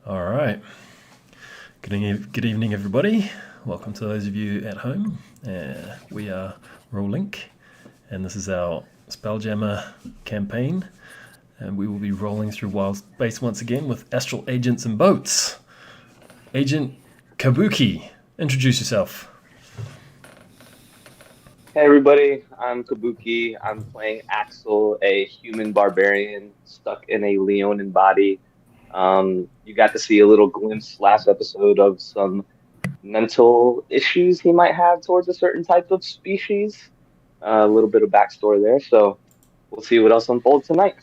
All right. Good evening, everybody. Welcome to those of you at home. We are roleINC, and this is our Spelljammer campaign. And we will be rolling through Wild Space once again with Astral agents and boats. Agent Kabuki, introduce yourself. Hey everybody, I'm Kabuki. I'm playing Axel, a human barbarian stuck in a Leonin body. You got to see a little glimpse last episode of some mental issues he might have towards a certain type of species. A little bit of backstory there, so we'll see what else unfolds tonight.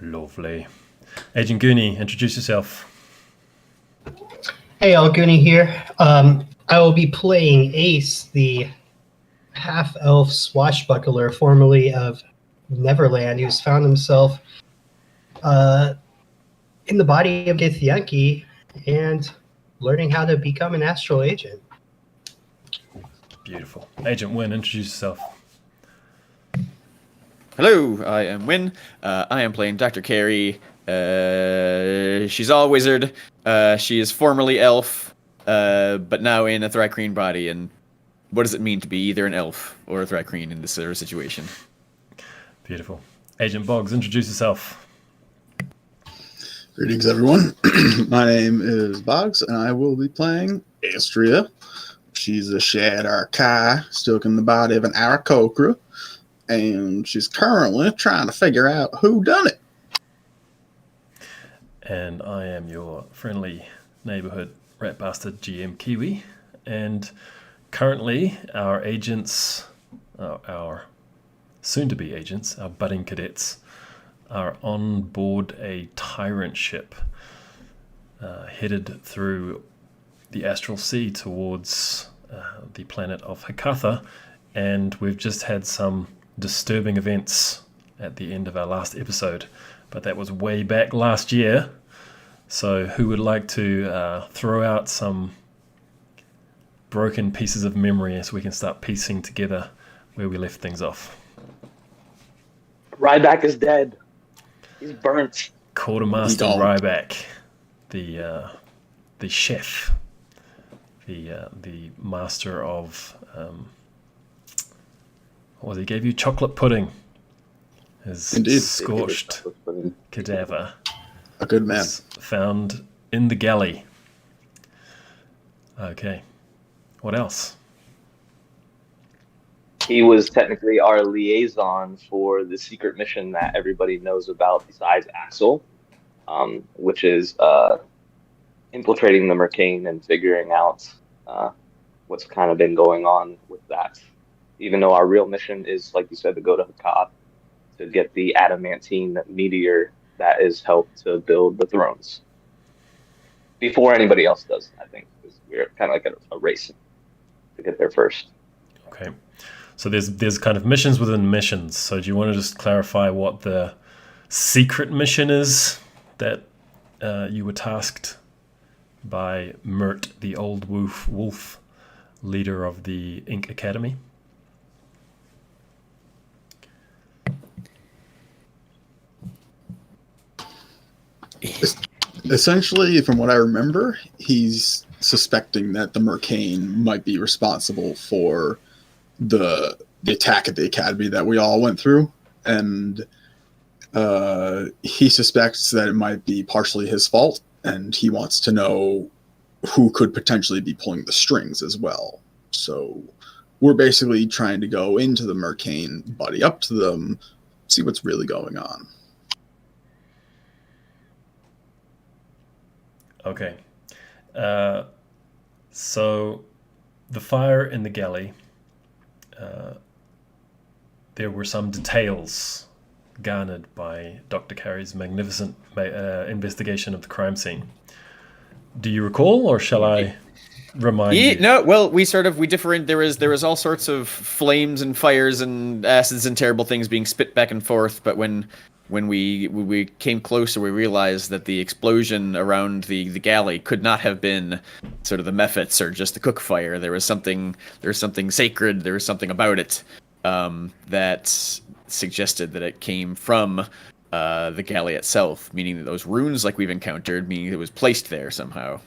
Lovely. Agent Goonie, introduce yourself. Hey, all Goonie here. I will be playing Ace, the half-elf swashbuckler, formerly of Neverland, who's found himself in the body of Githyanki and learning how to become an astral agent. Beautiful. Agent Wynn, introduce yourself. Hello, I am Win. I am playing Dr. Carey. She's all wizard. She is formerly elf, but now in a Thrycreen body. And what does it mean to be either an elf or a Thrycreen in this sort of situation? Beautiful. Agent Boggs, introduce yourself. Greetings, everyone. My name is Boggs, and I will be playing Astria. She's a Shad Arkai, stuck in the body of an Aarakocra, and she's currently trying to figure out who done it. And I am your friendly neighborhood rat bastard GM Kiwi, and currently our agents, our soon-to-be agents, our budding cadets, are on board a Tyrant ship headed through the Astral Sea towards the planet of Hakatha, and we've just had some disturbing events at the end of our last episode, but that was way back last year. So who would like to throw out some broken pieces of memory so we can start piecing together where we left things off? Ryeback is dead. He's burnt. Quartermaster Ryeback, the chef, the master of he gave you chocolate pudding. His Indeed. scorched cadaver. A good man. Found in the galley. Okay. What else? He was technically our liaison for the secret mission that everybody knows about besides Axel, which is infiltrating the Mercane and figuring out what's kind of been going on with that. Even though our real mission is, like you said, to go to Hakkath to get the adamantine meteor that is helped to build the thrones. Before anybody else does, I think, because we're kind of like a race to get there first. Okay. So there's kind of missions within missions. So do you want to just clarify what the secret mission is that you were tasked by Mert, the old wolf, leader of the Ink Academy? Essentially, from what I remember, he's suspecting that the Mercane might be responsible for the attack at the academy that we all went through, and he suspects that it might be partially his fault, and he wants to know who could potentially be pulling the strings as well. So we're basically trying to go into the Mercane, buddy up to them, see what's really going on. Okay. So the fire in the galley, there were some details garnered by Dr. Carey's magnificent investigation of the crime scene. Do you recall, or shall I remind you? No, well, we different. There was all sorts of flames and fires and acids and terrible things being spit back and forth, but when we came closer, we realized that the explosion around the galley could not have been sort of the mephits or just the cook fire. There was something sacred. There was something about it that suggested that it came from the galley itself, meaning that those runes, like we've encountered, meaning it was placed there somehow.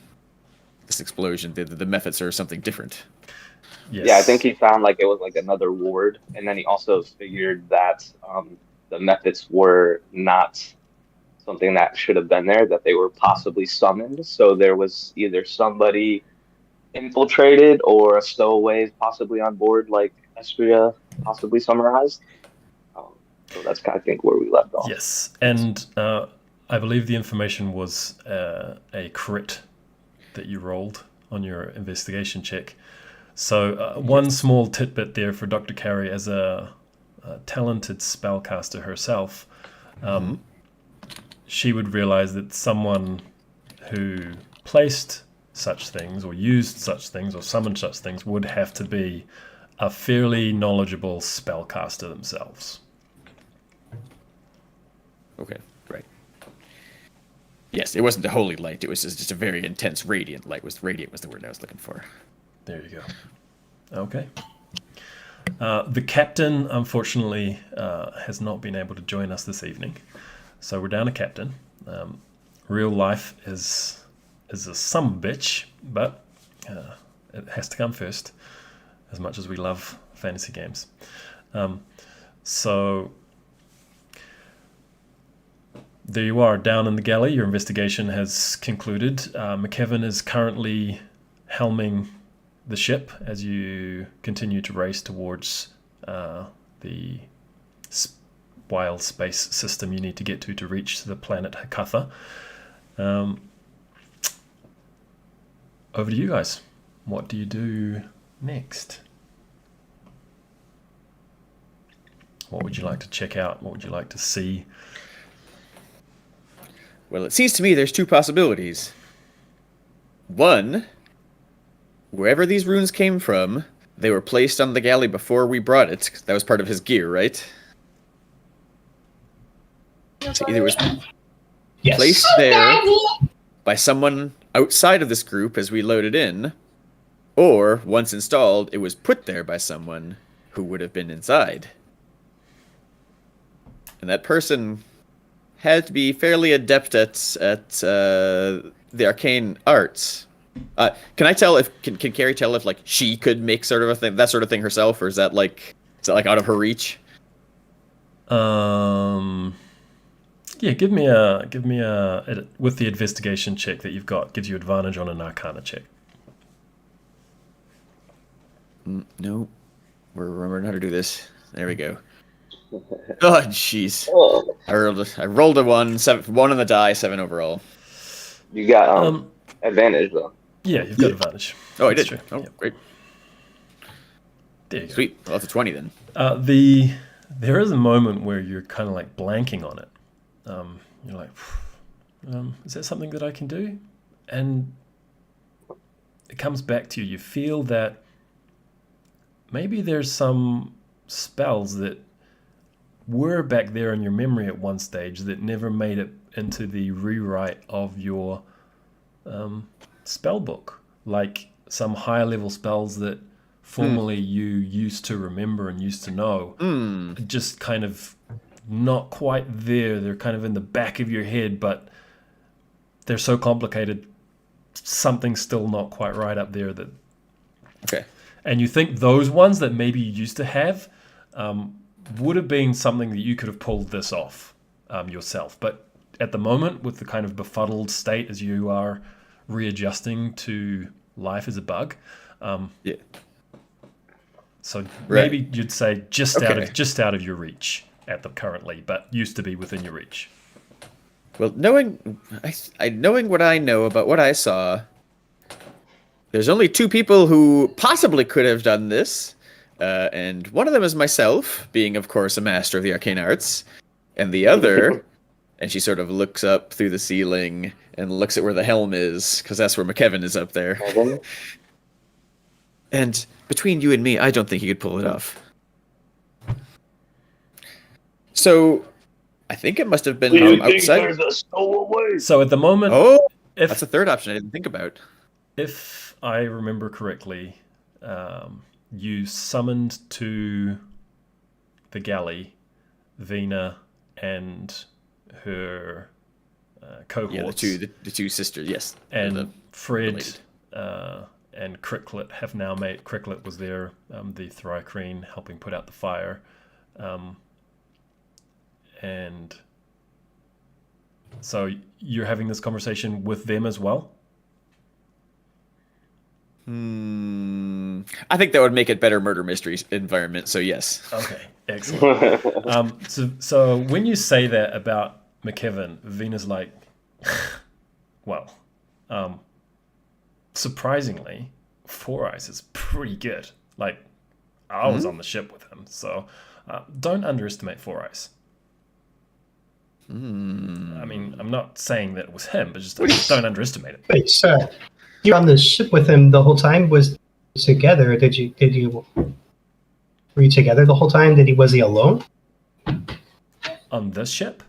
This explosion, the methods are something different. Yes. Yeah, I think he found like it was like another ward, and then he also figured that the methods were not something that should have been there, that they were possibly summoned. So there was either somebody infiltrated or a stowaway possibly on board, like Espria possibly summarized. So that's kind of, I think, where we left off. Yes, and I believe the information was a crit that you rolled on your investigation check. So one small tidbit there for Dr. Carey, as a talented spellcaster herself, she would realize that someone who placed such things or used such things or summoned such things would have to be a fairly knowledgeable spellcaster themselves. Okay, right. Yes, it wasn't a holy light. It was just a very intense radiant light. Radiant was the word I was looking for. There you go. Okay. The captain, unfortunately, has not been able to join us this evening. So we're down a captain. Real life is a bitch, but it has to come first, as much as we love fantasy games. So there you are, down in the galley. Your investigation has concluded. McKevin is currently helming the ship as you continue to race towards the wild space system you need to get to reach the planet Hekatha. Over to you guys. What do you do next? What would you like to check out? What would you like to see? Well, it seems to me there's two possibilities. One, wherever these runes came from, they were placed on the galley before we brought it. That was part of his gear, right? So either it was placed there by someone outside of this group as we loaded in, or once installed, it was put there by someone who would have been inside. And that person had to be fairly adept at the arcane arts. Can I tell if can Carrie tell if like she could make sort of a thing, that sort of thing herself, or is that like out of her reach? Yeah, give me a with the investigation check that you've got, gives you advantage on an Arcana check. No, we're remembering how to do this. There we go. Oh, jeez. Oh, I rolled a 1 on the die, 7 overall. you got advantage though. Yeah, you've got advantage. Oh, I That's did. true. Oh, Yep. great. There you go. Sweet. Well, that's a 20 then. There is a moment where you're kind of like blanking on it. You're like, is that something that I can do? And it comes back to you. You feel that maybe there's some spells that were back there in your memory at one stage that never made it into the rewrite of your spell book. Like some higher level spells that formerly you used to remember and used to know, just kind of not quite there. They're kind of in the back of your head, but they're so complicated, something's still not quite right up there. That Okay. And you think those ones that maybe you used to have would have been something that you could have pulled this off yourself. But at the moment, with the kind of befuddled state as you are readjusting to life as a bug, Yeah. so Right. maybe you'd say just Okay. out of your reach at the currently, but used to be within your reach. Well, knowing what I know about what I saw, there's only 2 people who possibly could have done this, and one of them is myself, being, of course, a master of the arcane arts, and the other, and she sort of looks up through the ceiling and looks at where the helm is, because that's where McKevin is up there. And between you and me, I don't think he could pull it off. So, I think it must have been from outside. There's a stowaway? So at the moment, Oh, if that's a third option I didn't think about. if I remember correctly, you summoned to the galley Vina and her cohorts. Yeah, the two sisters, yes. And Fred related. And Cricklet have now made... Cricklet was there, the Thrycreen, helping put out the fire. And so you're having this conversation with them as well? I think that would make it better murder mystery environment, so yes. Okay, excellent. So when you say that about McKevin, Vena's like, well, surprisingly, Four Eyes is pretty good. Like, I was on the ship with him, so don't underestimate Four Eyes. I mean, I'm not saying that it was him, but just don't underestimate it. Wait, sir, you were on the ship with him the whole time? Was together? Were you together the whole time? Was he alone? On this ship,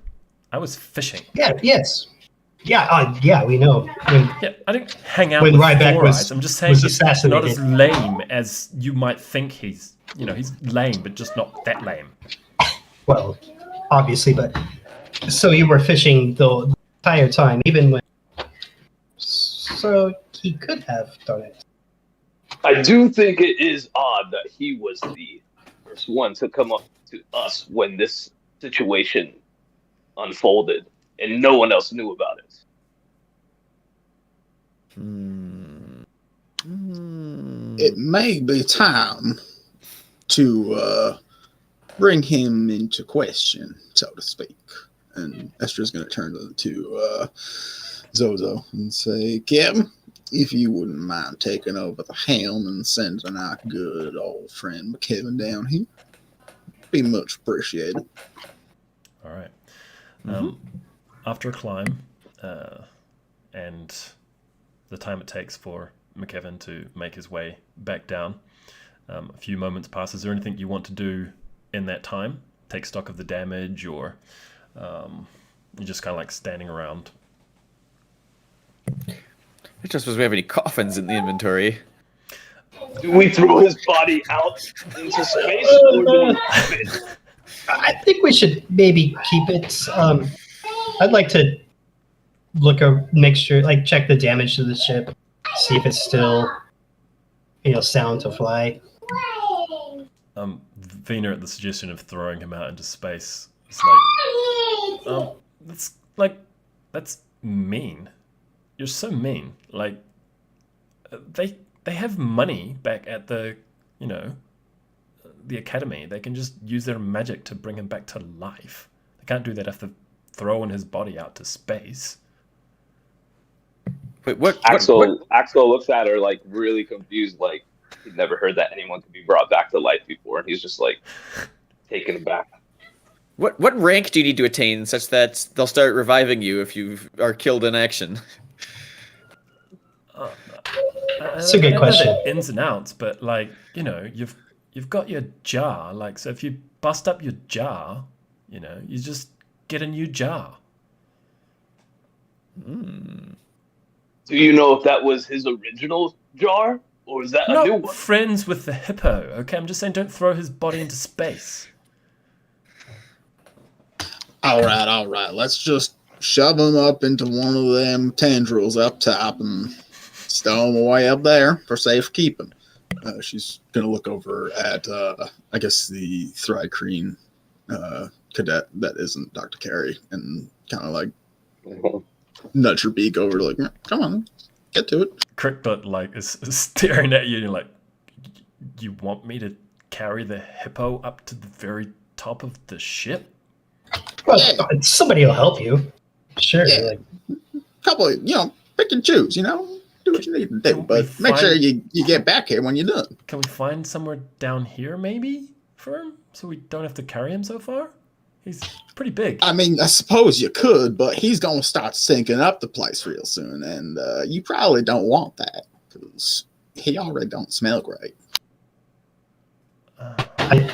I was fishing. Yeah. Yes. Yeah. We know. Yeah, I didn't hang out when with Ryeback Four Eyes. I'm just saying was he's not assassinated. as lame as you might think he's. You know, he's lame, but just not that lame. Well, obviously, but so you were fishing the entire time, even when. So he could have done it. I do think it is odd that he was the first one to come up to us when this situation unfolded, and no one else knew about it. It may be time to bring him into question, so to speak. And Estra's going to turn to Zozo and say, Captain, if you wouldn't mind taking over the helm and sending our good old friend McKevin down here, be much appreciated. All right. After a climb, and the time it takes for McKevin to make his way back down, a few moments pass. Is there anything you want to do in that time? Take stock of the damage, or you're just kind of like standing around? I just suppose we have any coffins in the inventory. Do we throw his body out into space, or do we keep it? I think we should maybe keep it. I'd like to make sure, like, check the damage to the ship, see if it's still, sound to fly. Vena, at the suggestion of throwing him out into space, is that's mean. You're so mean. Like, they have money back at the academy. They can just use their magic to bring him back to life. They can't do that if they're throwing his body out to space. Wait, what? Axel What? looks at her like really confused, like he'd never heard that anyone could be brought back to life before, and he's just like taken aback. What rank do you need to attain such that they'll start reviving you if you are killed in action? That's a good question. I know the ins and outs, but you've got your jar. Like, so if you bust up your jar, you just get a new jar. Do you know if that was his original jar, or is that a new Not one? friends with the hippo. Okay, I'm just saying, don't throw his body into space. All right. Let's just shove him up into one of them tendrils up top and stow him away up there for safekeeping. She's going to look over at, I guess, the Thrycreen cadet that isn't Dr. Carey and kind of like nudge her beak over to like, come on, get to it. Cricklet is staring at you and you're like, you want me to carry the hippo up to the very top of the ship? Well, somebody will help you. Sure. Yeah. Couple of, pick and choose, do what you need to do, but make sure you get back here when you're done. Can we find somewhere down here maybe for him so we don't have to carry him so far? He's pretty big. I mean, I suppose you could, but he's going to start sinking up the place real soon, and you probably don't want that because he already don't smell great.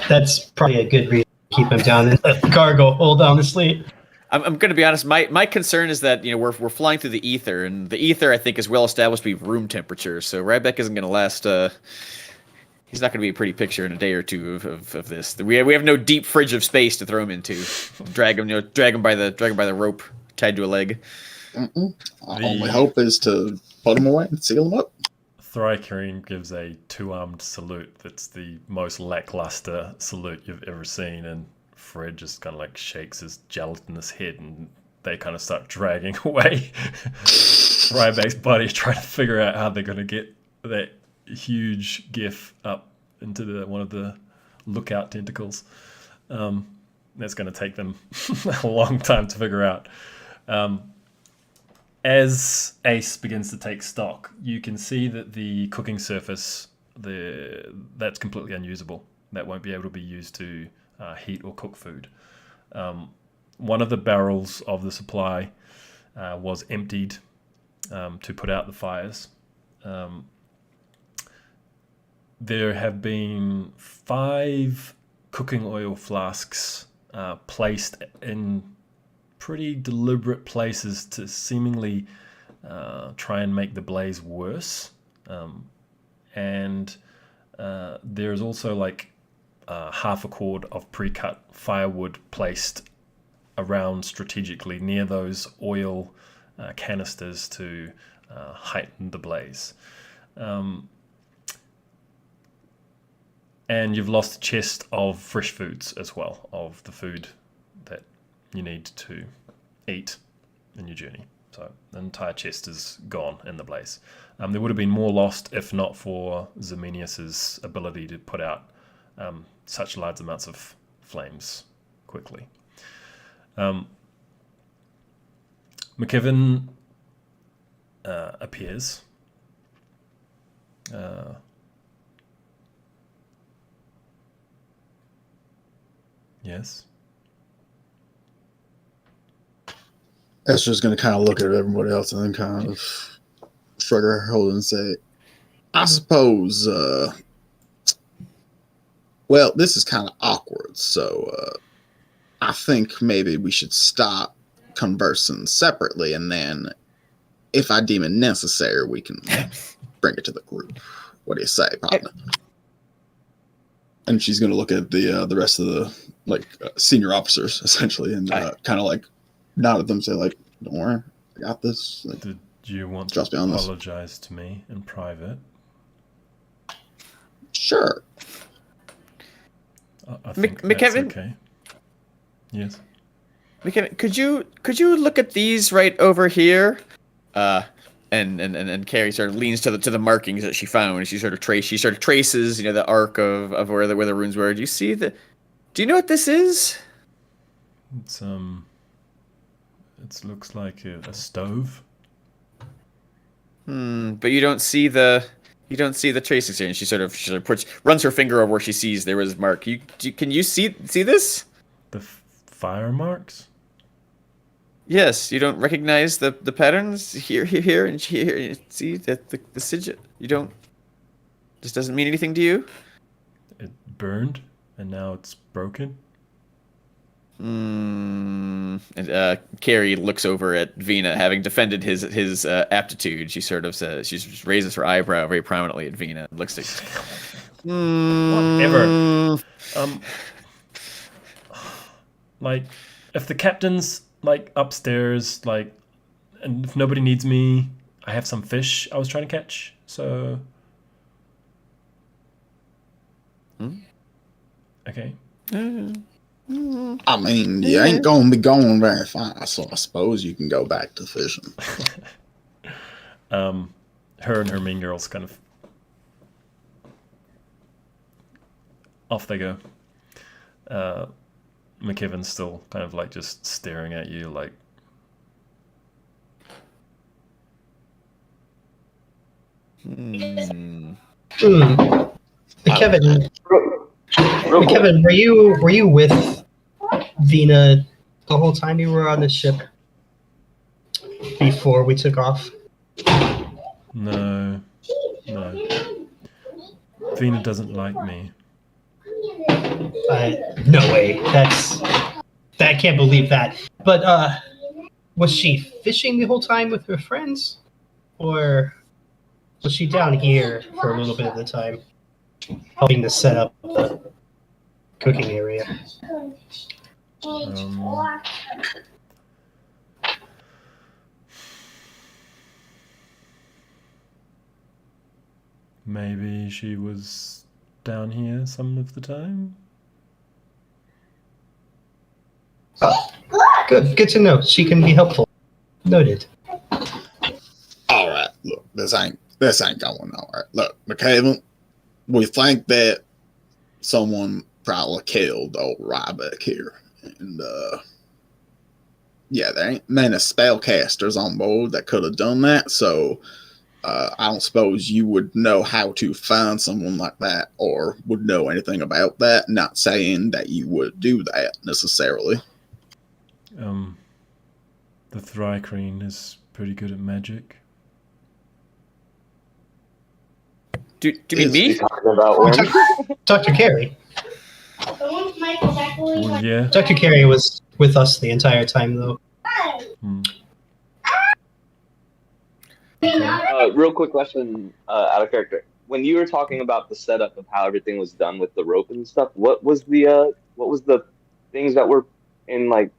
That's probably a good reason to keep him down in the cargo hold, honestly. I'm going to be honest. My concern is that we're flying through the ether, and the ether I think is well established to be room temperature. So Ryeback isn't going to last. he's not going to be a pretty picture in a day or two of this. We have no deep fridge of space to throw him into. Drag him by the rope tied to a leg. Our only hope is to put him away and seal him up. Thrykarine gives a 2-armed salute that's the most lackluster salute you've ever seen, and Fred just kind of like shakes his gelatinous head, and they kind of start dragging away Ryeback's body, trying to figure out how they're going to get that huge GIF up into one of the lookout tentacles. That's going to take them a long time to figure out. As Ace begins to take stock, you can see that the cooking surface, that's completely unusable. That won't be able to be used to heat or cook food. One of the barrels of the supply was emptied to put out the fires. There have been 5 cooking oil flasks placed in pretty deliberate places to seemingly try and make the blaze worse. And there's also like half a cord of pre-cut firewood placed around strategically near those oil canisters to heighten the blaze. And you've lost a chest of fresh foods as well, of the food that you need to eat in your journey. So the entire chest is gone in the blaze. There would have been more lost if not for Zemenius's ability to put out such large amounts of flames quickly. McKibben appears. Yes. Esther's going to kind of look at everybody else and then kind of shrug her shoulders and say, I suppose, well, this is kind of awkward, so I think maybe we should stop conversing separately, and then if I deem it necessary, we can bring it to the group. What do you say, partner? And she's going to look at the rest of the senior officers, essentially, and kind of like nod at them, say like, "Don't worry, I got this." Like, did you want trust to me on this. apologize to me in private? Sure. I think that's McKibben? okay. Yes. McKibben, could you look at these right over here? And Carrie sort of leans to the markings that she found, and she sort of traces, the arc of where the runes were. Do you see the? Do you know what this is? It's it looks like a stove. But you don't see the traces here. And she sort of runs her finger over where she sees there was mark. Can you see this? The fire marks? Yes, you don't recognize the patterns here, and here. See that the sigil. You don't. This doesn't mean anything to you. It burned, and now it's broken. And Carrie looks over at Vina, having defended his aptitude. She sort of says, she just raises her eyebrow very prominently at Vina and looks at. Whatever. If the captain's upstairs, and if nobody needs me, I have some fish I was trying to catch. So. Okay. I mean, you ain't gonna be going very far, so I suppose you can go back to fishing. Her and her mean girls kind of off they go. McKibben's still kind of just staring at you Kevin, were you with Vina the whole time you were on the ship before we took off? No. Vina doesn't like me. No way. I can't believe that. But was she fishing the whole time with her friends, or was she down here for a little bit of the time? helping to set up the cooking area. Maybe she was down here some of the time? Good to know. She can be helpful. Noted. All right, look, this ain't going nowhere. Look, McCaven, we think that someone probably killed old Ryeback here, and yeah, there ain't many spellcasters on board that could have done that. So I don't suppose you would know how to find someone like that, or would know anything about that. Not saying that you would do that necessarily. The Thrycreen is pretty good at magic. Do you mean me? Talking about Orm? Dr. Carey. Well, yeah. Dr. Carey was with us the entire time, though. Real quick question, out of character. When you were talking about the setup of how everything was done with the rope and stuff, what was the things that were in like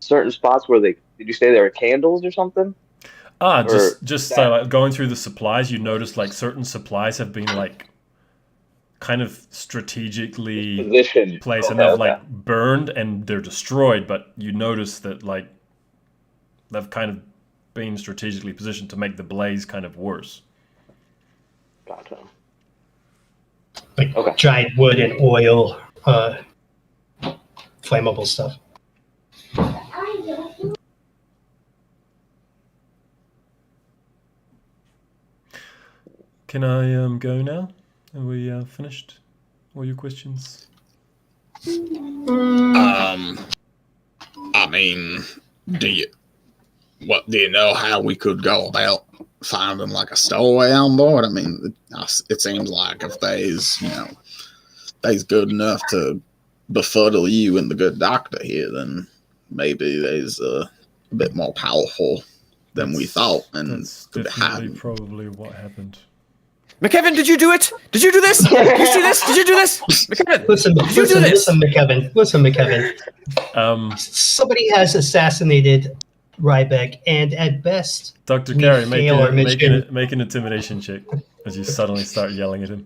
certain spots where did you say there were candles or something? Just so like going through the supplies, you notice like certain supplies have been like kind of strategically positioned placed, and they've like burned and they're destroyed, but you notice that like they've kind of been strategically positioned to make the blaze kind of worse. Gotcha. Like dried wood and oil, flammable stuff. Can I go now? Are we finished? All your questions? I mean, do you know how we could go about finding like a stowaway on board? I mean, it seems like if they's good enough to befuddle you and the good doctor here, then maybe they's a bit more powerful than we thought, and that's definitely probably what happened. McKevin, did you do it? Did you do this? Did you see this? Did you do this? McKevin, listen, McKevin. Listen, McKevin. Somebody has assassinated Ryeback, and at best, Dr. Carey, make an intimidation check as you suddenly start yelling at him.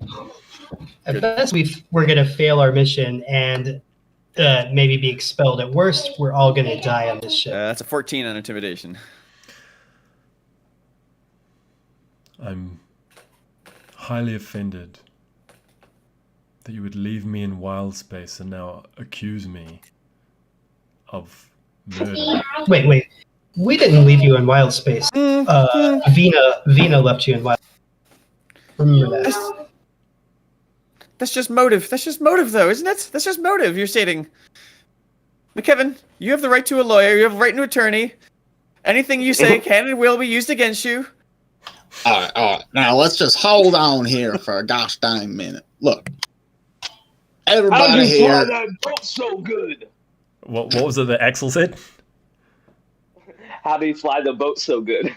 At best, we're going to fail our mission and maybe be expelled. At worst, we're all going to die on this ship. That's a 14 on intimidation. I'm highly offended that you would leave me in wild space and now accuse me of murder. Wait. We didn't leave you in wild space. Vina left you in wild. Remember that. That's just motive. That's just motive, though, isn't it? That's just motive. You're stating, McKevin, you have the right to a lawyer. You have the right to an attorney. Anything you say can and will be used against you. All right. Now let's just hold on here for a gosh dang minute. Look, everybody here. How do you fly that boat so good? What was it that Axel said? How do you fly the boat so good?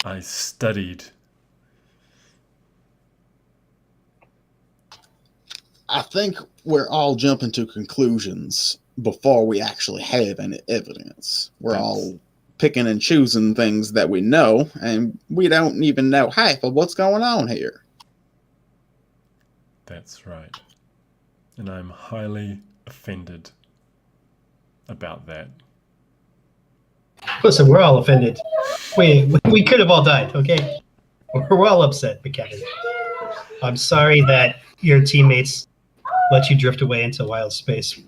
I studied. I think we're all jumping to conclusions before we actually have any evidence. We're all picking and choosing things that we know, and we don't even know half of what's going on here. That's right. And I'm highly offended about that. Listen, we're all offended. We could have all died, okay? We're all upset, McKevin. I'm sorry that your teammates let you drift away into wild space.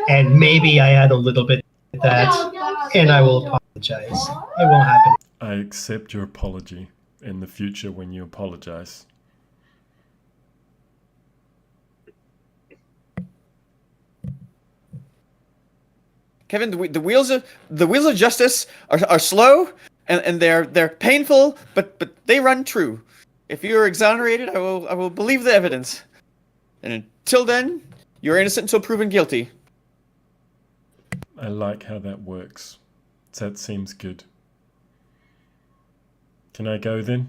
And maybe I had a little bit of that, and I will apologize. It won't happen. I accept your apology in the future when you apologize. Kevin, the wheels of justice are slow and they're painful, but they run true. If you are exonerated, I will believe the evidence. And until then, you're innocent until proven guilty. I like how that works. That seems good. Can I go then?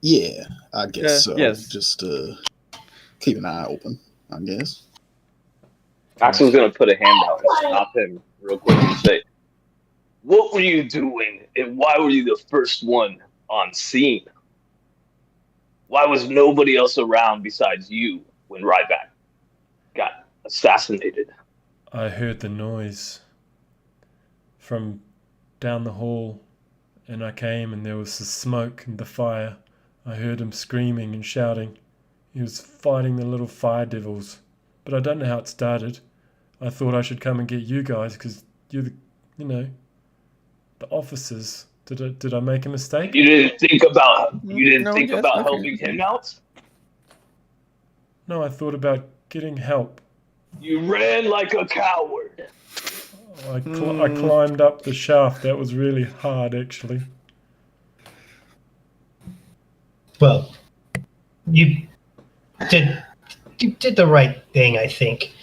Yeah, I guess so. yes. Just keep an eye open, I guess. Axel's gonna put a hand out and stop him real quick and say, "What were you doing, and why were you the first one on scene? Why was nobody else around besides you when Ryeback got assassinated?" I heard the noise from down the hall, and I came, and there was the smoke and the fire. I heard him screaming and shouting. He was fighting the little fire devils, but I don't know how it started. I thought I should come and get you guys because you're the officers. Did I make a mistake? You didn't think about helping him out? No, I thought about getting help. You ran like a coward. I climbed up the shaft. That was really hard, actually. Well, you did the right thing, I think.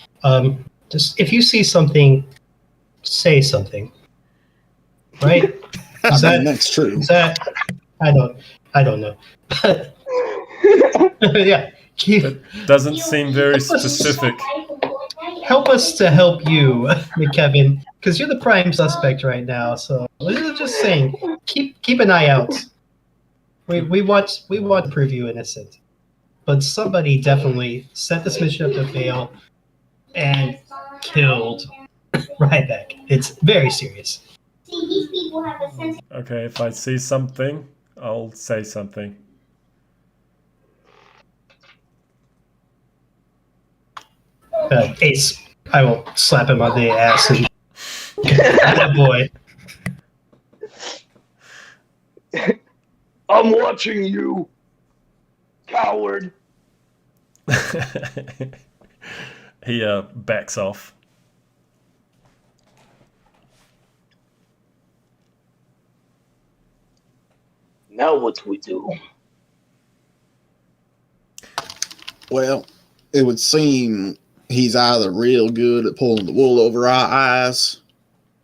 Just if you see something, say something. Right? That's true. Is that I don't know. Yeah. That doesn't seem very specific. Help us to help you, McKevin, because you're the prime suspect right now. So we're just saying, keep an eye out. We want to prove you innocent, but somebody definitely set this mission up to fail and killed Ryeback. It's very serious. Okay, if I see something, I'll say something. Ace, I will slap him on the ass and that boy. I'm watching you, coward. He backs off. Now what do we do? Well, it would seem he's either real good at pulling the wool over our eyes,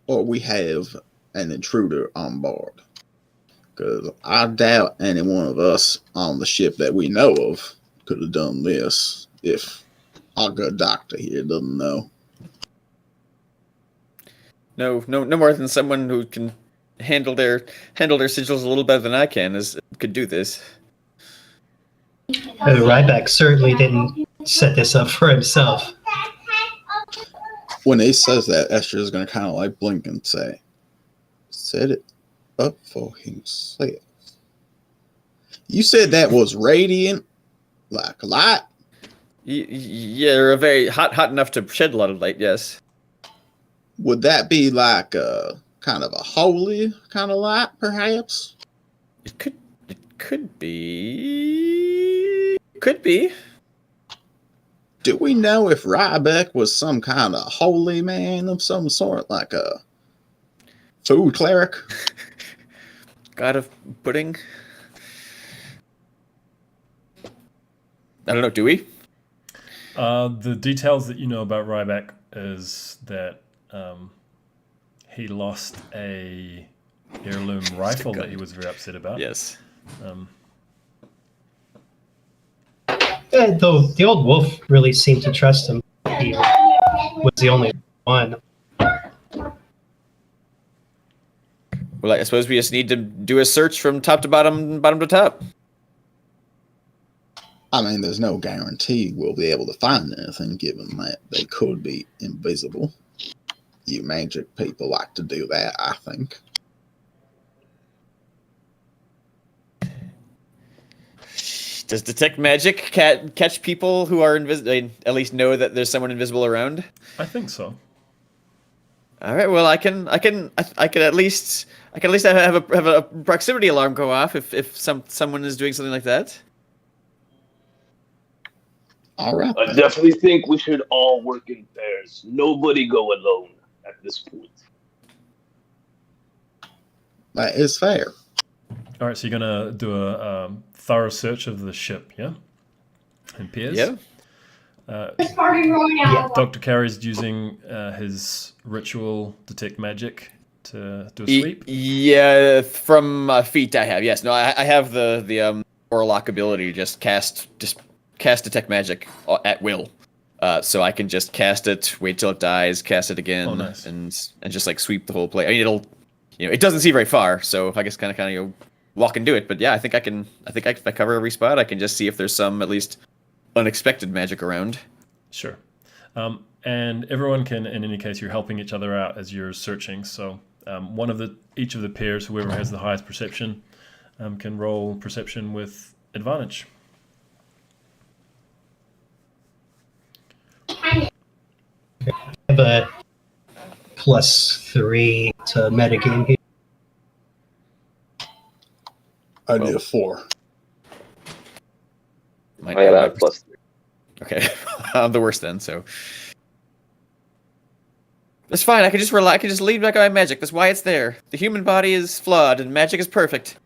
or we have an intruder on board. Because I doubt any one of us on the ship that we know of could have done this if our good doctor here doesn't know. No more than someone who can handle their sigils a little better than I can could do this. Ryeback certainly didn't set this up for himself. When he says that, Esther is going to kind of like blink and say, set it up for himself. You said that was radiant, like light? Yeah, or a very hot enough to shed a lot of light, yes. Would that be like a kind of a holy kind of light, perhaps? It could be. Could be. Do we know if Ryeback was some kind of holy man of some sort, like a food cleric? God of pudding? I don't know, do we? The details that you know about Ryeback is that he lost a heirloom rifle that he was very upset about. Yes. Though the old wolf really seemed to trust him. He was the only one. Well, I suppose we just need to do a search from top to bottom to top. I mean, there's no guarantee we'll be able to find anything, given that they could be invisible. You magic people like to do that, I think. Does detect magic catch people who are invisible? At least know that there's someone invisible around. I think so. All right. Well, I can at least have a proximity alarm go off if someone is doing something like that. All right. I definitely think we should all work in pairs. Nobody go alone at this point. That is fair. All right, so you're gonna do a thorough search of the ship, yeah? In pairs. Yeah. Dr. Carey's using his ritual detect magic to do a sweep? Yeah, from feet I have. Yes, no, I have the warlock ability to just cast detect magic at will. So I can just cast it, wait till it dies, cast it again, nice. and just like sweep the whole play. I mean, it doesn't see very far, so I guess kind of walk and do it. But yeah, I think if I cover every spot, I can just see if there's some at least unexpected magic around. Sure. And everyone can, in any case, you're helping each other out as you're searching. So each of the pairs, whoever has the highest perception, can roll perception with advantage. I have a +3 to metagame here. I need a 4. I got a +3. Okay, I'm the worst then. So that's fine. I can just rely. I can just lean back on my magic. That's why it's there. The human body is flawed, and magic is perfect.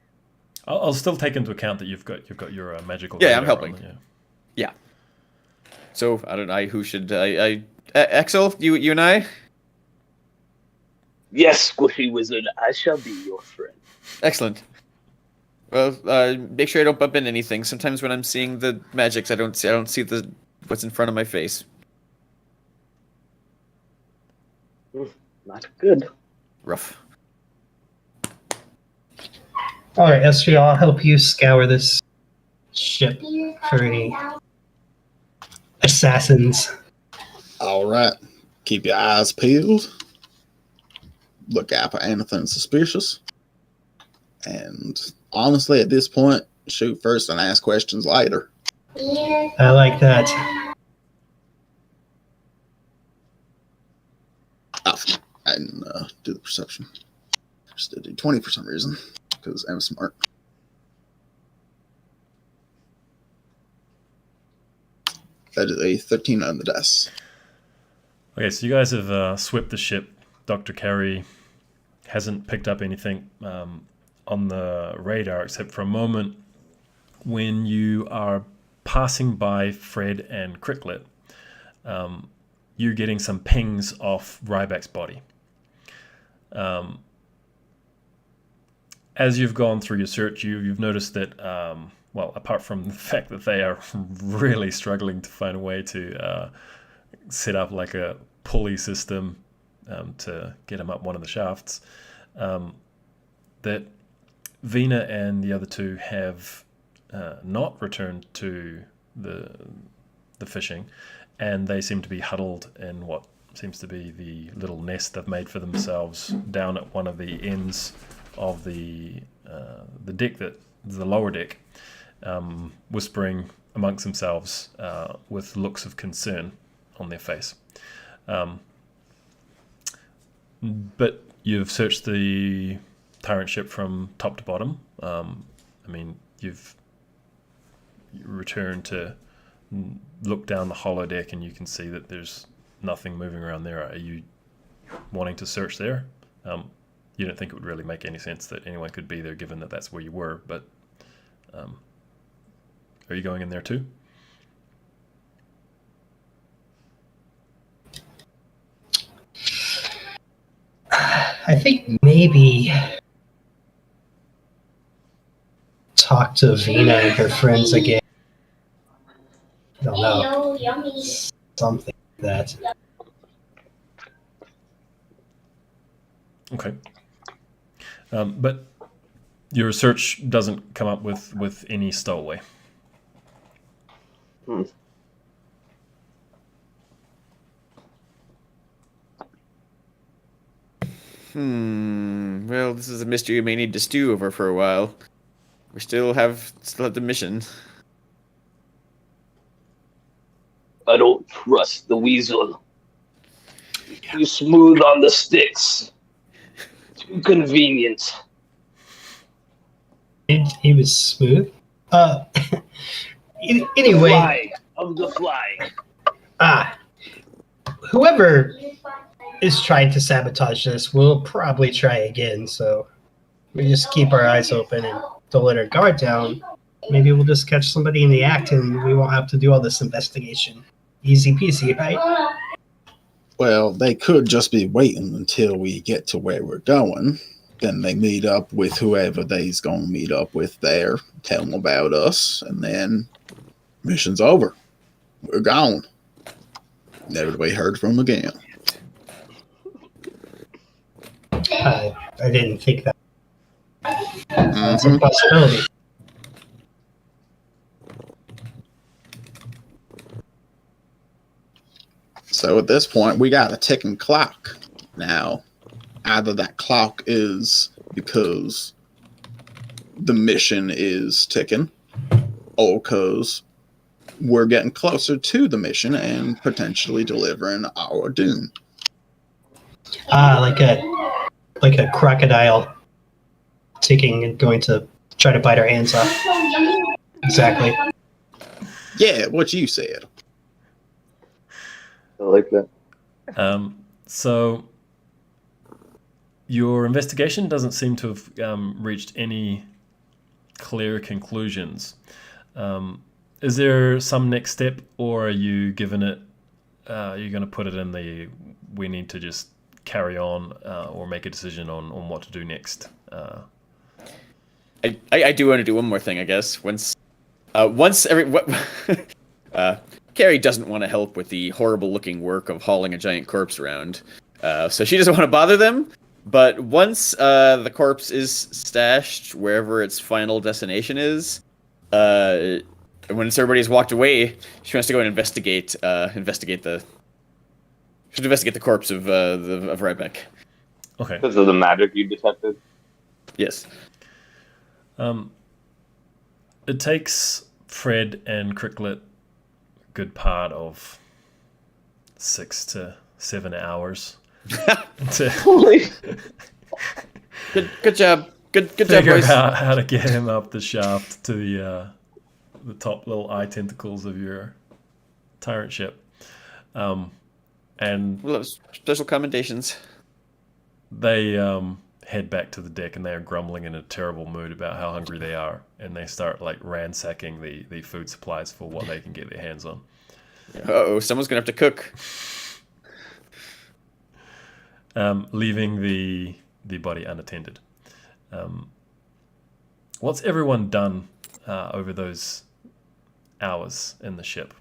I'll still take into account that you've got your magical. Yeah, I'm radar helping. on, Yeah. So I don't know who should. Axel, you and I. Yes, Squishy Wizard, I shall be your friend. Excellent. Well, make sure I don't bump into anything. Sometimes when I'm seeing the magics, I don't see what's in front of my face. Not good. Rough. All right, Astral, I'll help you scour this ship for any assassins. All right. Keep your eyes peeled. Look out for anything suspicious. And honestly, at this point, shoot first and ask questions later. I like that. Oh, I didn't do the perception. Just did do 20 for some reason, because I'm smart. That is a 13 on the dice. Okay, so you guys have swept the ship. Dr. Carey hasn't picked up anything on the radar except for a moment when you are passing by Fred and Cricklet. You're getting some pings off Ryeback's body. As you've gone through your search, you've noticed that, well, apart from the fact that they are really struggling to find a way to set up like a pulley system to get him up one of the shafts, that Vina and the other two have not returned to the fishing, and they seem to be huddled in what seems to be the little nest they've made for themselves down at one of the ends of the deck, the lower deck, whispering amongst themselves with looks of concern on their face. But you've searched the Tyrant ship from top to bottom. I mean, you've returned to look down the hollow deck, and you can see that there's nothing moving around there. Are you wanting to search there? You don't think it would really make any sense that anyone could be there, given that that's where you were, but are you going in there too? I think maybe talk to Vina and her friends again. I don't know. Something like that. Okay. But your research doesn't come up with any stowaway. Well, this is a mystery we may need to stew over for a while. We still have the mission. I don't trust the weasel. Too smooth on the sticks. Too convenient. He was smooth. Anyway. Flag of the flag. Whoever is trying to sabotage this will probably try again, so we just keep our eyes open and don't let our guard down. Maybe we'll just catch somebody in the act and we won't have to do all this investigation. Easy peasy, right? Well, they could just be waiting until we get to where we're going. Then they meet up with whoever they's gonna meet up with there, tell them about us, and then mission's over. We're gone. Never to be heard from again. I didn't think that. That's a possibility. So at this point, we got a ticking clock. Now, either that clock is because the mission is ticking, or because we're getting closer to the mission and potentially delivering our doom. Like a crocodile ticking and going to try to bite our hands off. Exactly. Yeah, what you said. I like that. So your investigation doesn't seem to have reached any clear conclusions. Is there some next step, or are you given it? You're going to put it in the we need to just carry on or make a decision on what to do next. I do want to do one more thing, I guess. Once Carrie doesn't want to help with the horrible-looking work of hauling a giant corpse around, so she doesn't want to bother them. But once the corpse is stashed wherever its final destination is, once everybody's walked away, she wants to go and investigate the corpse of Ryeback. Okay. Because of the magic you detected? Yes. It takes Fred and Cricklet a good part of 6 to 7 hours to Good job. Good job, figure boys. out how to get him up the shaft to the top little eye tentacles of your Tyrant ship. And Well, special commendations. they head back to the deck, and they are grumbling in a terrible mood about how hungry they are, and they start like ransacking the food supplies for what they can get their hands on. Uh-oh, someone's gonna have to cook. Leaving the body unattended. What's everyone done over those hours in the ship?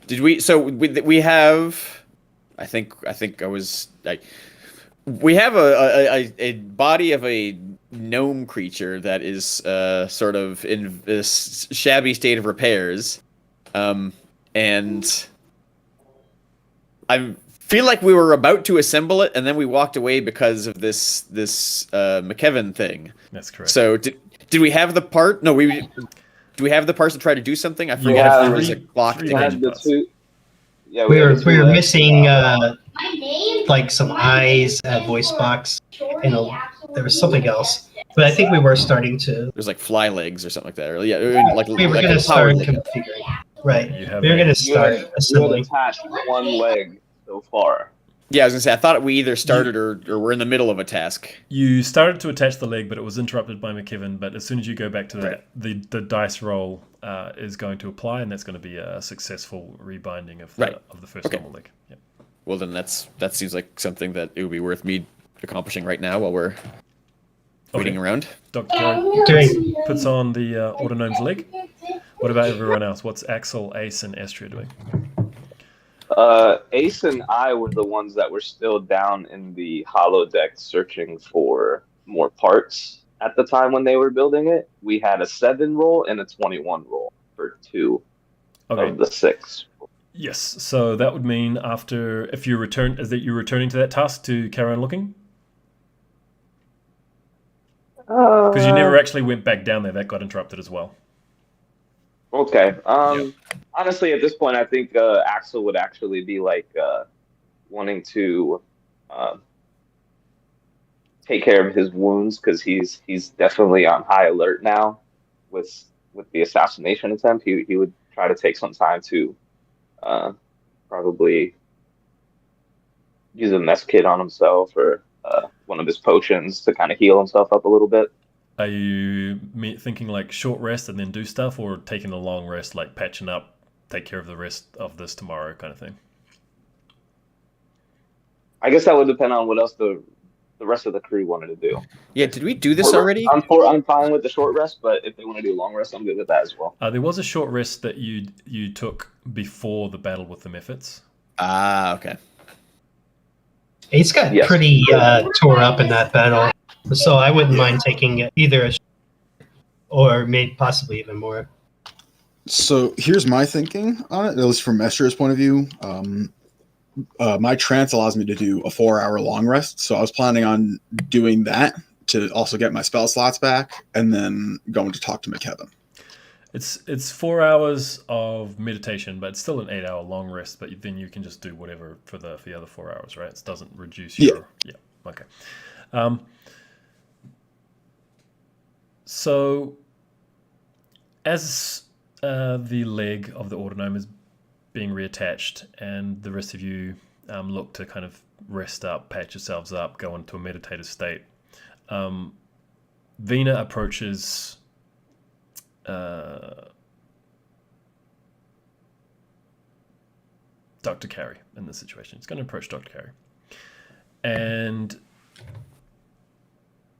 Did we? So we have. I think I was like. We have a body of a gnome creature that is sort of in this shabby state of repairs, and I feel like we were about to assemble it, and then we walked away because of this McKevin thing. That's correct. So did we have the part? No, do we have the parts to try to do something? I forget have if there was a clock. three We had engine the parts. two. Yeah, We had were the two missing like some eyes, a voice box, and there was something else. But I think we were starting to. There's like fly legs or something like that. Or, yeah, like We were like going a to power start leg. configuring. Right. You have We were going to You had start assembling. attached one leg so far. Yeah, I was gonna say I thought we either started or were in the middle of a task. You started to attach the leg, but it was interrupted by McKevin. But as soon as you go back to that, the dice roll is going to apply, and that's going to be a successful rebinding of the first Okay. normal leg. Yep. Well, then that seems like something that it would be worth me accomplishing right now while we're waiting around. Dr. Carey Doing. puts on the autonome's leg. What about everyone else? What's Axel, Ace, and Astria doing? Ace and I were the ones that were still down in the holodeck searching for more parts at the time when they were building it. We had a 7 roll and a 21 roll for 2 Okay. of the 6. Yes. So that would mean if you return, is that you're returning to that task to carry on looking? Because you never actually went back down there. That got interrupted as well. Okay. Honestly, at this point, I think Axel would actually be like wanting to take care of his wounds because he's definitely on high alert now with the assassination attempt. He would try to take some time to probably use a mess kit on himself or one of his potions to kind of heal himself up a little bit. Are you thinking like short rest and then do stuff, or taking a long rest, like patching up, take care of the rest of this tomorrow kind of thing? I guess that would depend on what else the rest of the crew wanted to do. Yeah, did we do this already? I'm fine with the short rest, but if they want to do a long rest, I'm good with that as well. There was a short rest that you took before the battle with the Mephits. Ah, okay. Ace got pretty tore up in that battle, so I wouldn't mind taking either a or maybe possibly even more. So here's my thinking on it, at least from Estra's point of view. My trance allows me to do a 4-hour long rest, so I was planning on doing that to also get my spell slots back, and then going to talk to McKevin. It's 4 hours of meditation, but it's still an 8-hour long rest. But then you can just do whatever for the other 4 hours, right? It doesn't reduce your Okay. So as the leg of the autognome is being reattached, and the rest of you look to kind of rest up, patch yourselves up, go into a meditative state, Vina approaches Dr. Carey in this situation. It's going to approach Dr. Carey. And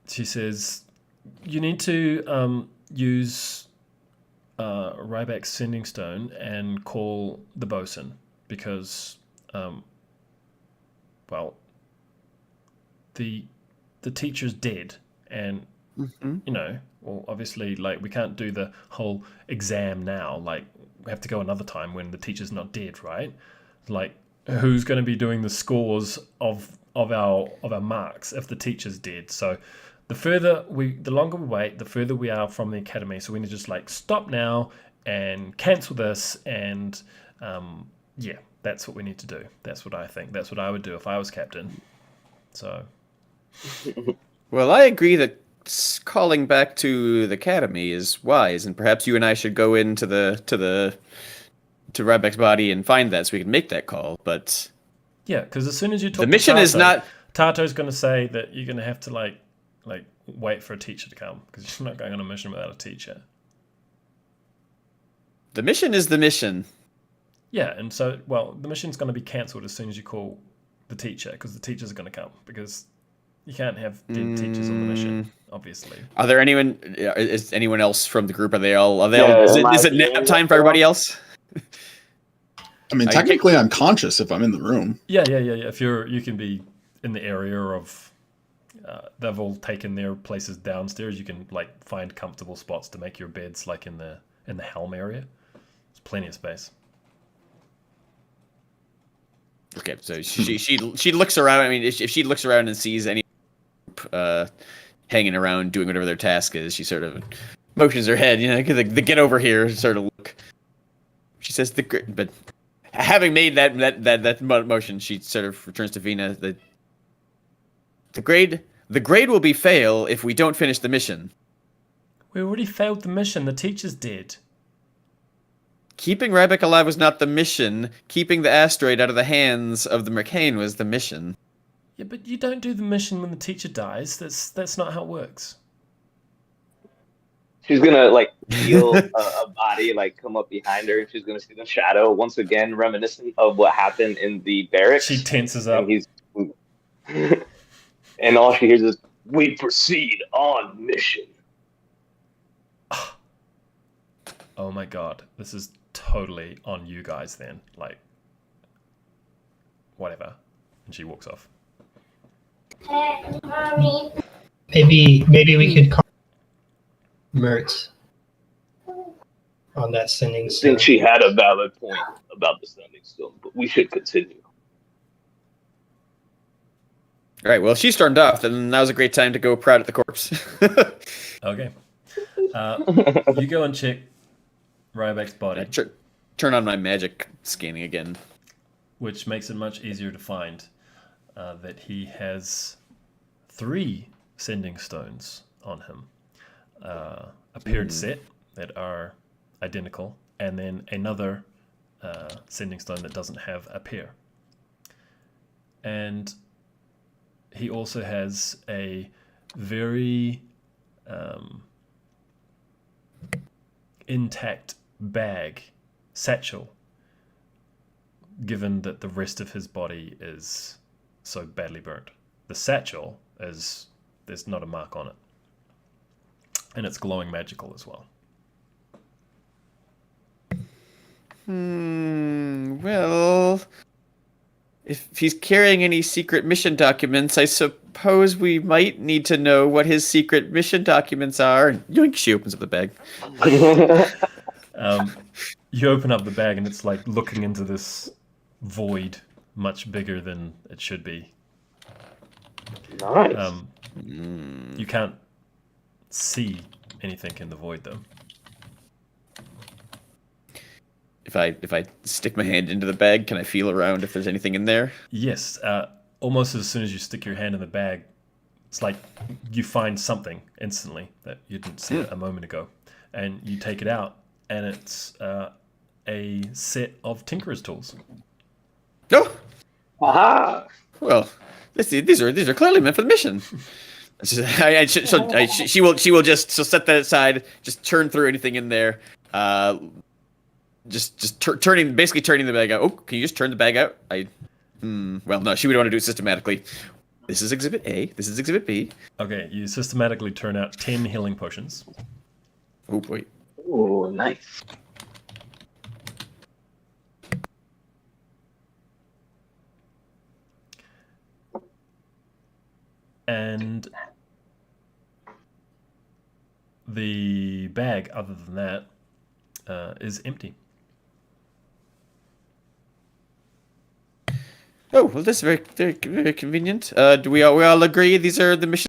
she says, you need to use Ryeback's sending stone and call the bosun, because the teacher's dead, and well, obviously, like, we can't do the whole exam now. Like, we have to go another time when the teacher's not dead, right? Like, who's going to be doing the scores of our marks if the teacher's dead? So the longer we wait, the further we are from the academy. So we need to just like stop now and cancel this, and that's what we need to do. That's what I think. That's what I would do if I was captain. So, well, I agree that calling back to the academy is wise, and perhaps you and I should go into to Ryeback's body and find that, so we can make that call. But yeah, because as soon as you talk, the mission is not. Tato's going to say that you're going to have to like wait for a teacher to come, because you're not going on a mission without a teacher. The mission is the mission. Yeah, and so, well, the mission's going to be cancelled as soon as you call the teacher, because the teachers are going to come, because you can't have dead teachers on the mission, obviously. Are there anyone? Is anyone else from the group? Are they all? Is it nap time for everybody else? I mean, technically, I'm conscious if I'm in the room. Yeah. If you can be in the area of. They've all taken their places downstairs. You can like find comfortable spots to make your beds, like in the helm area. There's plenty of space. Okay, so she looks around. I mean, if she looks around and sees any hanging around doing whatever their task is, she sort of motions her head, the get over here sort of look. She says but having made that motion, she sort of returns to Vina. The grade will be fail if we don't finish the mission. We already failed the mission. The teacher's dead. Keeping Ryeback alive was not the mission. Keeping the asteroid out of the hands of the Mercane was the mission. Yeah, but you don't do the mission when the teacher dies. That's not how it works. She's gonna like feel a body like come up behind her, and she's gonna see the shadow once again, reminiscent of what happened in the barracks. She tenses up. And all she hears is, "We proceed on mission." Oh my god, this is totally on you guys then. Like, whatever. And she walks off. Maybe we could call Mert on that sending I stone. think she had a valid point about the sending stone, but we should continue. All right, well, if she stormed off, then now's a great time to go proud at the corpse. Okay. You go and check Ryeback's body. Turn on my magic scanning again. Which makes it much easier to find that he has 3 sending stones on him. A paired set that are identical, and then another sending stone that doesn't have a pair. And he also has a very intact bag, satchel, given that the rest of his body is so badly burnt. The satchel is, there's not a mark on it. And it's glowing magical as well. Well, if he's carrying any secret mission documents, I suppose we might need to know what his secret mission documents are. And yoink, she opens up the bag. You open up the bag and it's like looking into this void, much bigger than it should be. Nice. You can't see anything in the void though. If I stick my hand into the bag, can I feel around if there's anything in there? Yes, almost as soon as you stick your hand in the bag, it's like you find something instantly that you didn't see a moment ago. And you take it out, and it's a set of Tinkerer's tools. Oh! Aha! Well, these are clearly meant for the mission. She'll set that aside, just turn through anything in there, turning the bag out. Oh, can you just turn the bag out? Well, no, she would want to do it systematically. This is Exhibit A. This is Exhibit B. Okay, you systematically turn out 10 healing potions. Oh boy. Oh, nice. And the bag, other than that, is empty. Oh well, this is very, very, very convenient. Do we all agree these are mission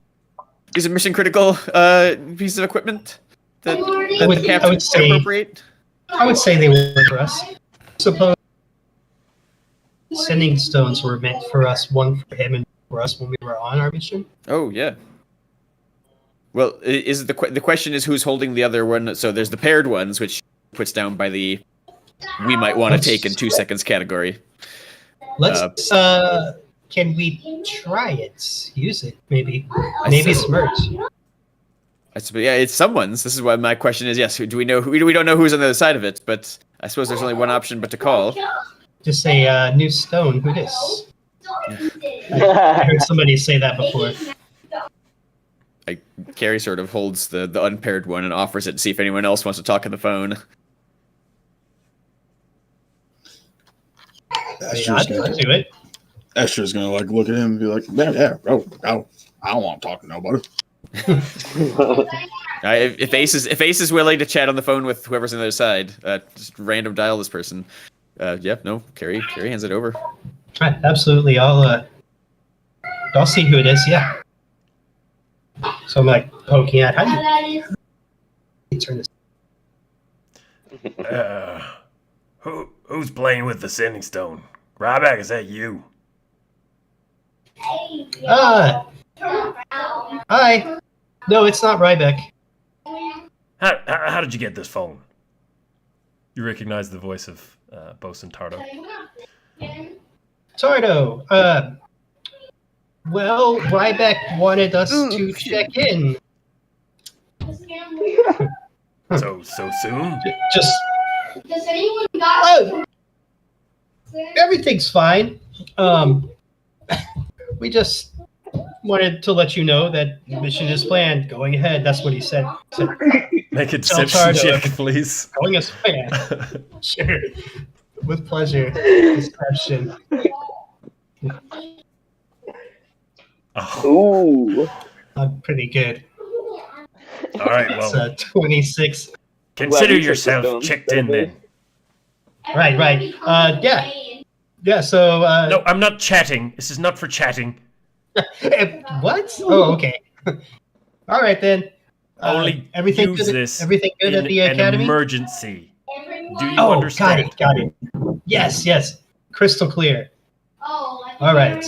critical pieces of equipment that the captain would appropriate? I would say they were for us. Suppose sending stones were meant for us, one for him and for us when we were on our mission. Oh yeah. Well, is the question is who's holding the other one? So there's the paired ones, which puts down by the we might want to take in 2 seconds category. Let's can we try it? Use it, maybe. Maybe it's merch. Yeah, it's someone's. This is why my question is: yes, do we know? We don't know who's on the other side of it, but I suppose there's only one option but to call. Just say new stone. Who dis? I heard somebody say that before. Carrie sort of holds the unpaired one and offers it to see if anyone else wants to talk on the phone. I'd do it. Esther's gonna like look at him and be like, "Yeah, I don't want to talk to nobody." If Ace is willing to chat on the phone with whoever's on the other side, just random dial this person. Carrie hands it over. Right, absolutely. I'll see who it is. Yeah. So I'm like poking at. How do you turn this? Who's playing with the sending stone? Ryeback, is that you? Hi. No, it's not Ryeback. How did you get this phone? You recognize the voice of Bosun Tardo. Tardo. Well, Ryeback wanted us to check in. So soon? Just. Oh, everything's fine. We just wanted to let you know that the mission is planned. Going ahead. That's what he said. Make a deception check, please. Going as planned. Sure. With pleasure. Deception. Ooh. I'm pretty good. All right, well. It's 26. Consider yourself checked in then. Right. Yeah, so... No, I'm not chatting. This is not for chatting. What? Oh, okay. All right, then. Only everything use good, this everything good at the in academy? an emergency. Do you Oh, understand? got it. Yes. Crystal clear. All right.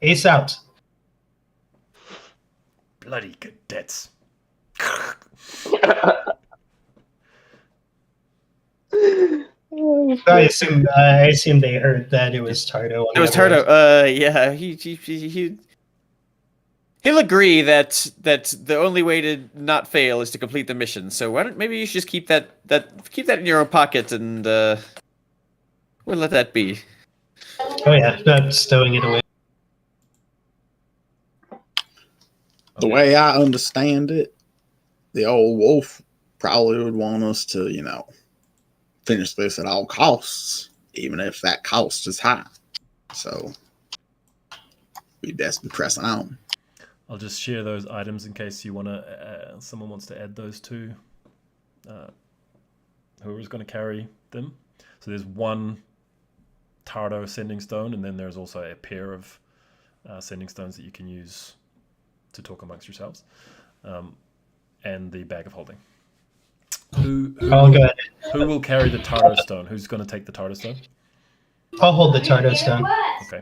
Ace out. Bloody cadets. I assume they heard that it was Tardo. It was Tardo. Yeah, he he'll agree that the only way to not fail is to complete the mission. So why don't maybe you should just keep that in your own pocket and we'll let that be. Oh yeah, not stowing it away. The way I understand it, the old wolf probably would want us to, finish this at all costs, even if that cost is high. So we best be pressing on. I'll just share those items in case you want to. Someone wants to add those to whoever's going to carry them. So there's one Tardo sending stone, and then there's also a pair of sending stones that you can use to talk amongst yourselves, and the bag of holding. Who will carry the Tardo stone? Who's going to take the Tardo stone? I'll hold the Tardo stone. Okay.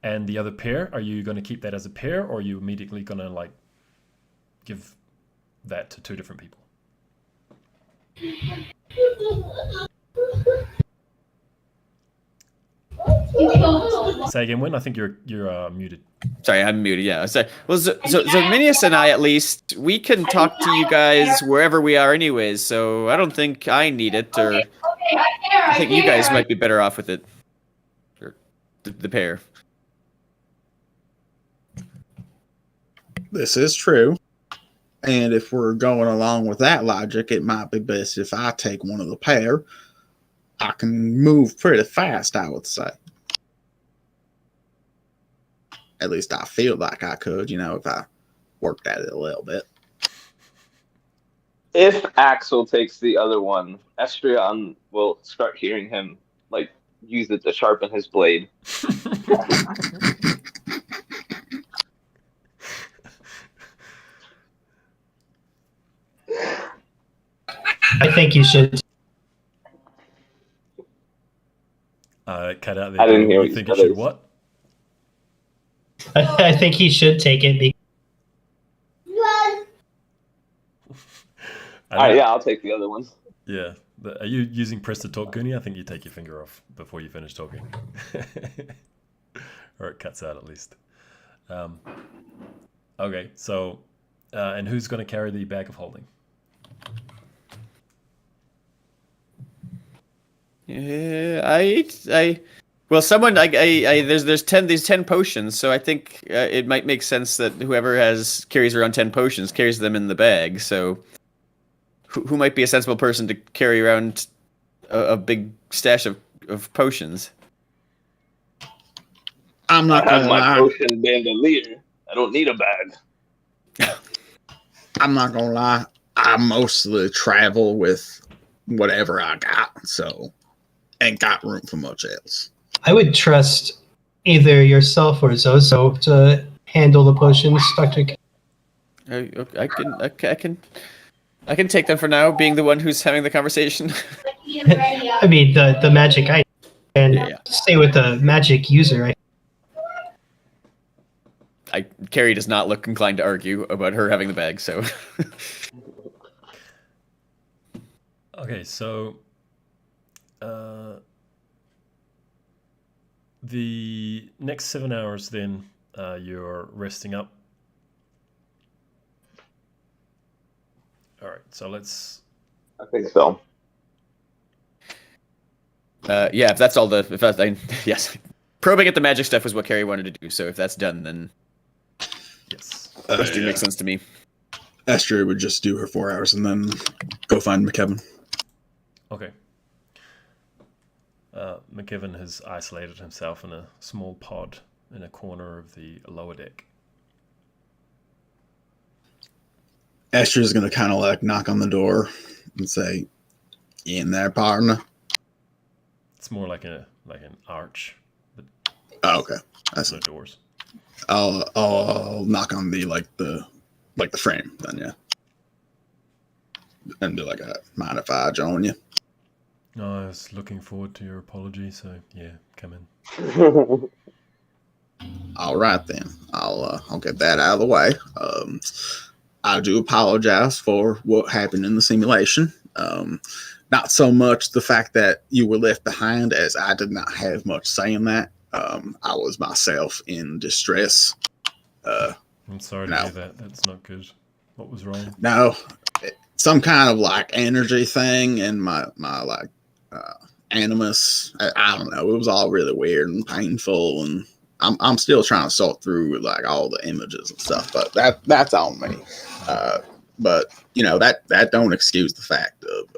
And the other pair, are you going to keep that as a pair, or are you immediately going to give that to two different people? Say again, Win. I think you're muted. Sorry, I'm muted. Yeah. So Minius and I, at least, we can talk to you guys wherever we are, anyways. So I don't think I need it, or I think you guys might be better off with it, or the pair. This is true. And if we're going along with that logic, it might be best if I take one of the pair. I can move pretty fast, I would say. At least I feel like I could, if I worked at it a little bit. If Axel takes the other one, Estrion will start hearing him use it to sharpen his blade. I think you should. Cut out there. I didn't hear you think it should what? I think he should take it. Alright, yeah, I'll take the other one. Yeah. Are you using press to talk, Goonie? I think you take your finger off before you finish talking. Or it cuts out at least. Okay, so, and who's going to carry the bag of holding? Yeah, well, someone there's 10 potions, so I think it might make sense that whoever carries around 10 potions carries them in the bag. So who might be a sensible person to carry around a big stash of potions? I'm not I have gonna my lie. potion bandolier. I don't need a bag. I'm not gonna lie. I mostly travel with whatever I got, so ain't got room for much else. I would trust either yourself or Zozo to handle the potions, Dr. I can take them for now, being the one who's having the conversation. I mean, the magic item. And Yeah. stay with the magic user. Carrie does not look inclined to argue about her having the bag, so. Okay, so the next 7 hours then you're resting up. All right, so let's. I think so. Yeah, if that's all yes. Probing at the magic stuff was what Carrie wanted to do, so if that's done, then Yes. that makes sense to me. Astral would just do her 4 hours and then go find McKevin. Okay. McKevin has isolated himself in a small pod in a corner of the lower deck. Astra's gonna kind of knock on the door and say, "You in there, partner?" It's more like an arch, but Oh, okay. there's no doors. I'll knock on the frame then, yeah, and do mind if I join you? No, I was looking forward to your apology, so yeah, come in. All right then, I'll get that out of the way. I do apologize for what happened in the simulation. Not so much the fact that you were left behind, as I did not have much say in that. I was myself in distress, I'm sorry to No. hear that. That's not good. What was wrong? No, some kind of like energy thing and my like animus. I don't know. It was all really weird and painful, and I'm still trying to sort through like all the images and stuff. But that's on me. But that don't excuse the fact of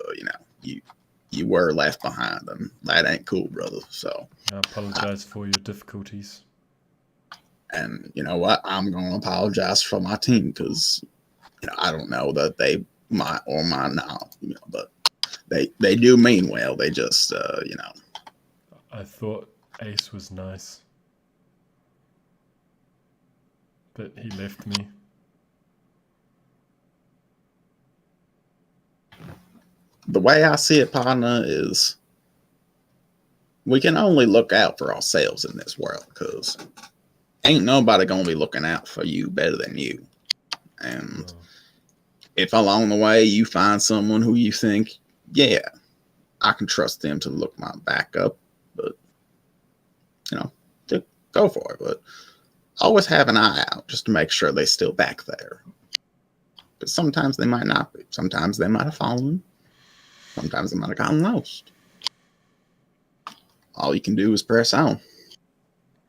you were left behind, and that ain't cool, brother. So I apologize for your difficulties. and you know what? I'm gonna apologize for my team because I don't know that they might or might not. But they do mean well. They just I thought Ace was nice, but he left me. The way I see it, partner, is we can only look out for ourselves in this world because ain't nobody gonna be looking out for you better than you. And if along the way you find someone who you think, yeah, I can trust them to look my back up, but to go for it. But always have an eye out just to make sure they're still back there. Because sometimes they might not be. Sometimes they might have fallen. Sometimes they might have gotten lost. All you can do is press on.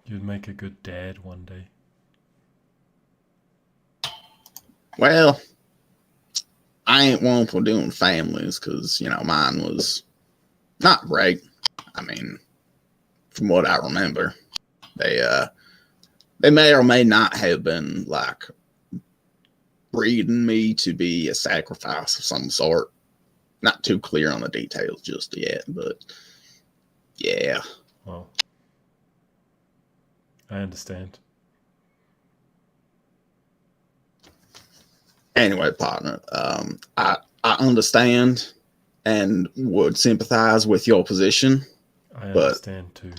You'd make a good dad one day. Well, I ain't one for doing families because, mine was not great. I mean, from what I remember, they may or may not have been like breeding me to be a sacrifice of some sort. Not too clear on the details just yet, but yeah. Well, I understand. Anyway, partner, I understand and would sympathize with your position. I understand too.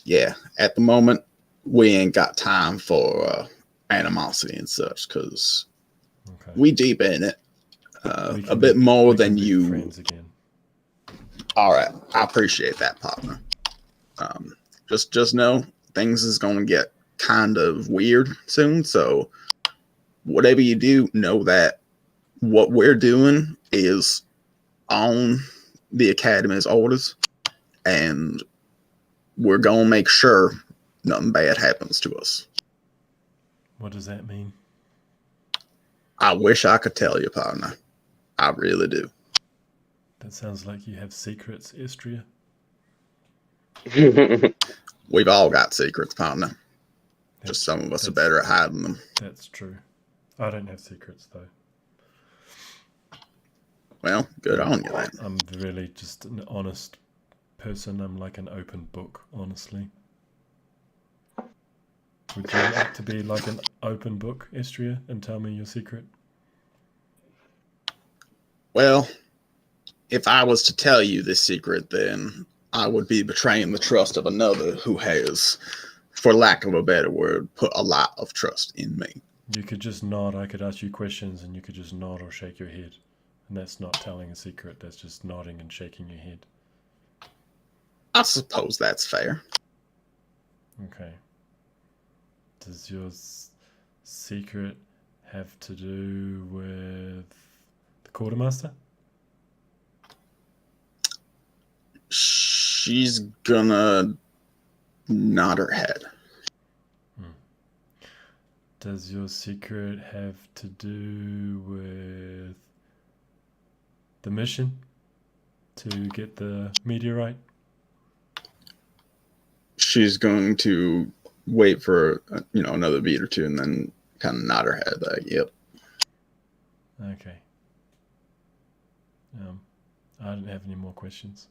Yeah, at the moment, we ain't got time for animosity and such because we deep in it. A bit more than you. Friends again. All right, I appreciate that, partner. Just know things is gonna get kind of weird soon. So whatever you do, know that what we're doing is on the Academy's orders, and we're gonna make sure nothing bad happens to us. What does that mean? I wish I could tell you, partner. I really do. That sounds like you have secrets, Istria. We've all got secrets, partner. Just some of us are better at hiding them. That's true. I don't have secrets, though. Well, good on you, then. I'm really just an honest person. I'm like an open book, honestly. Would you like to be like an open book, Istria, and tell me your secret? Well, if I was to tell you this secret, then I would be betraying the trust of another who has, for lack of a better word, put a lot of trust in me. You could just nod. I could ask you questions and you could just nod or shake your head. And that's not telling a secret. That's just nodding and shaking your head. I suppose that's fair. Okay. Does your secret have to do with the Quartermaster? She's gonna nod her head. Does your secret have to do with the mission to get the meteorite? She's going to wait for another beat or two and then kind of nod her head like, yep. Okay. I didn't have any more questions.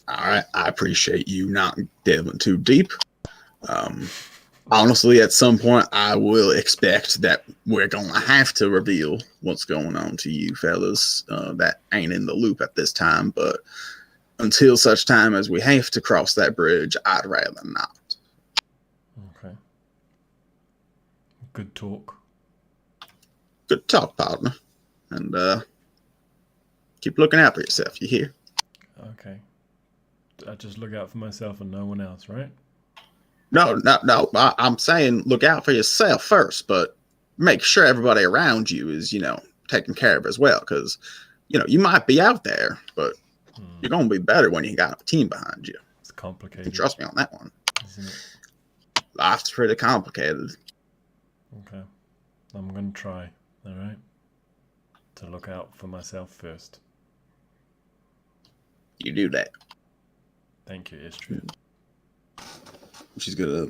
All right, I appreciate you not delving too deep. Honestly, at some point, I will expect that we're going to have to reveal what's going on to you fellas. That ain't in the loop at this time, but until such time as we have to cross that bridge, I'd rather not. Okay. Good talk. Good talk, partner. And keep looking out for yourself, you hear? Okay. I just look out for myself and no one else, right? No. I'm saying look out for yourself first, but make sure everybody around you is, taken care of as well. Because, you might be out there, but you're going to be better when you got a team behind you. It's complicated. You can trust me on that one. Isn't it? Life's pretty complicated. Okay. I'm going to try, all right? To look out for myself first. You do that. Thank you, Astral. She's gonna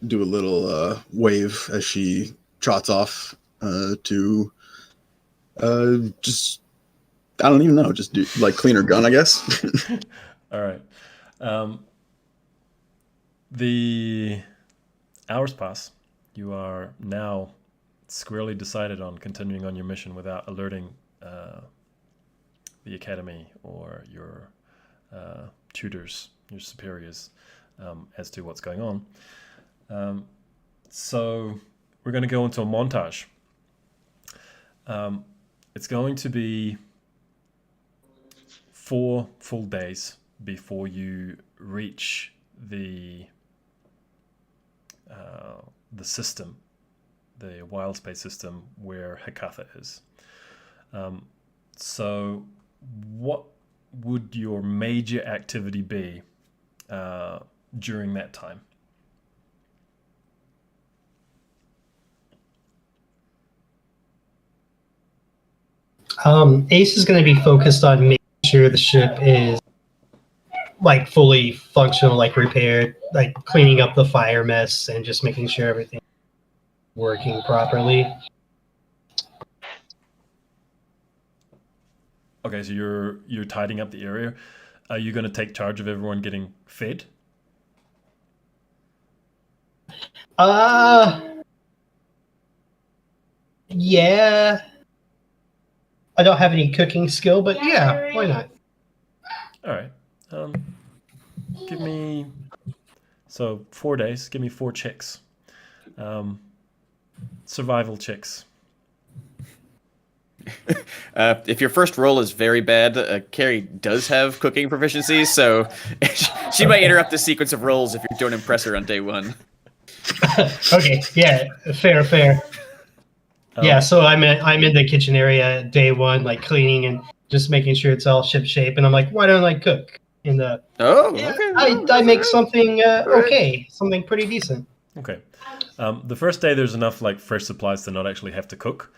do a little wave as she trots off to just I don't even know, just do clean her gun, I guess. All right. The hours pass. You are now squarely decided on continuing on your mission without alerting the academy or your tutors, your superiors, as to what's going on. So we're going to go into a montage. It's going to be 4 full days before you reach the system, the wild space system where Hekatha is. So what would your major activity be during that time? Ace is going to be focused on making sure the ship is fully functional, repaired, cleaning up the fire mess and just making sure everything working properly. Okay, so you're tidying up the area. Are you going to take charge of everyone getting fed? Yeah. I don't have any cooking skill, but yeah, why not? All right. Give me 4 days. Give me 4 checks. Survival checks. If your first roll is very bad, Carrie does have cooking proficiency, so she might interrupt the sequence of rolls if you don't impress her on day 1. Okay, yeah, fair. Yeah, so I'm in the kitchen area day 1, cleaning and just making sure it's all ship shape, and I'm like, why don't I cook? Okay. I make something okay, something pretty decent. Okay. The first day there's enough fresh supplies to not actually have to cook.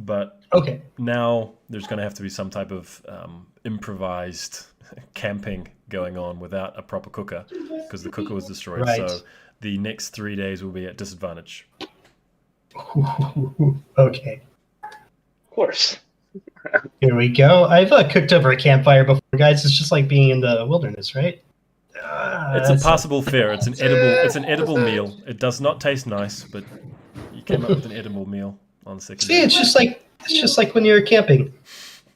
But okay, now there's going to have to be some type of improvised camping going on without a proper cooker because the cooker was destroyed. Right. So the next 3 days will be at disadvantage. Okay. Of course. Here we go. I've cooked over a campfire before, guys. It's just like being in the wilderness, right? It's a passable fare. It's an edible meal. It does not taste nice, but you came up with an edible meal on the second day. It's just like when you're camping.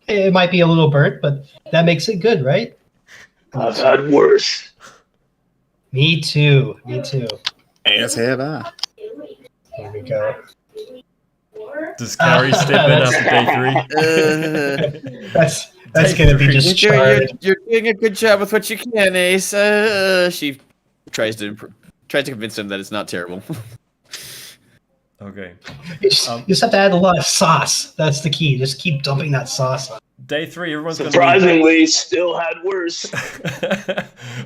It might be a little burnt, but that makes it good, right? I've had worse. Me too. As have I. Here we go. Does Carrie step in after day 3? That's going to be just charred. You're doing a good job with what you can, Ace. She tries to convince him that it's not terrible. Okay. You just have to add a lot of sauce. That's the key. Just keep dumping that sauce on. Day 3, everyone's going to surprisingly still had worse.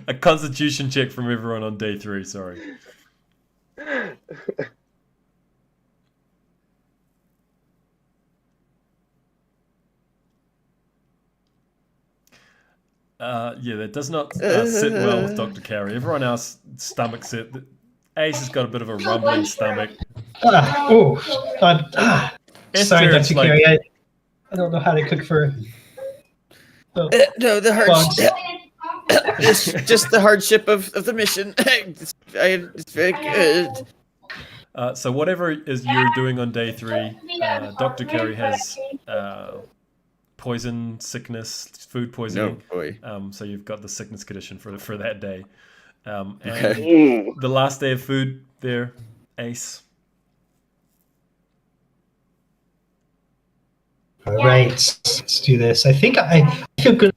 A constitution check from everyone on day 3. Sorry. That does not sit well with Dr. Carey. Everyone else stomach sit. Ace has got a bit of a rumbling stomach. Sorry, Dr. Carey. I don't know how to cook for. No, the hardship. It's just the hardship of the mission. It's very good. So whatever you're doing on day 3, Dr. Carey has poison, sickness, food poisoning. No, boy. So you've got the sickness condition for that day. And Okay. the last day of food there, Ace. All right, let's do this. I think I feel good.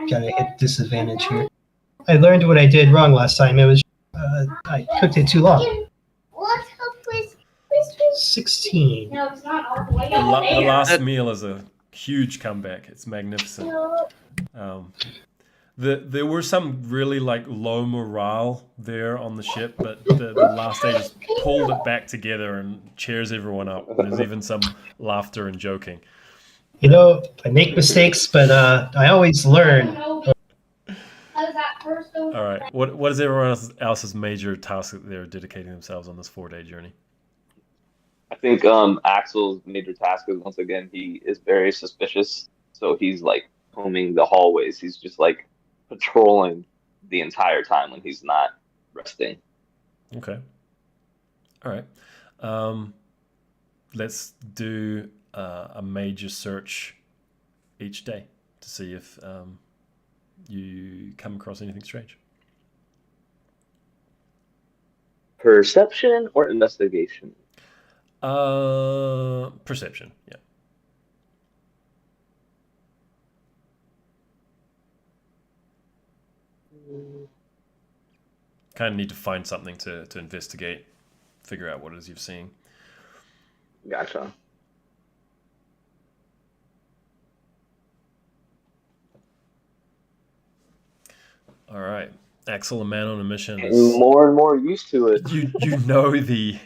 Gotta hit disadvantage here. I learned what I did wrong last time. It was I cooked it too long. 16. No, it's not all the way The, over the there. last meal is a huge comeback. It's magnificent. There were some really like low morale there on the ship, but the last day just pulled it back together and cheers everyone up. There's even some laughter and joking. You know, I make mistakes, but I always learn. All right. What is everyone else's major task that they're dedicating themselves on this 4-day journey? I think Axel's major task is, once again, he is very suspicious, so he's like combing the hallways. He's just like patrolling the entire time when he's not resting. Okay. All right. Let's do a major search each day to see if you come across anything strange. Perception or investigation? Perception. Yeah. Kind of need to find something to investigate, figure out what it is you've seen. Gotcha. All right, Axel, a man on a mission. Getting more and more used to it. You know the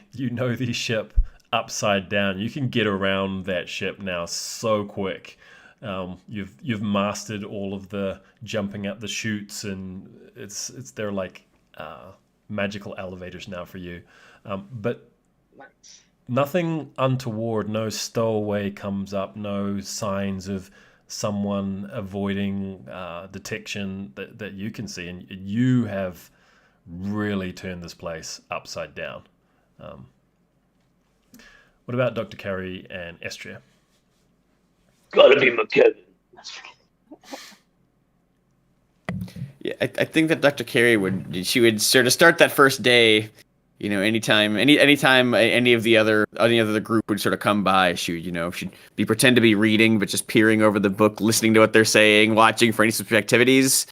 ship upside down. You can get around that ship now so quick. You've mastered all of the jumping up the chutes, and they're like magical elevators now for you. But Nice. nothing untoward, no stowaway comes up, no signs of someone avoiding detection that you can see, and you have really turned this place upside down. What about Dr. Carey and Astral? Gotta be McKevin. Yeah, I think that Dr. Carey would sort of start that first day. You know, anytime any of the other group would sort of come by, she'd pretend to be reading, but just peering over the book, listening to what they're saying, watching for any specific activities.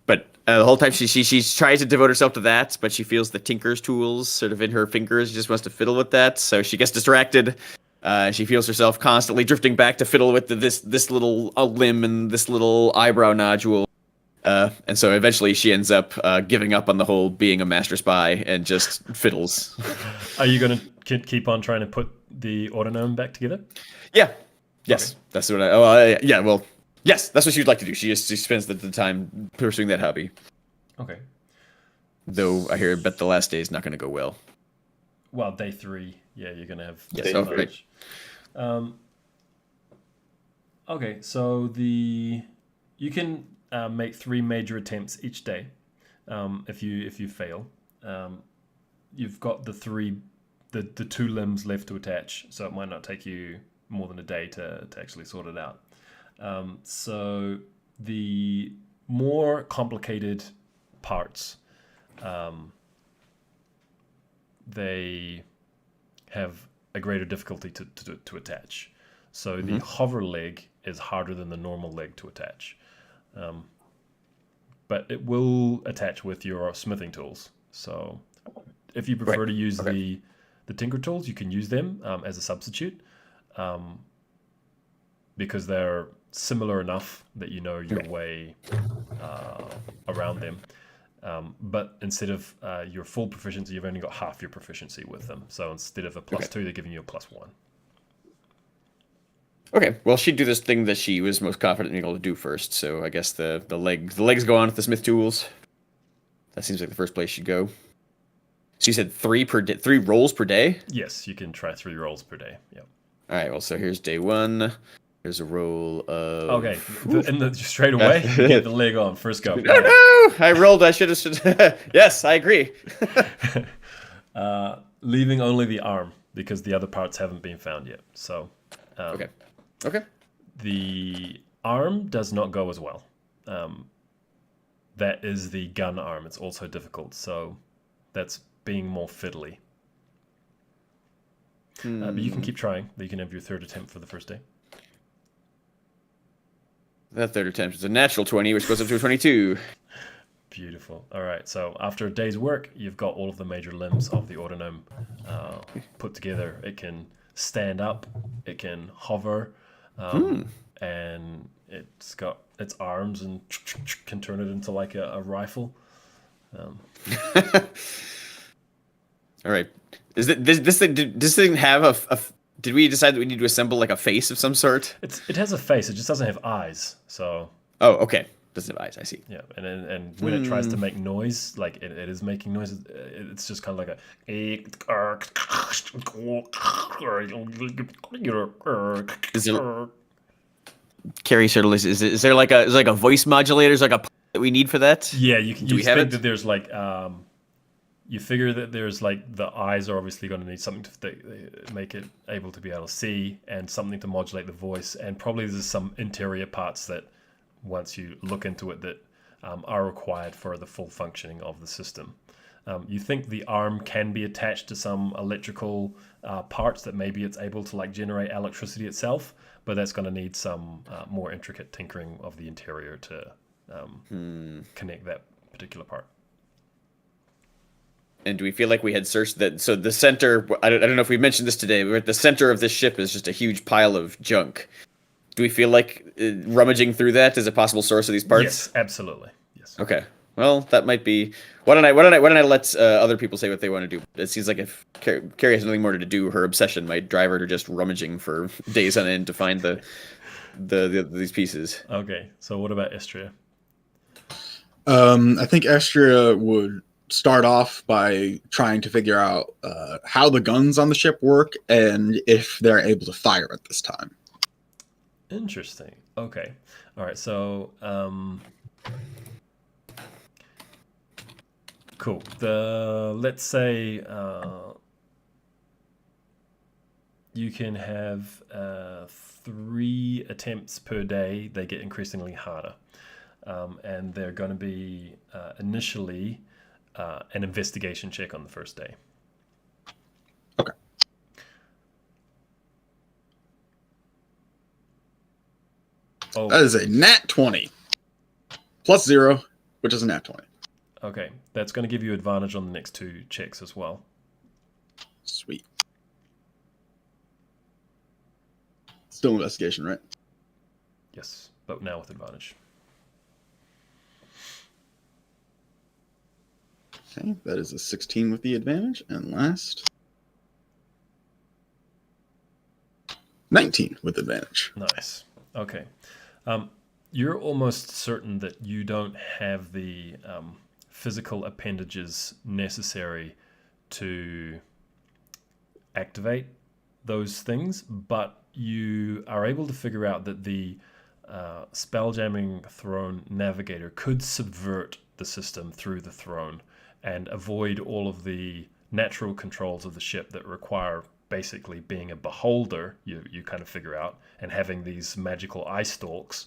But the whole time she tries to devote herself to that, but she feels the tinker's tools sort of in her fingers. She just wants to fiddle with that, so she gets distracted. She feels herself constantly drifting back to fiddle with this little limb and this little eyebrow nodule. And so eventually she ends up giving up on the whole being a master spy and just fiddles. Are you going to keep on trying to put the autonym back together? Yeah. Yes. Okay. That's what yes, that's what she would like to do. She spends the time pursuing that hobby. Okay. Though I bet the last day is not going to go well. Well, day 3, yeah, you're going to have... Yes, okay. Okay, so you can make 3 major attempts each day. If you fail, you've got the 2 limbs left to attach, so it might not take you more than a day to actually sort it out. So the more complicated parts, they have a greater difficulty to attach. So the hover leg is harder than the normal leg to attach. But it will attach with your smithing tools. So if you prefer to use the tinker tools, you can use them as a substitute, because they're similar enough that you know your way around them. But instead of your full proficiency, you've only got half your proficiency with them. So instead of a +2, they're giving you a +1. Okay, well, she'd do this thing that she was most confident in being able to do first. So I guess the legs go on with the smith tools. That seems like the first place she'd go. So you said 3 rolls per day? Yes, you can try 3 rolls per day. Yep. All right, well, so here's day 1. There's a roll of... Okay, straight away, you get the leg on. First go. No, I rolled. I should have... Yes, I agree. Leaving only the arm, because the other parts haven't been found yet. So... Okay. The arm does not go as well. That is the gun arm. It's also difficult, so that's being more fiddly. But you can keep trying. You can have your 3rd attempt for the first day. That 3rd attempt is a natural 20, which goes up to a 22. Beautiful. All right. So after a day's work, you've got all of the major limbs of the autognome put together. It can stand up, it can hover, and it's got its arms and can turn it into like a rifle. All right. Is it this thing? Did this thing have a? Did we decide that we need to assemble like a face of some sort? It has a face. It just doesn't have eyes. So. Oh, okay. Doesn't have eyes. I see. Yeah, and when it tries to make noise, like it is making noise, it's just kind of like Is there, Carrie Turtle, is there like a voice modulator? Is like a that we need for that? Yeah, you Do we have think it? that there's like you figure that there's like the eyes are obviously going to need something to make it able to be able to see, and something to modulate the voice, and probably there's some interior parts that once you look into it that are required for the full functioning of the system. You think the arm can be attached to some electrical parts that maybe it's able to like generate electricity itself, but that's going to need some more intricate tinkering of the interior to connect that particular part. And do we feel like we had searched that? So the center, I don't know if we mentioned this today, but the center of this ship is just a huge pile of junk. Do we feel like rummaging through that is a possible source of these parts? Yes, absolutely. Yes. Okay. Well, that might be. Why don't I let other people say what they want to do? It seems like if Carrie has nothing more to do, her obsession might drive her to just rummaging for days on end to find these pieces. Okay. So what about Estria? I think Astria would start off by trying to figure out how the guns on the ship work and if they're able to fire at this time. Interesting. Okay. All right. So, cool. Let's say you can have 3 attempts per day. They get increasingly harder, and they're going to be initially an investigation check on the first day. Okay. Oh, That is a nat 20 plus 0, which is a nat 20. okay. That's going to give you advantage on the next 2 checks as well. Sweet. Still investigation, right? Yes, but now with advantage. Okay, that is a 16 with the advantage. And last, 19 with advantage. Nice. Okay. You're almost certain that you don't have the physical appendages necessary to activate those things, but you are able to figure out that the spelljamming throne navigator could subvert the system through the throne and avoid all of the natural controls of the ship that require basically being a beholder, you kind of figure out, and having these magical eye stalks,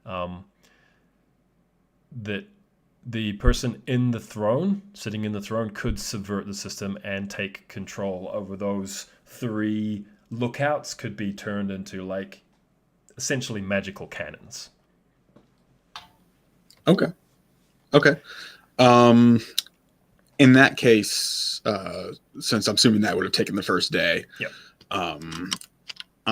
that the person in the throne, sitting in the throne, could subvert the system and take control over those 3 lookouts, could be turned into like essentially magical cannons. Okay. In that case, since I'm assuming that would have taken the first day, Yep. On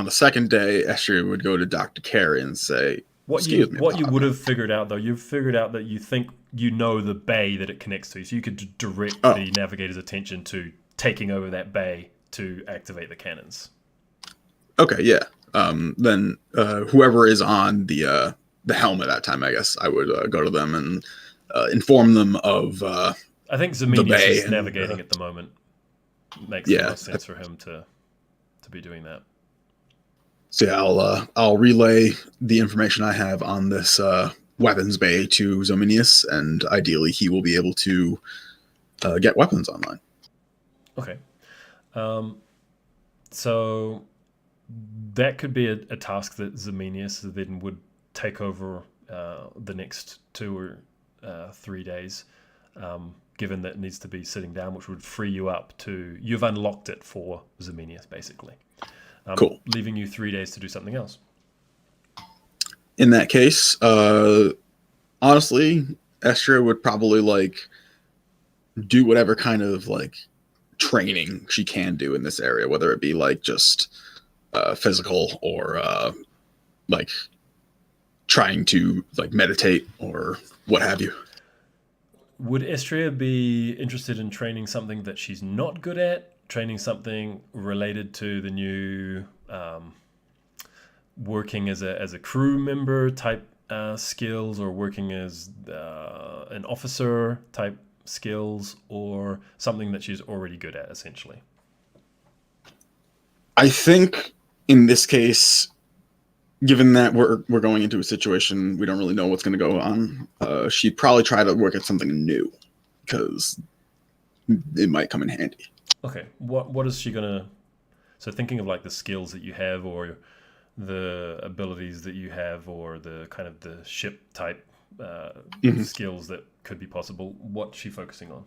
the second day, Estria would go to Dr. Carey and say, What you would have figured out, though, you've figured out that you think you know the bay that it connects to, so you could direct the navigator's attention to taking over that bay to activate the cannons. Okay, yeah. Then whoever is on the helm at that time, I guess I would go to them and inform them of. I think Zemenius is navigating at the moment. Makes the most sense for him to be doing that. So yeah, I'll relay the information I have on this weapons bay to Zemenius, and ideally he will be able to get weapons online. Okay. So that could be a task that Zemenius then would take over the next 2 or 3 days, given that it needs to be sitting down, which would free you up to... You've unlocked it for Zemenius, basically. Cool. Leaving you 3 days to do something else. In that case, honestly, Estria would probably like do whatever kind of like training she can do in this area, whether it be like just physical or like trying to like meditate or what have you. Would Estria be interested in training something that she's not good at? Training something related to the new working as a crew member type skills, or working as an officer type skills, or something that she's already good at, essentially? I think in this case, given that we're going into a situation we don't really know what's going to go on, she'd probably try to work at something new because it might come in handy. Okay, what is she gonna? So thinking of like the skills that you have, or the abilities that you have, or the kind of the ship type skills that could be possible. What's she focusing on?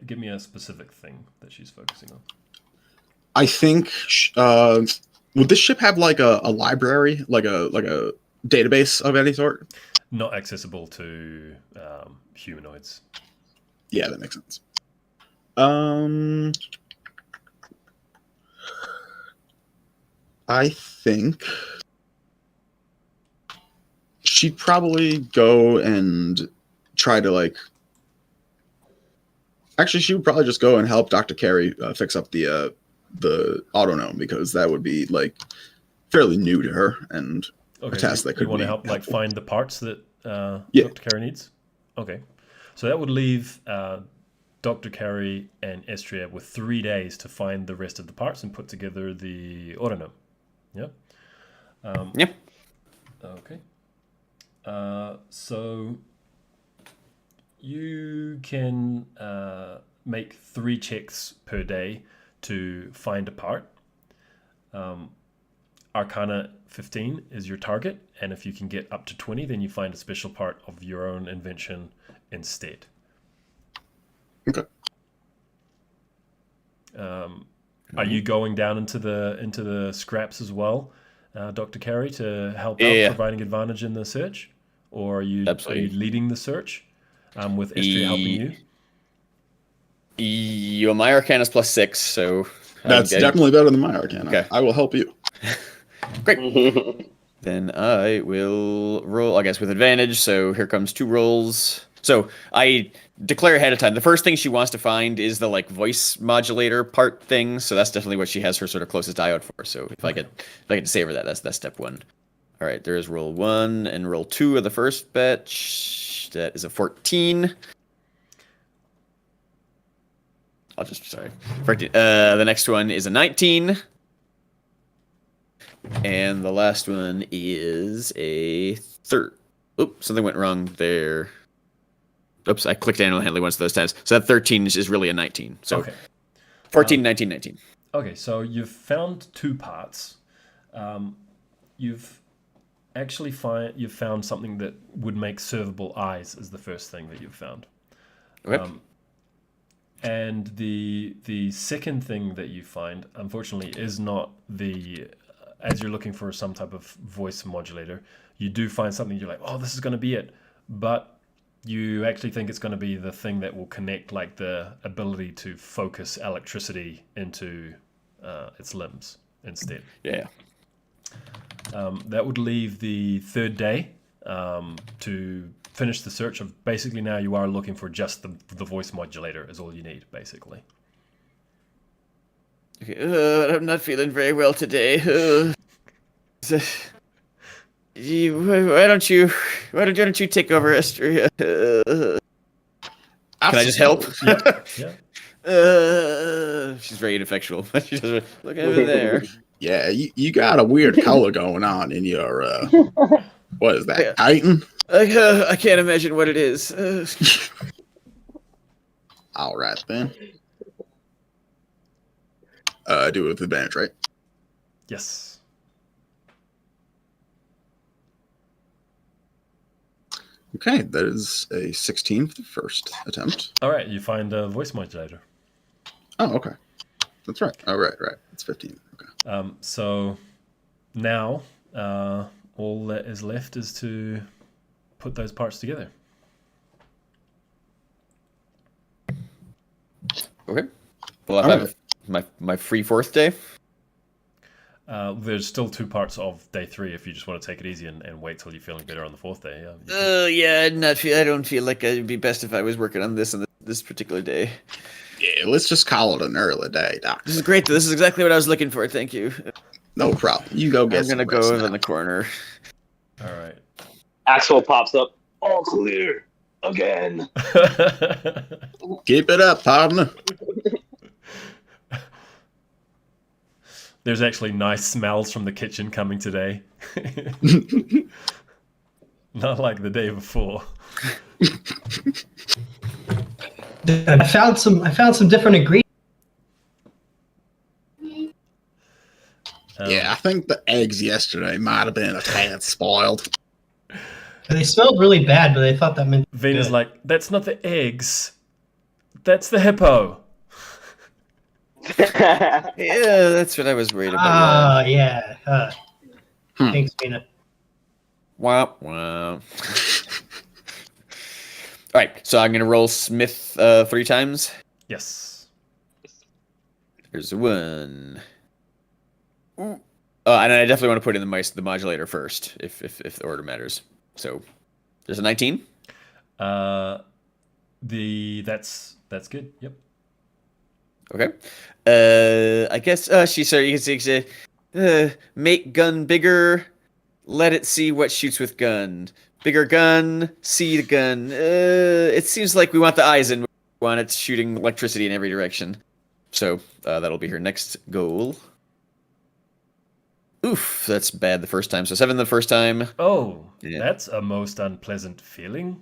Give me a specific thing that she's focusing on. I think would this ship have like a library, like a database of any sort? Not accessible to humanoids. Yeah, that makes sense. I think she'd probably go and try to like. Actually, she would probably just go and help Dr. Carey fix up the autonome, because that would be like fairly new to her and a task that could you want be to help helpful. like find the parts that Yeah. Dr. Carey needs. Okay, so that would leave Dr. Carey and Estria with 3 days to find the rest of the parts and put together the autonome. Yep. Yep. Okay. So you can make 3 checks per day to find a part. Arcana 15 is your target, and if you can get up to 20, then you find a special part of your own invention instead. Okay. Are you going down into the scraps as well, Dr. Carey, to help Yeah. out, providing advantage in the search, or are you Absolutely. leading the search with Estria helping you? My Arcana is +6, so That's definitely better than my Arcana. Okay. I will help you. great. Then I will roll, I guess, with advantage. So here comes 2 rolls. So I declare ahead of time. The first thing she wants to find is the like voice modulator part thing. So that's definitely what she has her sort of closest eye out for. So if I get to save her that's step 1. All right, there is roll 1 and roll 2 of the first batch. That is a 14. Sorry. 14. The next one is a 19. And the last one is a 3rd. Oops, something went wrong there. Oops, I clicked animal handling once of those times. So that 13 is really a 19. So Okay. 14, 19, 19. Okay, so you've found 2 parts. You've found something that would make servable eyes is the first thing that you've found. Okay. And the second thing that you find, unfortunately, is not as you're looking for some type of voice modulator, you do find something you're like, oh, this is going to be it. But you actually think it's going to be the thing that will connect like the ability to focus electricity into its limbs instead. Yeah. That would leave the 3rd day to finish the search of. Basically, now you are looking for just the voice modulator is all you need, basically. Okay, I'm not feeling very well today. Why don't you take over, Estria? Can I just help? Yeah. She's very ineffectual. She doesn't look over there. Yeah, you got a weird color going on in your what is that? Titan? I can't imagine what it is. All right then. Do it with advantage, right? Yes. Okay, that is a 16 for the first attempt. All right, you find a voice modulator. Oh, okay. That's right. Oh, right. It's 15. Okay. So now all that is left is to put those parts together. Okay. Well, I have my free 4th day. There's still 2 parts of day 3 if you just want to take it easy and wait till you're feeling better on the 4th day. Yeah, I don't feel like it'd be best if I was working on this on this particular day. Yeah, let's just call it an early day, Doctor. This is great. This is exactly what I was looking for. Thank you. No problem. You go get I'm gonna go over in the corner. All right. Axel pops up. All clear again. Keep it up, partner. There's actually nice smells from the kitchen coming today. Not like the day before. I found some different ingredients. Yeah, I think the eggs yesterday might have been a tad spoiled. They smelled really bad, but I thought that meant Vena's good. like, that's not the eggs. That's the hippo. Yeah, that's what I was worried about. Ah, yeah. Hmm. Thanks, Mina. Wow, wow. All right, so I'm gonna roll Smith 3 times. Yes. There's a 1. Ooh. And I definitely want to put in the modulator first, if the order matters. So there's a 19. That's good. Yep. Okay. I guess she said you can say, make gun bigger, let it see what shoots with gun. Bigger gun, see the gun. It seems like we want the eyes in. We want it shooting electricity in every direction. So that'll be her next goal. Oof, that's bad the first time. So 7 the first time. Oh, Yeah. that's a most unpleasant feeling.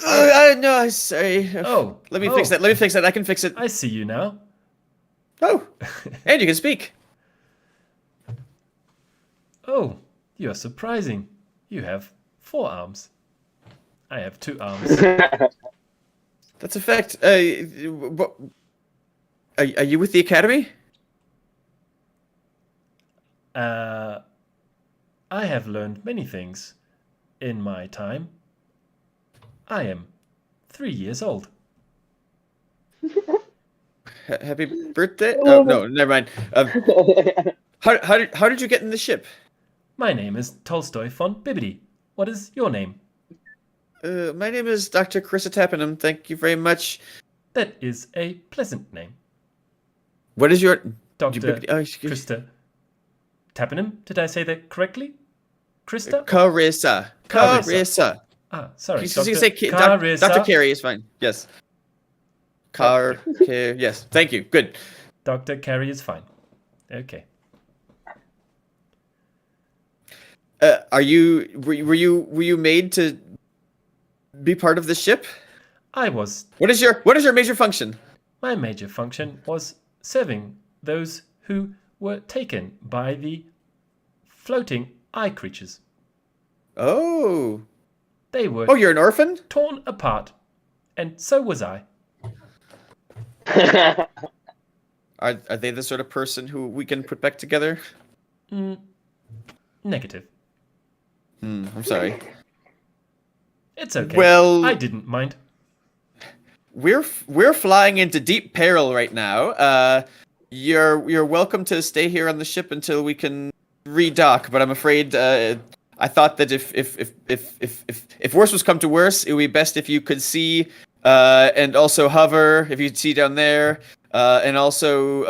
No, sorry. Oh, Let me fix that. Let me fix that. I can fix it. I see you now. Oh, and you can speak. Oh, you're surprising. You have 4 arms. I have 2 arms. That's a fact. Are you with the academy? I have learned many things in my time. I am 3 years old. Happy birthday? Oh no, never mind. How did you get in the ship? My name is Tolstoy von Bibbidi. What is your name? My name is Dr. Carissa Tappenham. Thank you very much. That is a pleasant name. What is your Dr. excuse- Krista Tappenham. Did I say that correctly? Krista? Carissa. Carissa. Ah, sorry. You say Carissa. Dr. Carey is fine. Yes. Yes. Thank you. Good. Dr. Carey is fine. Okay. Were you made to be part of the ship? I was. What is your major function? My major function was serving those who were taken by the floating eye creatures. Oh. They were Oh, you're an orphan? torn apart, and so was I. Are they the sort of person who we can put back together? Negative. I'm sorry. It's okay. Well, I didn't mind. we're flying into deep peril right now. You're welcome to stay here on the ship until we can redock, but I'm afraid I thought that if worse was come to worse, it would be best if you could see and also hover. If you could see down there. And also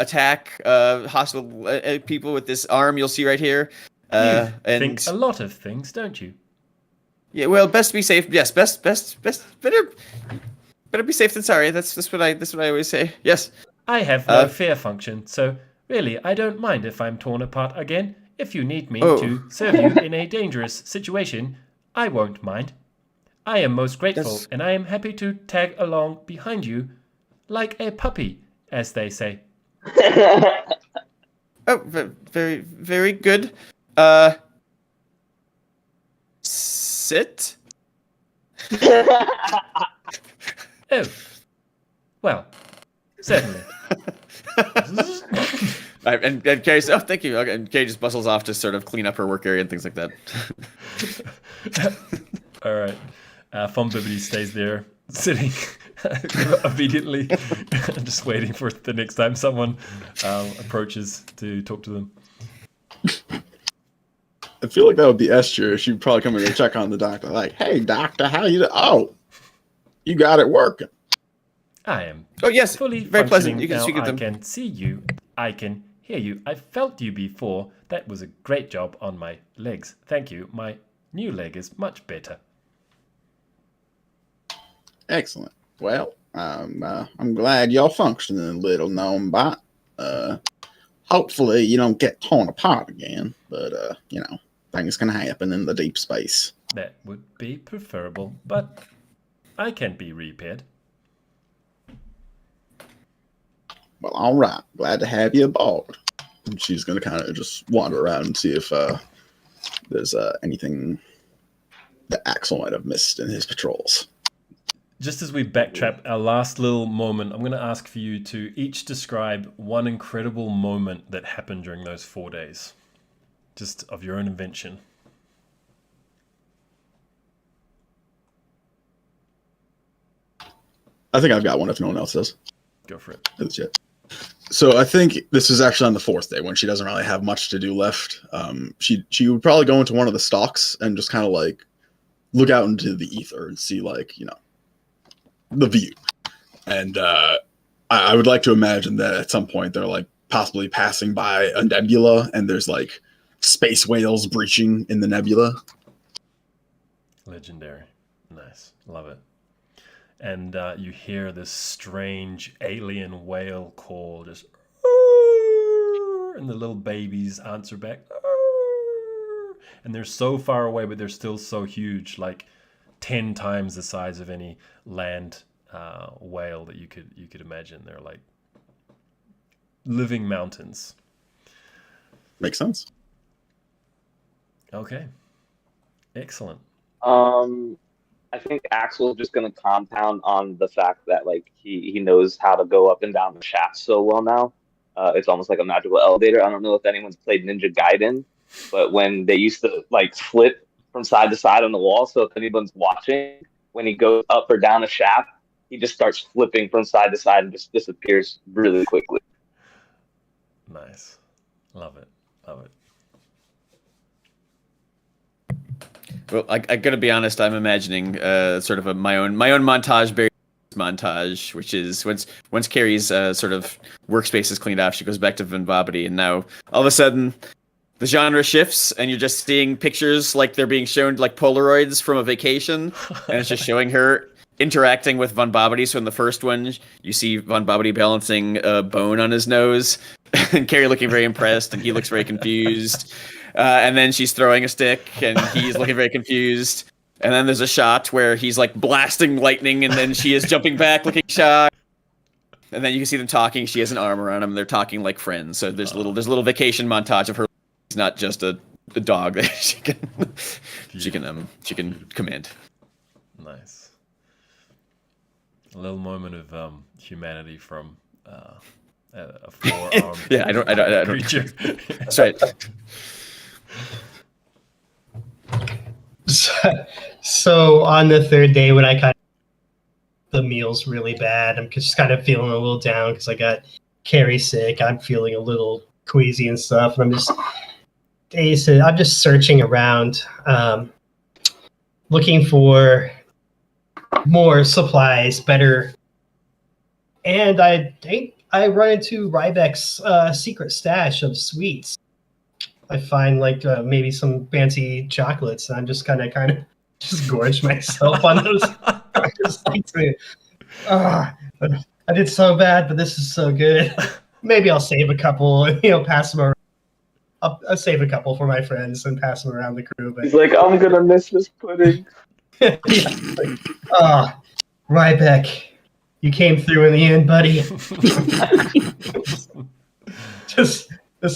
attack hostile people with this arm you'll see right here. You And think a lot of things, don't you? yeah, well, best be safe. Yes, best, better be safe than sorry. That's what I always say. Yes. I have no fear function, so really, I don't mind if I'm torn apart again. If you need me to serve you in a dangerous situation, I won't mind. I am most grateful, and I am happy to tag along behind you like a puppy, as they say. Oh, very, very good. Sit. Oh, well, certainly. And Kay says, "Oh, thank you." Okay, and Kay just bustles off to sort of clean up her work area and things like that. All right. Von Bibbidi stays there, sitting obediently, just waiting for the next time someone approaches to talk to them. I feel like that would be Esther. She'd probably come in and check on the doctor. Like, hey, doctor, how you? Oh, you got it working. I am. Oh yes, Fully very pleasant. functioning You can now. speak with I them. can see you. I can hear you. I felt you before. That was a great job on my legs. Thank you. My new leg is much better. Excellent. Well, I'm glad you're functioning, little gnome bot. Hopefully you don't get torn apart again, but things can happen in the deep space. That would be preferable, but I can be repaired. Well, all right. Glad to have you aboard. And she's gonna kind of just wander around and see if there's anything that Axel might have missed in his patrols. Just as we backtrack our last little moment, I'm going to ask for you to each describe one incredible moment that happened during those 4 days, just of your own invention. I think I've got one if no one else does. Go for it. Legit. So I think this is actually on the 4th day when she doesn't really have much to do left. She would probably go into one of the stalks and just kind of like look out into the ether and see the view. And I would like to imagine that at some point they're like possibly passing by a nebula and there's like space whales breaching in the nebula. Legendary. Nice. Love it. And you hear this strange alien whale call, just, and the little babies answer back, and they're so far away, but they're still so huge, like 10 times the size of any land whale that you could imagine. They're like living mountains. Makes sense. Okay. Excellent. I think Axel's just going to compound on the fact that like he knows how to go up and down the shaft so well now. It's almost like a magical elevator. I don't know if anyone's played Ninja Gaiden, but when they used to like flip from side to side on the wall, so if anyone's watching, when he goes up or down a shaft, he just starts flipping from side to side and just disappears really quickly. Nice. Love it. Love it. Well, I gotta be honest. I'm imagining sort of my own montage, which is once Carrie's sort of workspace is cleaned off, she goes back to Vinbobity, and now all of a sudden the genre shifts, and you're just seeing pictures like they're being shown like Polaroids from a vacation, and it's just showing her interacting with Von Bobbity. So in the first one, you see Von Bobbity balancing a bone on his nose, and Carrie looking very impressed, and he looks very confused. And then she's throwing a stick, and he's looking very confused. And then there's a shot where he's like blasting lightning, and then she is jumping back, looking shocked. And then you can see them talking. She has an arm around him. They're talking like friends. So there's a little vacation montage of her. It's not just a dog that she can command. Nice. A little moment of humanity from a four-armed Yeah, I don't creature. That's right. So on the 3rd day, when the meal's really bad, I'm just kind of feeling a little down because I got Carrie sick. I'm feeling a little queasy and stuff, and I'm just searching around, looking for more supplies, better. And I run into Ryeback's secret stash of sweets. I find like maybe some fancy chocolates, and I'm just kind of just gorge myself on those. I did so bad, but this is so good. Maybe I'll save a couple, pass them around. I'll save a couple for my friends and pass them around the crew. But He's like, I'm gonna miss this pudding. Ryeback, you came through in the end, buddy. just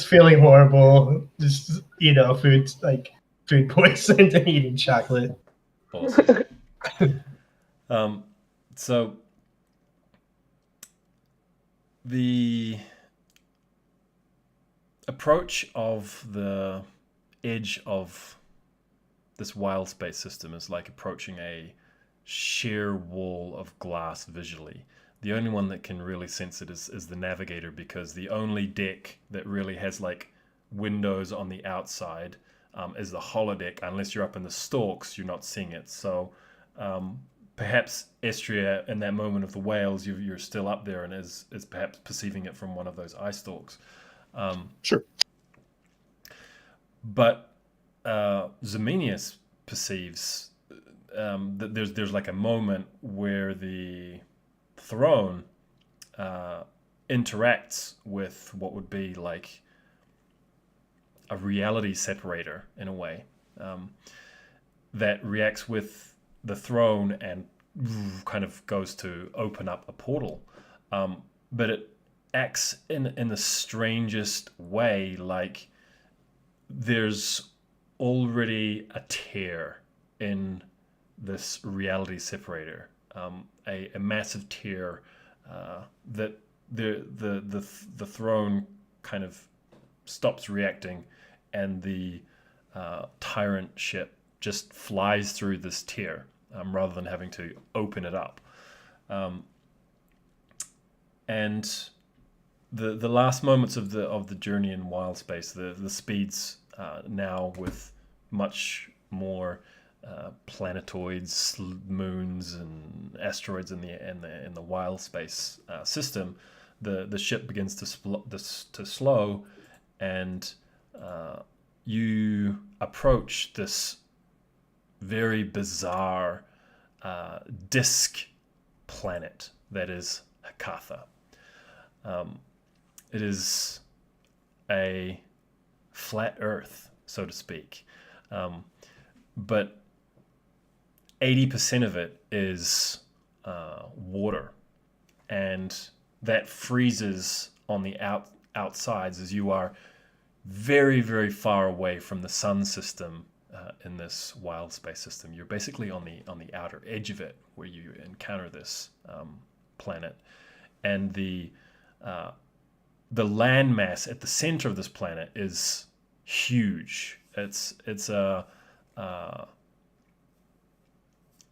feeling horrible. Just food poisoned and eating chocolate. Awesome. So the approach of the edge of this wild space system is like approaching a sheer wall of glass visually. The only one that can really sense it is the navigator, because the only deck that really has like windows on the outside is the holodeck. Unless you're up in the stalks, you're not seeing it. So perhaps Estria, in that moment of the whales, you're still up there and is perhaps perceiving it from one of those eye stalks. Sure. But Zemenius perceives that there's like a moment where the throne interacts with what would be like a reality separator in a way, that reacts with the throne and kind of goes to open up a portal, but it acts in the strangest way. Like there's already a tear in this reality separator, a massive tear that the throne kind of stops reacting, and the Tyrant ship just flies through this tear rather than having to open it up. And the last moments of the journey in wild space, the speeds now with much more planetoids, moons, and asteroids in the wild space system, the ship begins to slow, and you approach this very bizarre disk planet that is Hekatha. It is a flat Earth, so to speak, but 80% of it is water, and that freezes on the outsides as you are very, very far away from the sun system in this wild space system. You're basically on the outer edge of it where you encounter this planet, and the landmass at the center of this planet is huge. It's a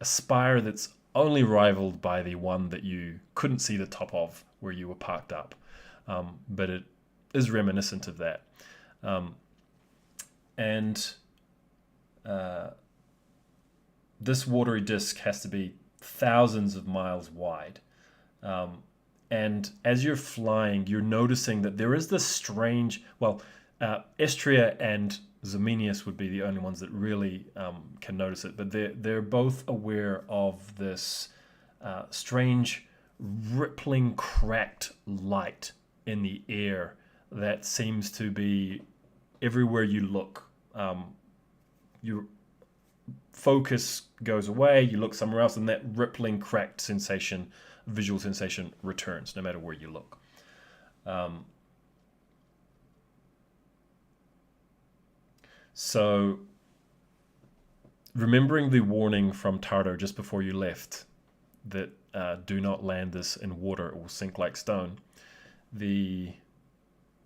spire that's only rivaled by the one that you couldn't see the top of where you were parked up, but it is reminiscent of that. And this watery disk has to be thousands of miles wide. And as you're flying, you're noticing that there is this strange... Well, Estria and Zemenius would be the only ones that really can notice it, but they're both aware of this strange, rippling, cracked light in the air that seems to be everywhere you look. Your focus goes away, you look somewhere else, and that rippling, cracked sensation, visual sensation, returns no matter where you look. So, remembering the warning from Tardo just before you left that do not land this in water, it will sink like stone, the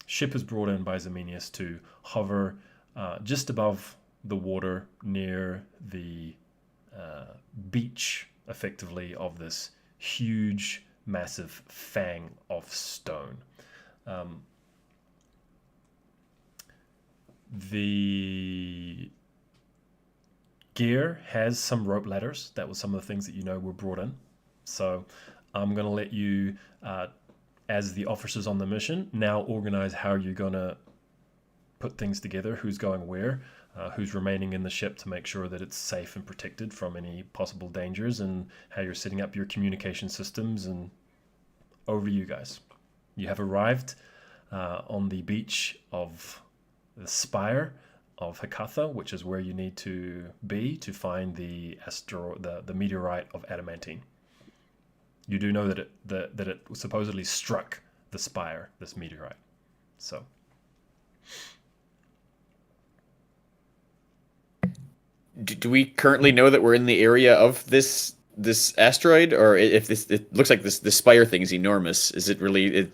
ship is brought in by Zemenius to hover just above the water near the beach, effectively, of this huge, massive fang of stone. The gear has some rope ladders. That was some of the things that you know were brought in. So I'm going to let you, as the officers on the mission, now organize how you're going to put things together, who's going where, who's remaining in the ship to make sure that it's safe and protected from any possible dangers, and how you're setting up your communication systems. And over to you guys. You have arrived on the beach of the spire of Hekatha, which is where you need to be to find the meteorite of adamantine. You do know that it supposedly struck the spire, this meteorite. So, do we currently know that we're in the area of this asteroid, or if it looks like this spire thing is enormous? Is it really?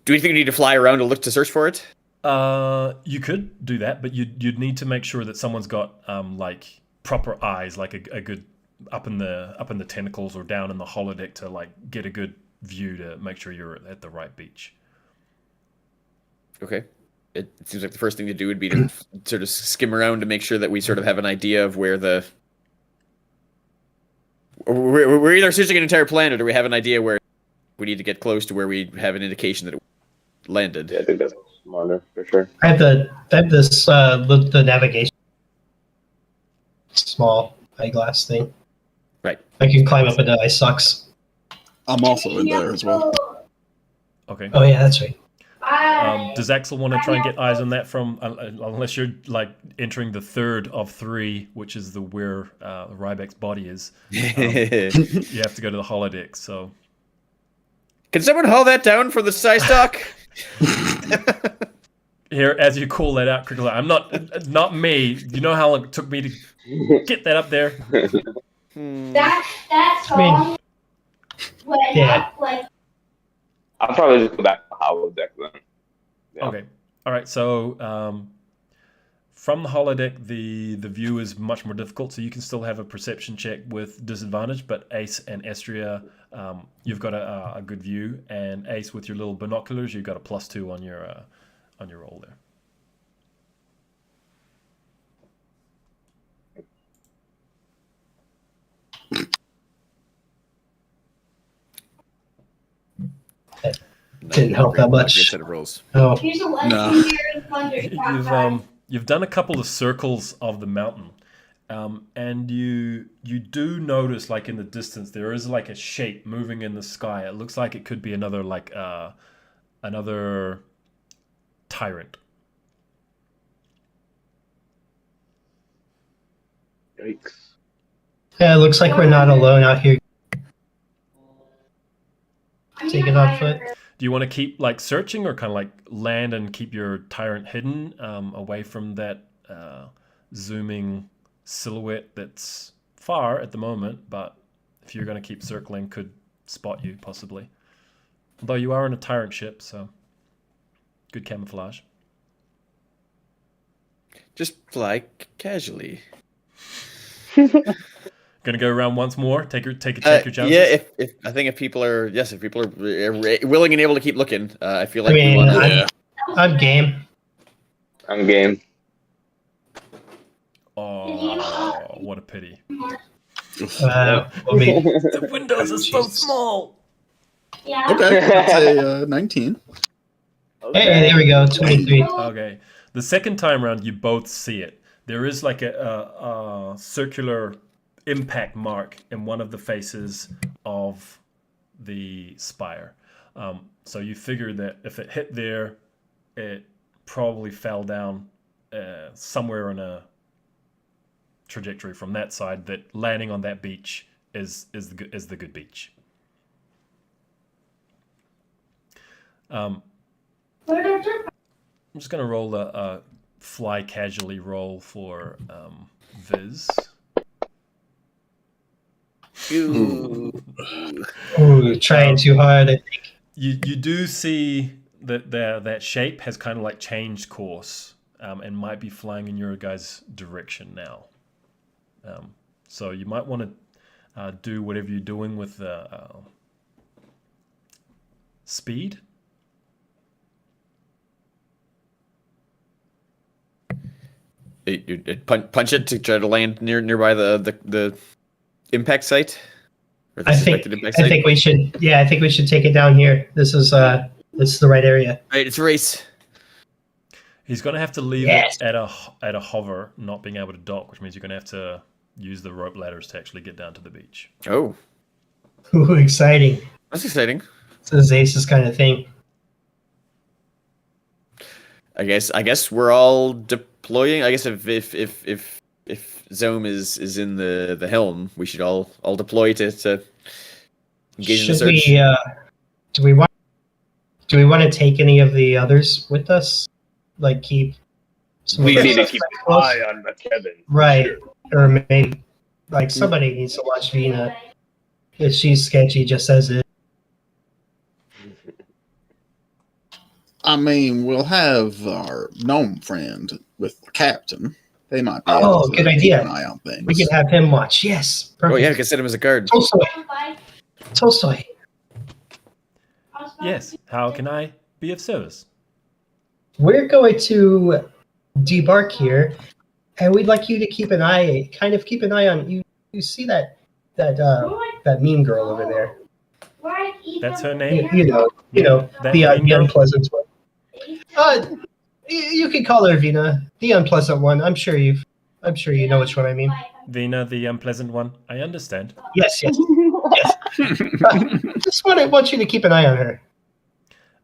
Do we think we need to fly around to look to search for it? You could do that, but you'd need to make sure that someone's got like proper eyes, like a good up in the tentacles or down in the holodeck to like get a good view to make sure you're at the right beach. Okay. It seems like the first thing to do would be to sort of skim around to make sure that we sort of have an idea of where the... We're either searching an entire planet, or we have an idea where we need to get close to where we have an indication that it landed. Yeah, I think that's smarter for sure. I have this the navigation small eyeglass thing. Right. I can climb up into ice socks. I'm also in there as well. Okay. Oh yeah, that's right. Does Axel want to try and get eyes on that from, unless you're like entering the third of 3, which is the where Ryeback's body is. You have to go to the holodeck. So Can someone haul that down for the size dock? here, as you call that out, Crickle, I'm not me. You know how long it took me to get that up there. That's I mean, wrong. yeah. I'll probably just go back to the holodeck then. Yeah. Okay. All right. So from the holodeck, the view is much more difficult. So you can still have a perception check with disadvantage, but Ace and Estria, you've got a good view, and Ace with your little binoculars, you've got a +2 on your roll there. Didn't help that much. Great set of rolls. Oh, Here's a No. legendary thunder. You've done a couple of circles of the mountain, and you do notice, like in the distance, there is like a shape moving in the sky. It looks like it could be another tyrant. Yikes. yeah. It looks like we're not alone out here. Take it on foot. Do you want to keep like searching, or kind of like land and keep your tyrant hidden away from that zooming silhouette that's far at the moment, but if you're going to keep circling, could spot you possibly. Although you are in a tyrant ship, so good camouflage. Just fly casually. Gonna go around once more. Take your chances. Yeah, if people are willing and able to keep looking, I feel like I mean, we want to. I'm game. I'm game. Oh, what a pity. I mean, The windows are so small. Yeah. Okay, that's a 19. hey, there we go. 23. Okay. The second time around, you both see it. There is like a circular impact mark in one of the faces of the spire. So you figure that if it hit there, it probably fell down somewhere on a trajectory from that side, that landing on that beach is the good beach. I'm just going to roll a fly casually roll for Viz. Ooh, trying too hard. I think. You do see that shape has kind of like changed course and might be flying in your guys' direction now. So you might want to do whatever you're doing with speed. You punch it to try to land nearby the impact site. Or the I suspected impact site? think we should. Yeah, I think we should take it down here. This is the right area. Right, it's a race. He's going to have to leave Yes. it at a hover, not being able to dock, which means you're going to have to use the rope ladders to actually get down to the beach. Oh, Ooh, exciting. that's exciting. This is Ace's kind of thing. I guess we're all deploying. I guess if Zome is in the helm, we should all deploy to engage in the Should search. we? Do we want to take any of the others with us? Like keep. Some We of need us to keep an close? eye on McKevin. Right, or maybe like somebody needs to watch Vina. If she's sketchy, just as it. I mean, we'll have our gnome friend with the captain. They might be Oh, able to good keep idea. an eye on things. We can have him watch. Yes. Perfect. Oh yeah, we can set him as a guard. Tolstoy. Yes, how can I be of service? We're going to debark here, and we'd like you to keep an eye on you. You see that mean girl over there? That's her name? You know That the mean girl? unpleasant one. You can call her Vina, the unpleasant one. I'm sure you know which one I mean. Vina, the unpleasant one. I understand. Yes. Just want you to keep an eye on her.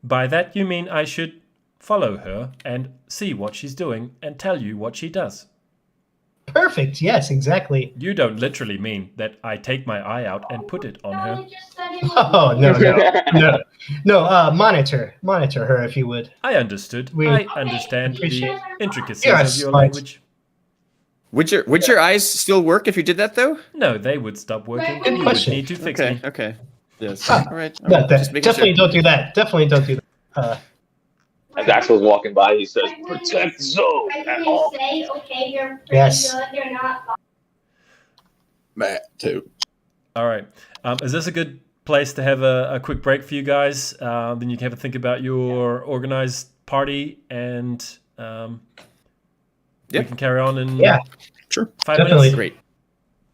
By that you mean I should follow her and see what she's doing and tell you what she does. Perfect. Yes, exactly. You don't literally mean that I take my eye out and put it on her. Oh no. Monitor her if you would. I understood. I understand the Appreciate it. intricacies You're of your smart. language. Would your eyes still work if you did that though? No, they would stop working. Good You would question. need to fix Okay. me. Okay. Yes. Ah, All right. No, Just making definitely sure. don't do that. Definitely don't do that. As Axel's walking by, he says, "Protect Zoe at all." Say, okay, you're pretty Yes. good, you're not. That too. All right. Is this a good place to have a quick break for you guys? Then you can have a think about your organized party and we can carry on in Sure. 5 Definitely. minutes. Great.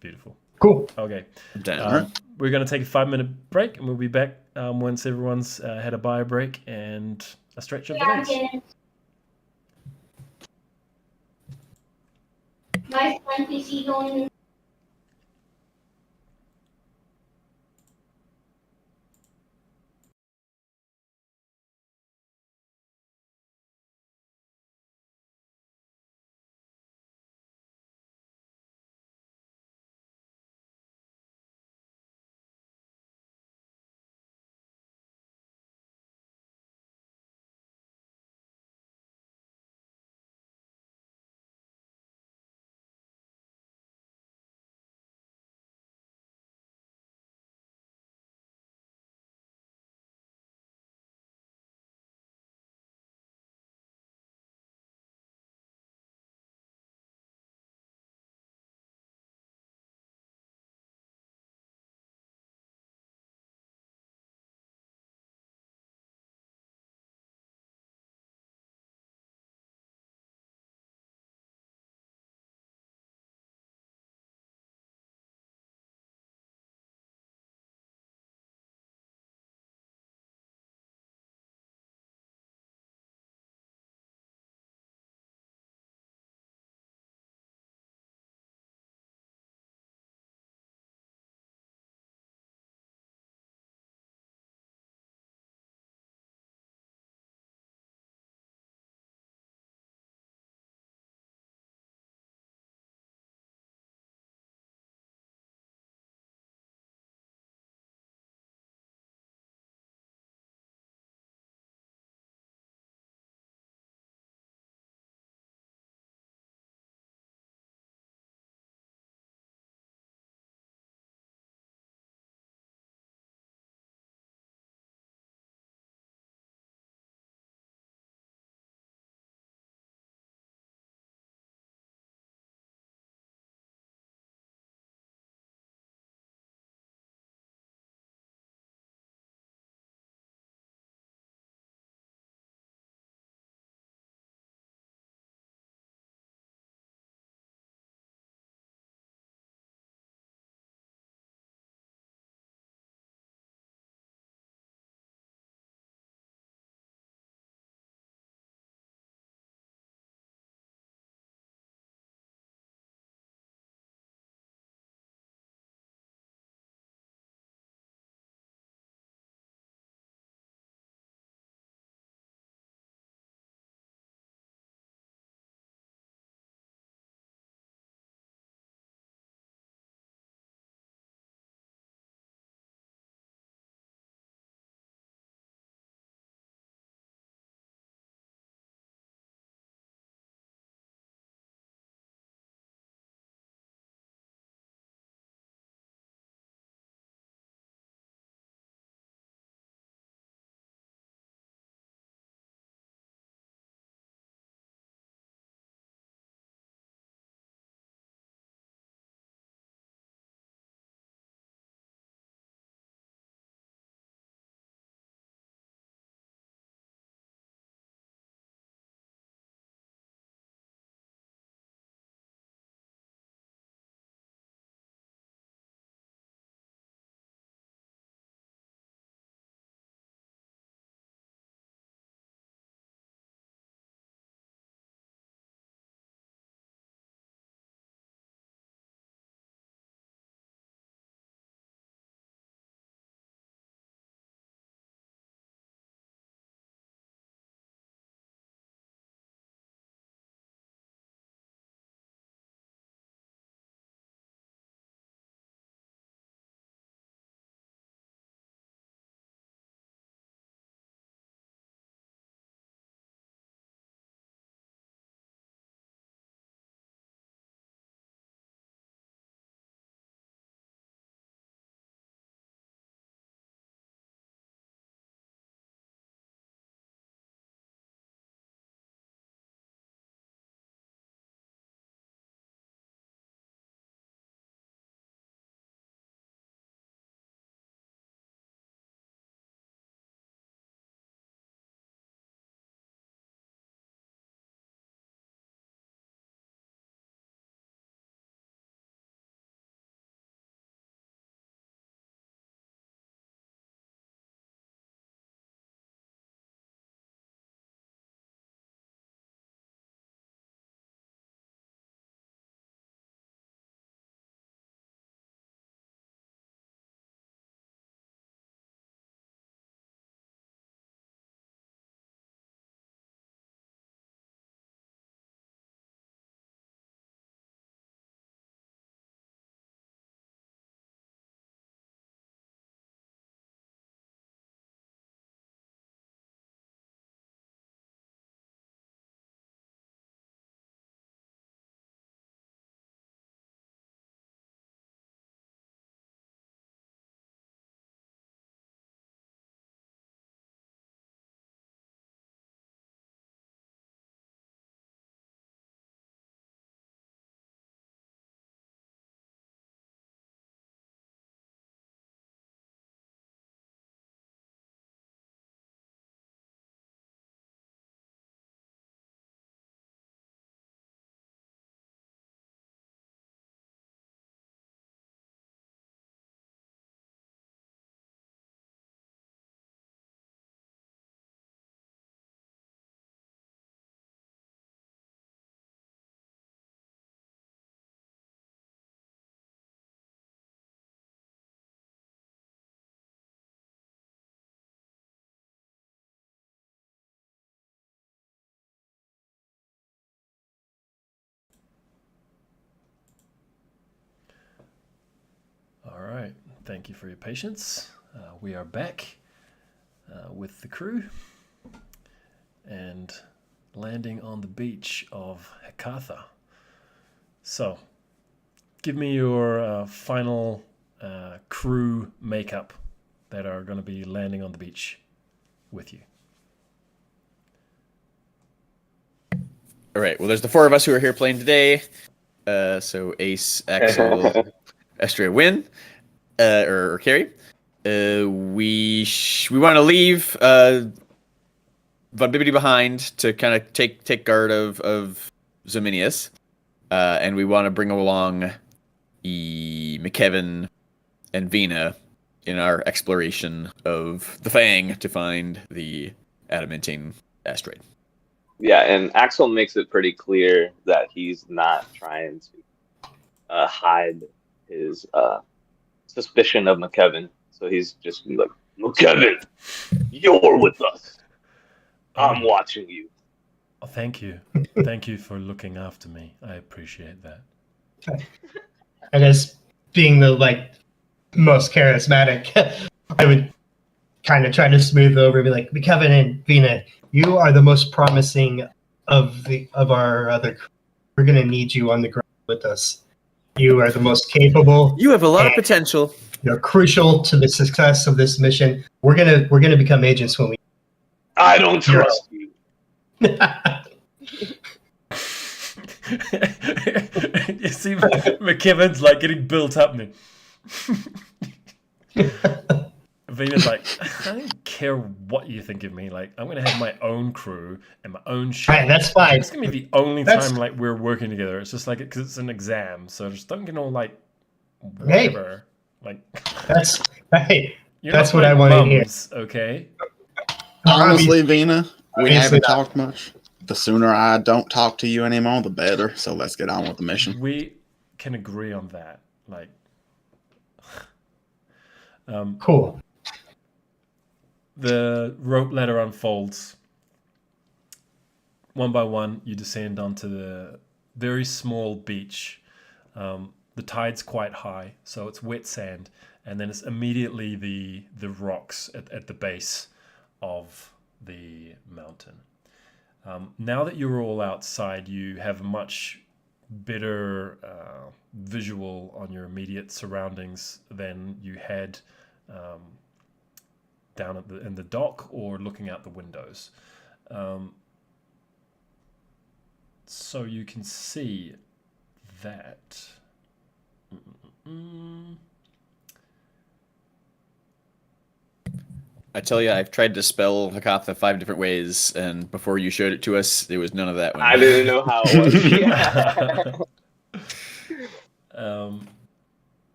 Beautiful. Cool. Okay. I'm down. All right. We're going to take a 5-minute break and we'll be back once everyone's had a bio break and a stretch of the Yeah, legs. get it. My NPC going Thank you for your patience. We are back with the crew and landing on the beach of Hecatha. So, give me your final crew makeup that are going to be landing on the beach with you. All right. Well, there's the four of us who are here playing today. So Ace, Axel, Astral, Win, or Carrie. We want to leave Von Bibbidi behind to kind of take guard of Zominius, and we want to bring along McKevin and Vina in our exploration of the Fang to find the adamantine asteroid. Yeah, and Axel makes it pretty clear that he's not trying to hide his suspicion of McKevin. So he's just like, McKevin, you're with us. I'm watching you. Oh, thank you. Thank you for looking after me. I appreciate that. I guess being the most charismatic, I would kind of try to smooth over and be like, Kevin and Vina, you are the most promising of our other crew. We're gonna need you on the ground with us. You are the most capable. You have a lot of potential. You're crucial to the success of this mission. We're gonna become agents when we. I don't trust you. You see, McKevin's getting built up now. Vena's like, I don't care what you think of me. I'm going to have my own crew and my own ship. Right, that's fine. It's going to be the only time we're working together. It's just because it's an exam. So just don't get all whatever. That's right. You're that's not what I want to hear. Okay. Honestly, Vina, we haven't talked much. The sooner I don't talk to you anymore, the better. So let's get on with the mission. We can agree on that. Cool. The rope ladder unfolds. One by one, you descend onto the very small beach. The tide's quite high, so it's wet sand, and then it's immediately the rocks at the base of the mountain. Now that you're all outside, you have a much better visual on your immediate surroundings than you had down in the dock or looking out the windows. So you can see that. I tell you, I've tried to spell Hecatha 5 different ways, and before you showed it to us, there was none of that one. I didn't know how it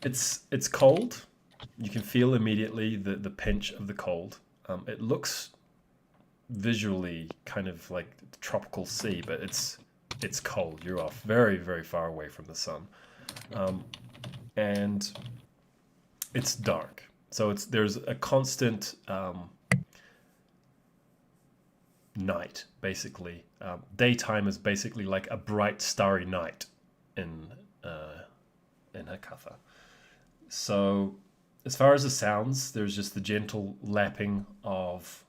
was. It's cold. You can feel immediately the pinch of the cold. It looks visually kind of like the tropical sea, but it's cold. You're off very, very far away from the sun, and it's dark. So there's a constant night, basically. Daytime is basically like a bright, starry night in Hecatha. So as far as the sounds, there's just the gentle lapping of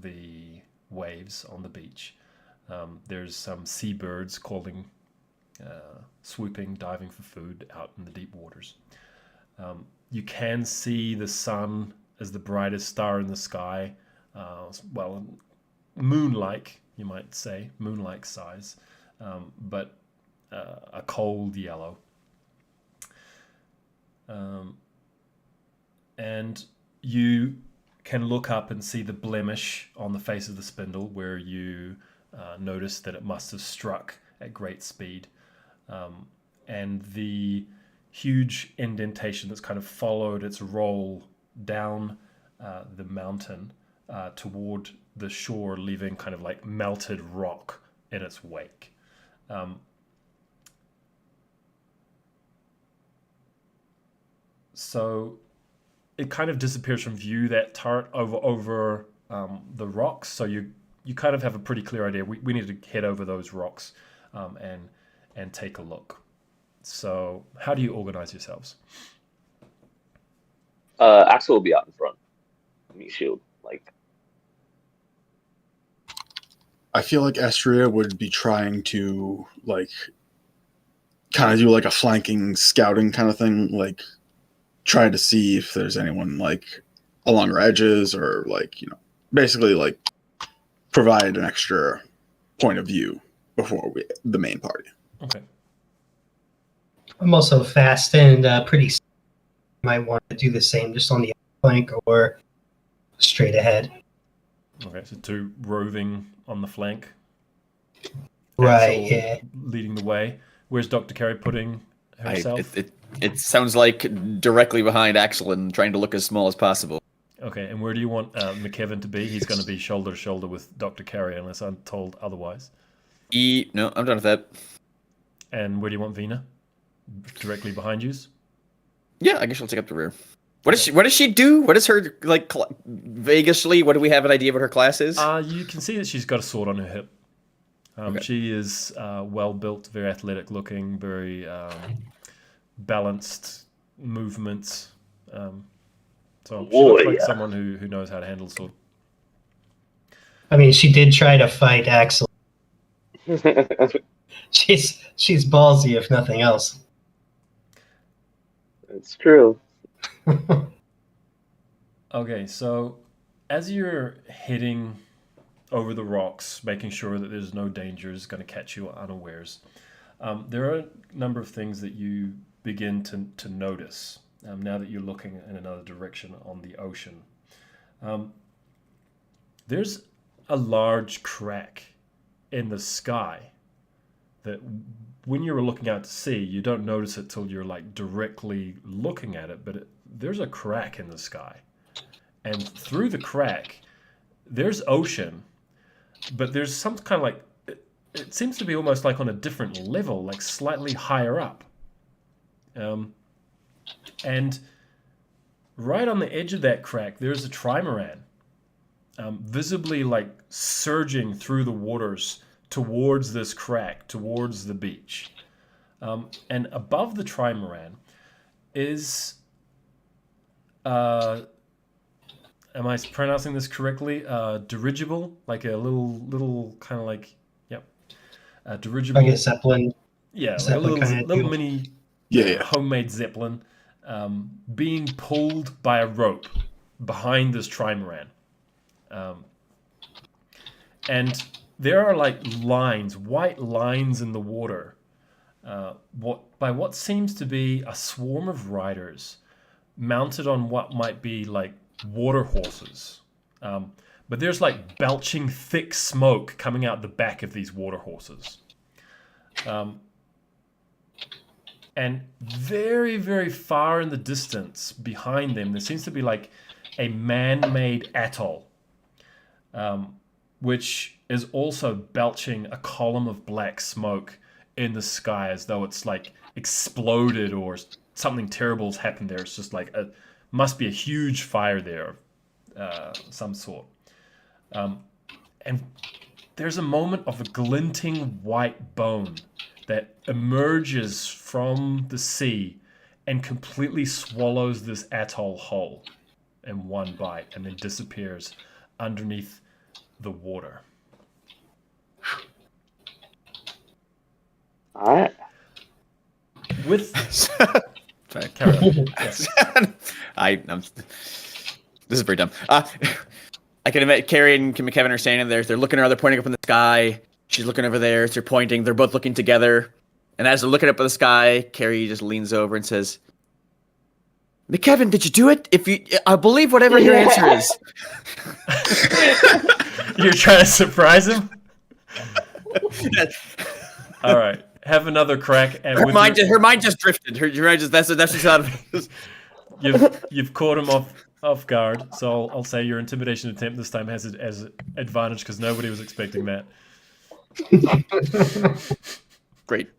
the waves on the beach. There's some seabirds calling, swooping, diving for food out in the deep waters. You can see the sun as the brightest star in the sky. Moon-like, you might say, moon-like size, but a cold yellow. And you can look up and see the blemish on the face of the spindle where you notice that it must have struck at great speed. And the huge indentation that's kind of followed its roll down the mountain toward the shore, leaving kind of melted rock in its wake. So it kind of disappears from view, that turret over the rocks. So you kind of have a pretty clear idea. We need to head over those rocks and take a look. So how do you organize yourselves? Axel will be out in front. Meat shield, like. I feel like Estria would be trying to like kind of do like a flanking scouting kind of thing, like try to see if there's anyone like along our edges or like, basically like provide an extra point of view before the main party. Okay. I'm also fast and pretty. Might want to do the same, just on the flank or straight ahead. Okay, so 2 roving on the flank. Right. Axel Yeah. leading the way. Where's Dr. Carey putting herself? It sounds like directly behind Axel and trying to look as small as possible. Okay, and where do you want McKevin to be? He's going to be shoulder to shoulder with Dr. Carey, unless I'm told otherwise. No, I'm done with that. And where do you want Vina? Directly behind you? Yeah, I guess she'll take up the rear. What does she do? What is her like vaguely? What do we have an idea what her class is? You can see that she's got a sword on her hip. Okay. She is well built, very athletic looking, very balanced movements. So she looks like someone who knows how to handle a sword. I mean, she did try to fight Axel. She's ballsy, if nothing else. It's true. Okay, so as you're heading over the rocks, making sure that there's no dangers going to catch you unawares, there are a number of things that you begin to notice now that you're looking in another direction on the ocean. There's a large crack in the sky that when you're looking out to sea, you don't notice it till you're like directly looking at it, but there's a crack in the sky. And through the crack, there's ocean, but there's some kind of like, it seems to be almost like on a different level, like slightly higher up. And right on the edge of that crack, there's a trimaran, visibly like surging through the waters towards this crack, towards the beach. And above the trimaran is, am I pronouncing this correctly? Dirigible, like a little kind of like, yep, dirigible. Like a Zeppelin. Yeah, like a Zeppelin kind of little deal. mini Yeah. homemade Zeppelin being pulled by a rope behind this trimaran. And there are like lines, white lines in the water, what seems to be a swarm of riders mounted on what might be like water horses. But there's like belching thick smoke coming out the back of these water horses. And very, very far in the distance behind them, there seems to be like a man-made atoll, which is also belching a column of black smoke in the sky as though it's like exploded or something terrible has happened there. It's just like must be a huge fire there of some sort. And there's a moment of a glinting white bone that emerges from the sea and completely swallows this atoll whole in one bite and then disappears underneath the water. All right. With Sorry. carry on. Yes. This is pretty dumb. I can imagine Carrie and McKevin are standing there. They're looking at her. They're pointing up in the sky. She's looking over there. They're pointing. They're both looking together. And as they're looking up at the sky, Carrie just leans over and says, "McKevin, did you do it? I believe whatever your answer is." You're trying to surprise him? All right. Have another crack. And Her mind just drifted. Her mind just that's just out of You've caught him off guard. So I'll say your intimidation attempt this time has advantage because nobody was expecting that. Great.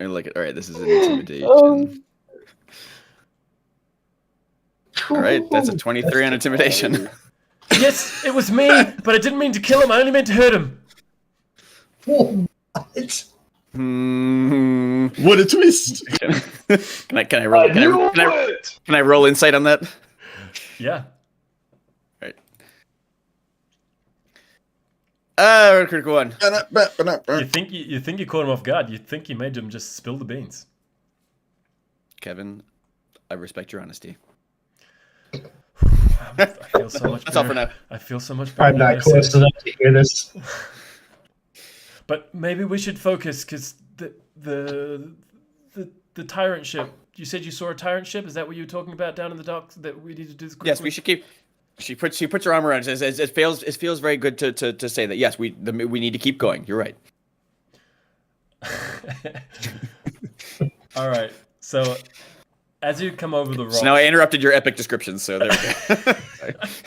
I like it. All right, this is an intimidation. All right, that's a 23 on intimidation. Yes, it was me, but I didn't mean to kill him. I only meant to hurt him. What? What a twist! Can I roll insight on that? Yeah. Right. Critical one. You think you caught him off guard. You think you made him just spill the beans. Kevin, I respect your honesty. I feel so much That's all better. for now. I feel so much better. I'm not close enough to hear this. But maybe we should focus because the Tyrant ship. You said you saw a Tyrant ship. Is that what you were talking about down in the docks? That we need to do this quickly? Yes, we should keep. She puts her arm around. It feels very good to say that. Yes, we need to keep going. You're right. All right. So as you come over the rock, So now I interrupted your epic description. So there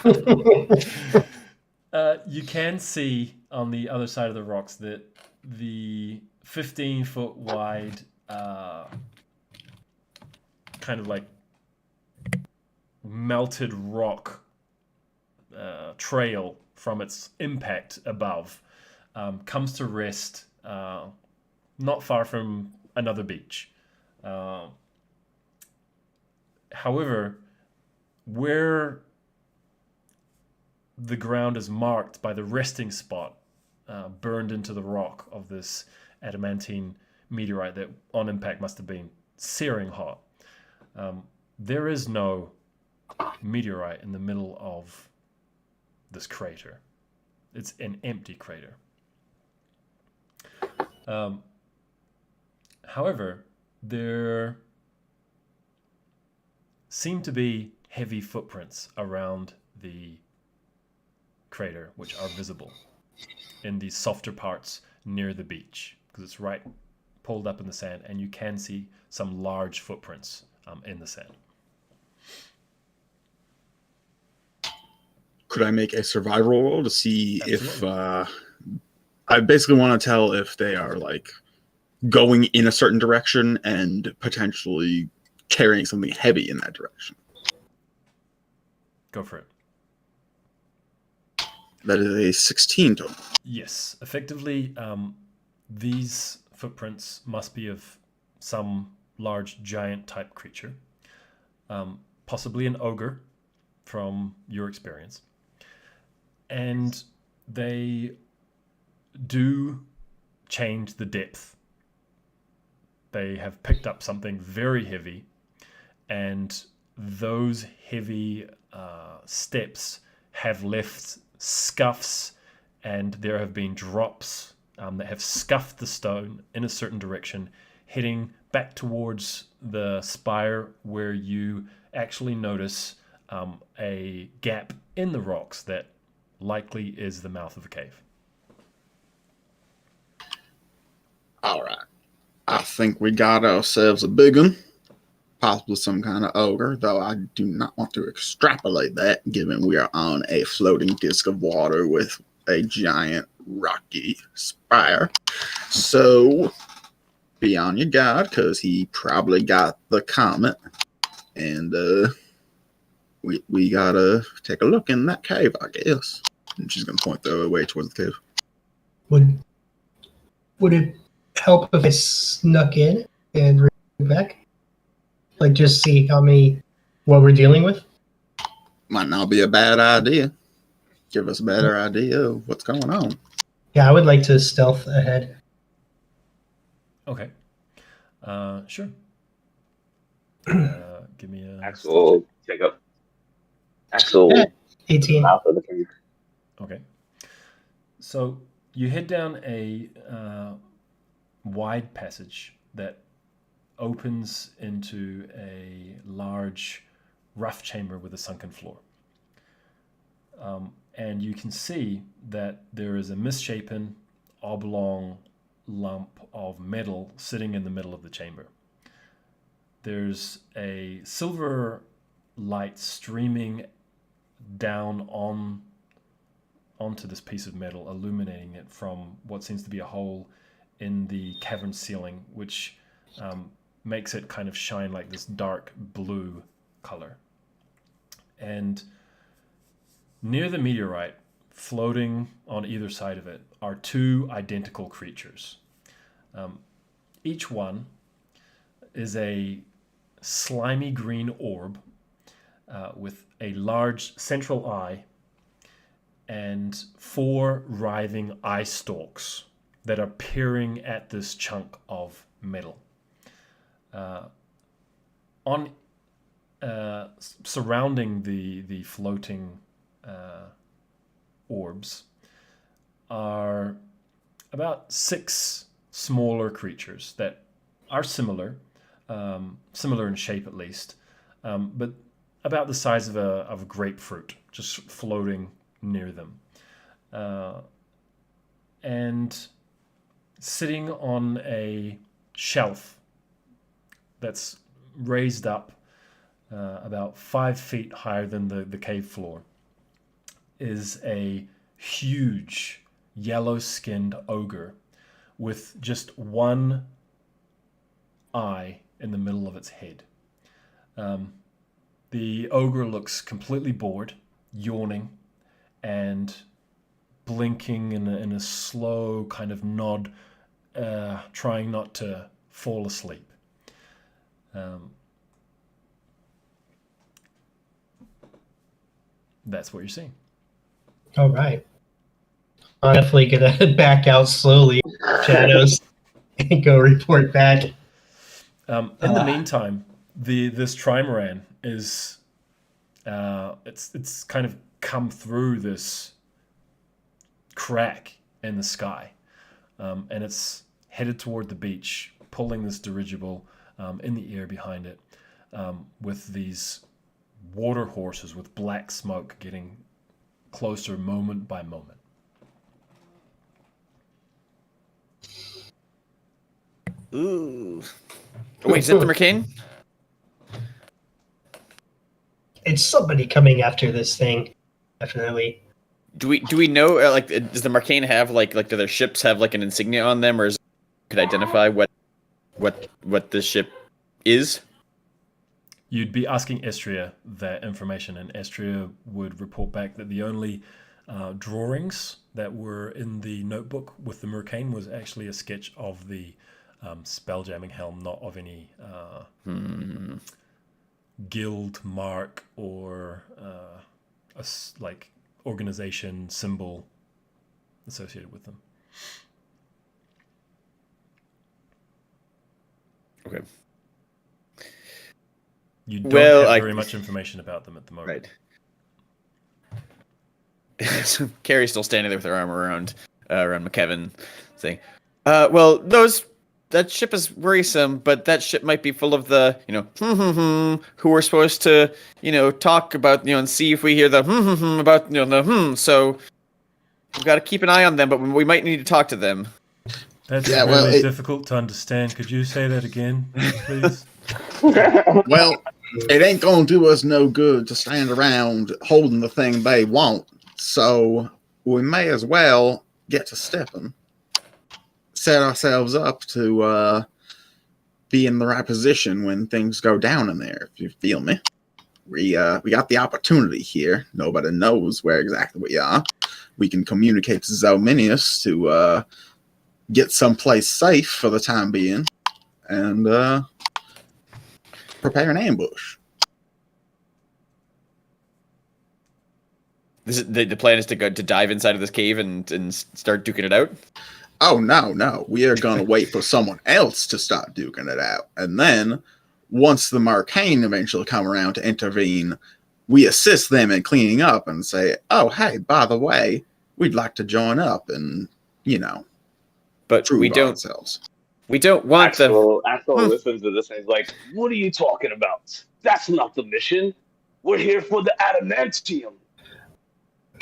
we go. you can see on the other side of the rocks that the 15-foot wide kind of like melted rock trail from its impact above comes to rest not far from another beach. However, where the ground is marked by the resting spot burned into the rock of this adamantine meteorite that on impact must have been searing hot, there is no meteorite in the middle of this crater. It's an empty crater. However, there seem to be heavy footprints around the crater, which are visible in the softer parts near the beach, because it's right pulled up in the sand, and you can see some large footprints in the sand. Could I make a survival roll to see Absolutely. if I basically want to tell if they are like going in a certain direction and potentially carrying something heavy in that direction? Go for it. That is a 16 total. Yes, effectively, these footprints must be of some large giant type creature, possibly an ogre from your experience. And they do change the depth. They have picked up something very heavy, and those heavy steps have left scuffs, and there have been drops that have scuffed the stone in a certain direction, heading back towards the spire, where you actually notice a gap in the rocks that likely is the mouth of a cave. All right. I think we got ourselves a big one. Possibly some kind of ogre, though I do not want to extrapolate that, given we are on a floating disc of water with a giant rocky spire. So be on your guard, because he probably got the comet. And we gotta take a look in that cave, I guess. And she's gonna point the way towards the cave. Would it help if I snuck in and ran back? Like, just see what we're dealing with? Might not be a bad idea. Give us a better idea of what's going on. Yeah, I would like to stealth ahead. Okay. Sure. Give me a... Axel, take up. Axel, 18. mouth of the cave. Okay. So you head down a wide passage that opens into a large rough chamber with a sunken floor. And you can see that there is a misshapen, oblong lump of metal sitting in the middle of the chamber. There's a silver light streaming down onto this piece of metal, illuminating it from what seems to be a hole in the cavern ceiling, which makes it kind of shine like this dark blue color. And near the meteorite, floating on either side of it, are two identical creatures. each one is a slimy green orb with a large central eye and 4 writhing eye stalks that are peering at this chunk of metal. Surrounding the floating orbs are about 6 smaller creatures that are similar in shape at least, but about the size of a grapefruit, just floating near them. And sitting on a shelf that's raised up about 5 feet higher than the cave floor is a huge yellow-skinned ogre with just one eye in the middle of its head. The ogre looks completely bored, yawning, and blinking in a slow kind of nod, trying not to fall asleep. That's what you're seeing. All right. I'm definitely gonna back out slowly, shadows, and go report back. In the meantime, this trimaran is it's kind of come through this crack in the sky, and it's headed toward the beach, pulling this dirigible in the air behind it, with these water horses with black smoke getting closer moment by moment. Ooh. Wait, is it the Mercane? It's somebody coming after this thing, definitely. Do we know like does the Mercane have like do their ships have like an insignia on them, or could identify what this ship is? You'd be asking Estria that information, and Estria would report back that the only drawings that were in the notebook with the Mercane was actually a sketch of the spelljamming helm, not of any guild mark or like organization symbol associated with them. Okay. You don't have very much information about them at the moment. Right. So Carrie's still standing there with her arm around McKevin, saying, well, that ship is worrisome, but that ship might be full of the, who we're supposed to, talk about, and see if we hear the about, so we've got to keep an eye on them, but we might need to talk to them. That's really difficult to understand. Could you say that again, please? Well, it ain't gonna do us no good to stand around holding the thing they want, so we may as well get to stepping. Set ourselves up to be in the right position when things go down in there, if you feel me. We got the opportunity here. Nobody knows where exactly we are. We can communicate to Zominius to get someplace safe for the time being and prepare an ambush. The plan is to dive inside of this cave and start duking it out? Oh, no. We are going to wait for someone else to start duking it out. And then, once the Mercane eventually come around to intervene, we assist them in cleaning up and say, oh, hey, by the way, we'd like to join up and, but prove we don't, ourselves. We don't want them. Axel listens to this and he's like, what are you talking about? That's not the mission. We're here for the adamantium.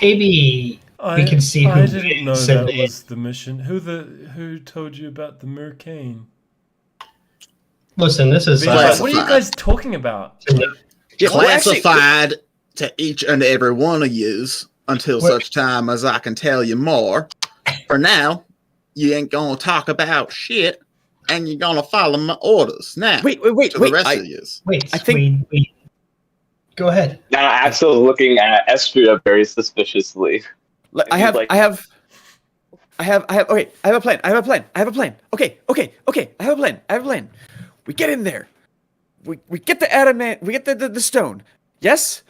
Maybe we can see who I didn't know said that was the mission. Who told you about the Mercane? Listen, this is What are you guys talking about? Classified to each and every one of yous until such time as I can tell you more. For now, you ain't gonna talk about shit, and you're gonna follow my orders. Now, wait, the rest of yous. Wait, I think. we go ahead. Now Axel's looking at Estria very suspiciously. I have Okay, I have a plan. Okay. I have a plan. We get in there. We get the adamant. We get the stone. Yes.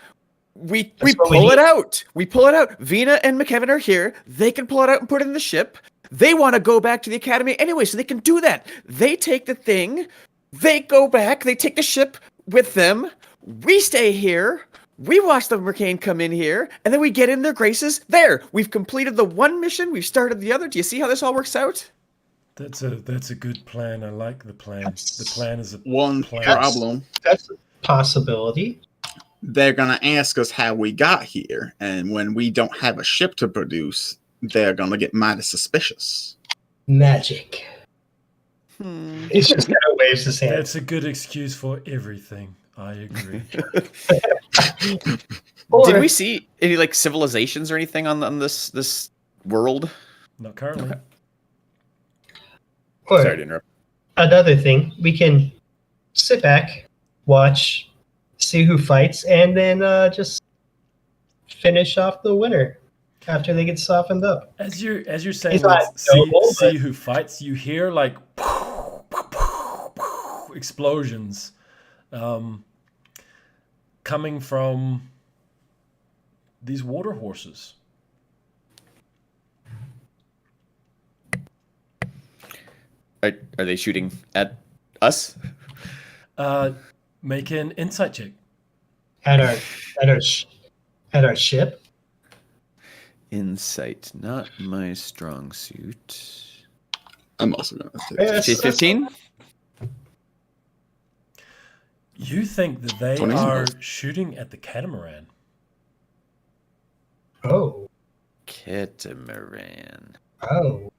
We pull it out. We pull it out. Vina and McKevin are here. They can pull it out and put it in the ship. They want to go back to the academy anyway, so they can do that. They take the thing. They go back. They take the ship with them. We stay here. We watch the Mercane come in here, and then we get in their graces. There, we've completed the one mission. We've started the other. Do you see how this all works out? That's a good plan. I like the plan. The plan is a One plan. problem. That's a possibility. They're going to ask us how we got here, and when we don't have a ship to produce, they're going to get mighty suspicious. Magic. It's just kind of waves his hand. That's a good excuse for everything. I agree. Or- Did we see any like civilizations or anything on this world? Not currently. or Sorry to interrupt. another thing, we can sit back, watch, see who fights, and then just finish off the winner after they get softened up. As you're saying, It's not let's noble, see who fights. You hear like explosions coming from these water horses. Are they shooting at us? Make an insight check. At our ship. Insight, not my strong suit. I'm also going to take Yes. this. 15? You think that they 20? are shooting at the catamaran. Oh. Catamaran. Oh.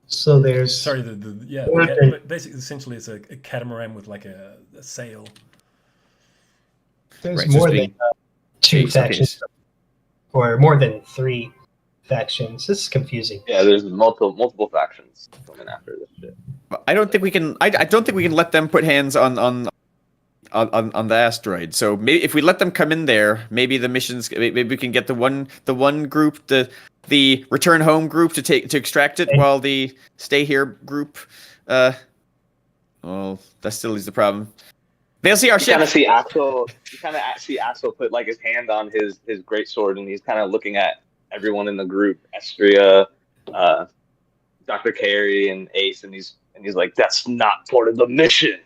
So there's Sorry, Okay. but basically, essentially, it's a catamaran with like a sail. there's Right, so more it's than being two chased, okay. factions, or more than 3 factions. This is confusing. Yeah, there's multiple factions coming after this shit. I don't think we can. I don't think we can let them put hands on the asteroid. So maybe if we let them come in there, maybe the missions. Maybe we can get the one group, the return home group to extract it, while the stay here group. Well, that still is the problem. They'll see our You kind ship. of see Axel. You kind of see Axel put like his hand on his greatsword, and he's kind of looking at everyone in the group, Estria, Dr. Carey, and Ace, and he's like, "That's not part of the mission.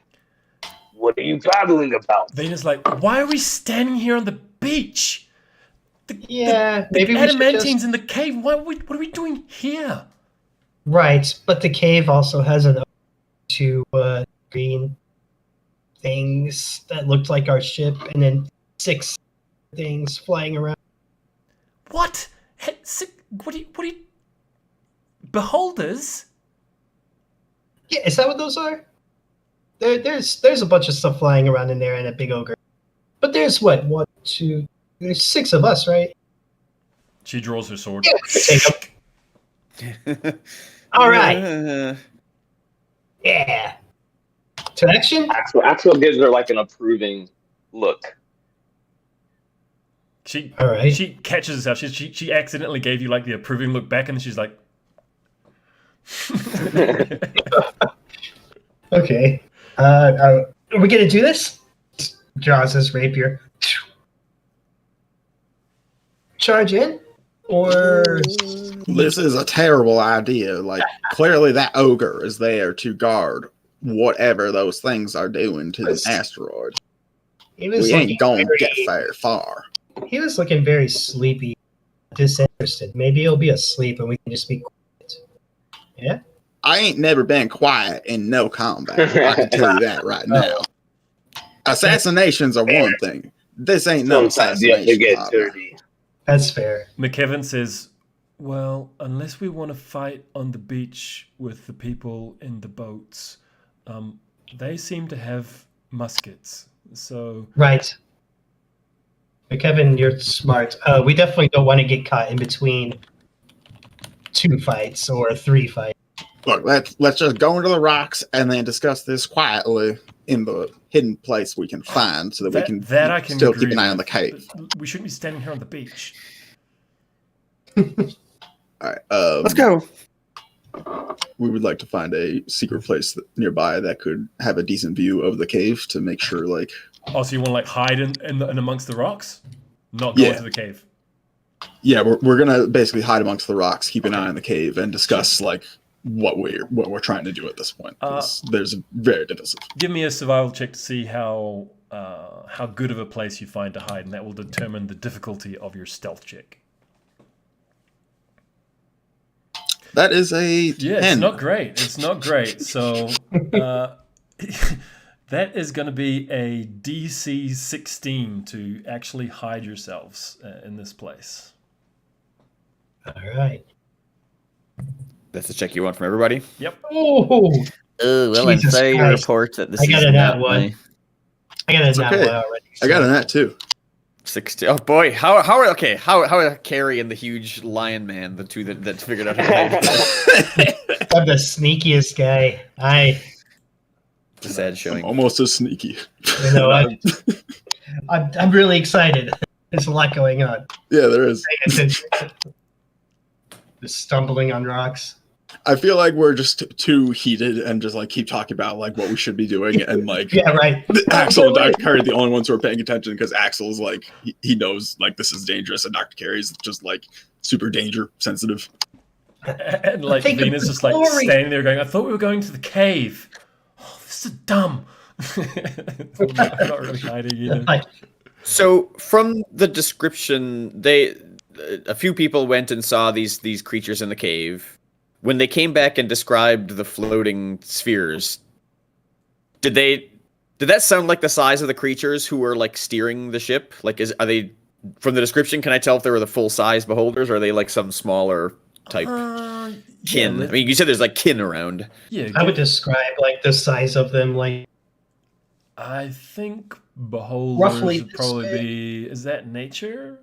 What are you babbling about?" Vena's like, why are we standing here on the beach? Yeah, The maybe we should adamantine's just... in the cave. What are we doing here? Right, but the cave also has an two green things that looked like our ship, and then 6 things flying around. What? What are you? Beholders? Yeah, is that what those are? There's a bunch of stuff flying around in there and a big ogre. But there's what? 1, 2, there's 6 of us, right? She draws her sword. Yeah, we can take 'em. All right. Yeah. To action? Axel gives her like an approving look. She All right. she catches herself. She accidentally gave you like the approving look back, and she's like, Okay. Are we gonna do this? Draws his rapier. Charge in? Or This is a terrible idea. Like, clearly that ogre is there to guard whatever those things are doing to the asteroid. he was We ain't looking gonna get very, very far. he was looking very sleepy, disinterested. Maybe he'll be asleep and we can just be quiet. Yeah? I ain't never been quiet in no combat. I can tell you that right now. Assassinations are one thing. This ain't no Sometimes you have to assassination. get combat. dirty. That's fair. McKevin says, well, unless we want to fight on the beach with the people in the boats, they seem to have muskets. So Right. But Kevin, you're smart. We definitely don't want to get caught in between 2 fights or 3 fights. Look, let's just go into the rocks and then discuss this quietly in the hidden place we can find, so that we can I can still agree keep an eye on the with. cave. We shouldn't be standing here on the beach. All right. Let's go. We would like to find a secret place nearby that could have a decent view of the cave to make sure, like. Oh, so you want to like hide in amongst the rocks, not go into the cave? Yeah, we're gonna basically hide amongst the rocks, keep an eye on the cave, and discuss like what we're trying to do at this point. There's very divisive. Give me a survival check to see how good of a place you find to hide, and that will determine the difficulty of your stealth check. That is a 10. It's not great. It's not great. So that is going to be a DC 16 to actually hide yourselves in this place. All right. That's the check you want from everybody? Yep. Oh, well, I'm Jesus sorry to Christ. report that this I got is a nat not one. my I got a nat okay. one already. I got a nat too. 16. Oh boy, how are Carrie and the huge lion man, the two that figured out how to hide? I'm the sneakiest guy. It's a sad showing. Almost as sneaky. You know, I'm really excited. There's a lot going on. Yeah, there is. Paying attention. Just stumbling on rocks. I feel like we're just too heated and just like keep talking about like what we should be doing and like Yeah, right. Axel and Dr. Carey are the only ones who are paying attention because Axel's like he knows like this is dangerous and Dr. Carey's just like super danger sensitive. And like Think of Venus the just like glory. standing there going, I thought we were going to the cave. Oh, this is dumb. I'm not really hiding either. Like, So from the description, a few people went and saw these creatures in the cave. When they came back and described the floating spheres, did that sound like the size of the creatures who were like steering the ship? Like, are they from the description? Can I tell if they were the full size beholders, or are they like some smaller type kin? yeah, I mean, you said there's like kin around. Yeah, I would describe like the size of them like I think beholders Roughly would this probably big. be. Is that nature?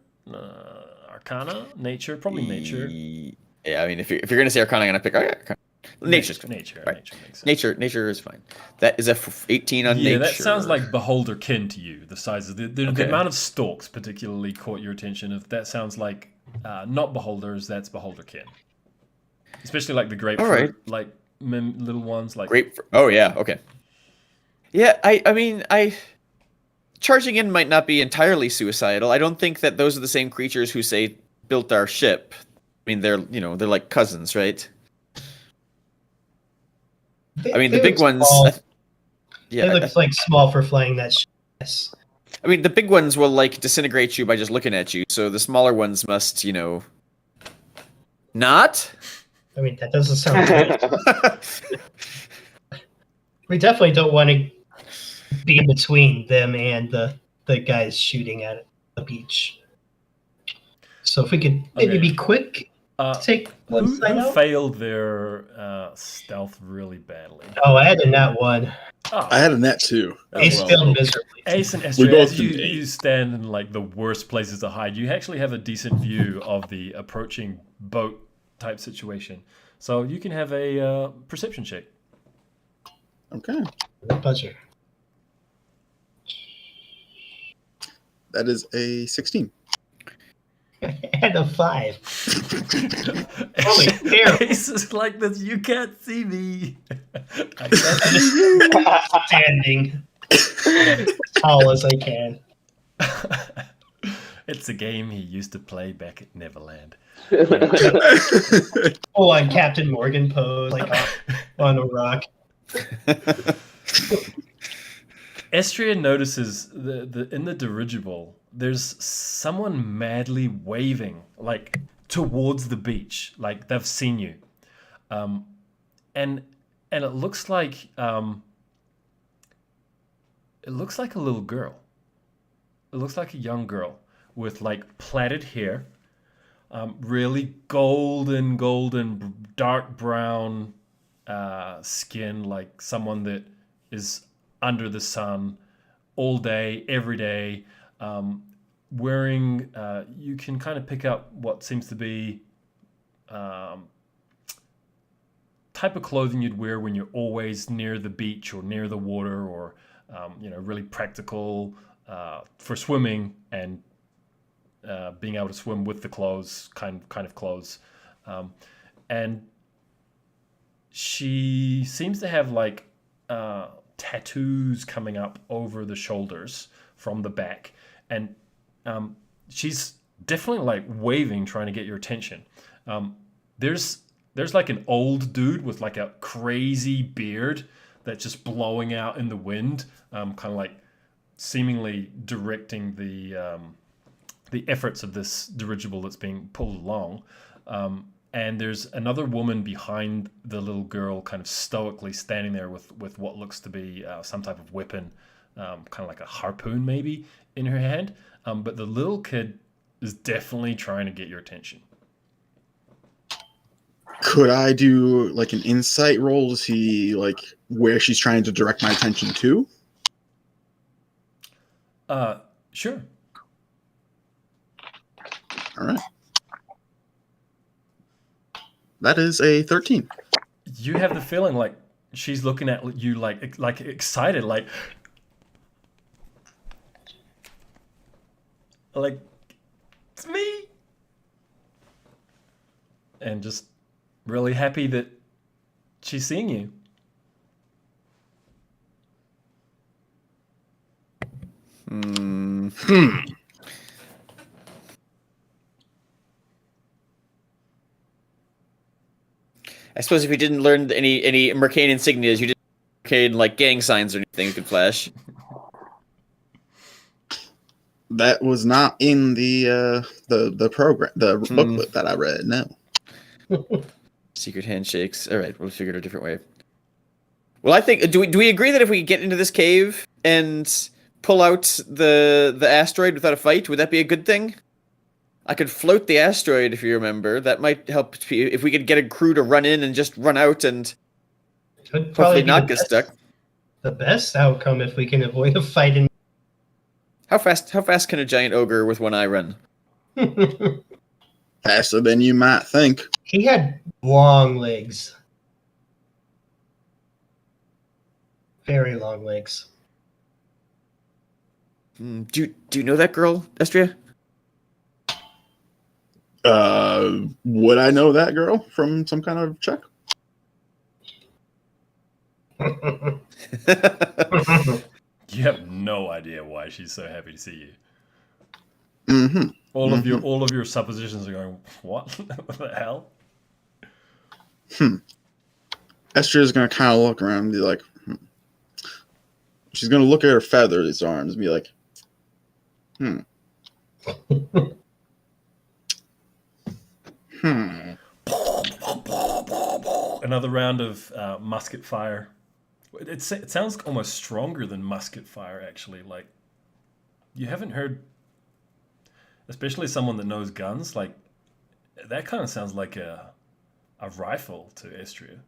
Arcana? Nature? Probably nature. Yeah, I mean, if you're gonna say Arcana, I'm gonna pick Arcana. Nature's good. Nature. Right. Nature makes sense. Nature is fine. That is a 18 on Yeah, nature. that sounds like beholder kin to you. The size of the Okay. amount of stalks particularly caught your attention. If that sounds like not beholders, that's beholder kin. Especially like the grapefruit, All right. like little ones, like Grapefruit. Oh yeah, okay. Yeah, I mean, charging in might not be entirely suicidal. I don't think that those are the same creatures who say built our ship. I mean, they're like cousins, right? I mean, the big ones. They look like small for flying that ship. Yes. I mean, the big ones will like disintegrate you by just looking at you. So the smaller ones must, not. I mean, that doesn't sound good. We definitely don't want to be in between them and the guys shooting at the beach. So if we could maybe Okay. be quick, take one who side out. failed their stealth really badly. Oh, I had a nat one. Oh, I had a net too. Ace well. failed miserably. Ace and We Astral, both as you, did eight. you stand in like the worst places to hide, you actually have a decent view of the approaching boat type situation. So you can have a perception check. Okay. My pleasure. That is a 16. And a 5. Holy cow. Ace is like this. You can't see me. I can't see you. Standing as tall as I can. It's a game he used to play back at Neverland. Full on Captain Morgan pose, like on a rock. Estria notices the in the dirigible there's someone madly waving like towards the beach, like they've seen you, and it looks like a little girl. It looks like a young girl with like plaited hair, really golden, dark brown skin, like someone that is under the sun all day, every day, wearing, you can kind of pick up what seems to be type of clothing you'd wear when you're always near the beach or near the water, or really practical for swimming and being able to swim with the clothes, kind of clothes. And she seems to have like tattoos coming up over the shoulders from the back, and she's definitely like waving, trying to get your attention. There's like an old dude with like a crazy beard that's just blowing out in the wind, kind of like seemingly directing the efforts of this dirigible that's being pulled along. And there's another woman behind the little girl, kind of stoically standing there with what looks to be some type of weapon, kind of like a harpoon maybe, in her hand. But the little kid is definitely trying to get your attention. Could I do like an insight roll to see like where she's trying to direct my attention to? Sure. All right. That is a 13. You have the feeling like she's looking at you like excited, like it's me, and just really happy that she's seeing you. I suppose if you didn't learn any Mercane insignias, you didn't Mercane like gang signs or anything you could flash. That was not in the program, the booklet that I read. No. Secret handshakes. All right, we'll figure it a different way. Well, I think do we agree that if we get into this cave and pull out the asteroid without a fight, would that be a good thing? I could float the asteroid, if you remember. That might help if we could get a crew to run in and just run out and hopefully not get stuck. The best outcome if we can avoid a fight. How fast can a giant ogre with one eye run? Faster than you might think. He had long legs. Very long legs. Do you know that girl, Estria? Would I know that girl from some kind of check? You have no idea why she's so happy to see you. Mm-hmm. All of your suppositions are going, what? What the hell? Estria's gonna kind of look around and be like, She's gonna look at her feathers arms and be like, Another round of musket fire. It sounds almost stronger than musket fire, actually. Like, you haven't heard, especially someone that knows guns, like, that kind of sounds like a rifle to Estria.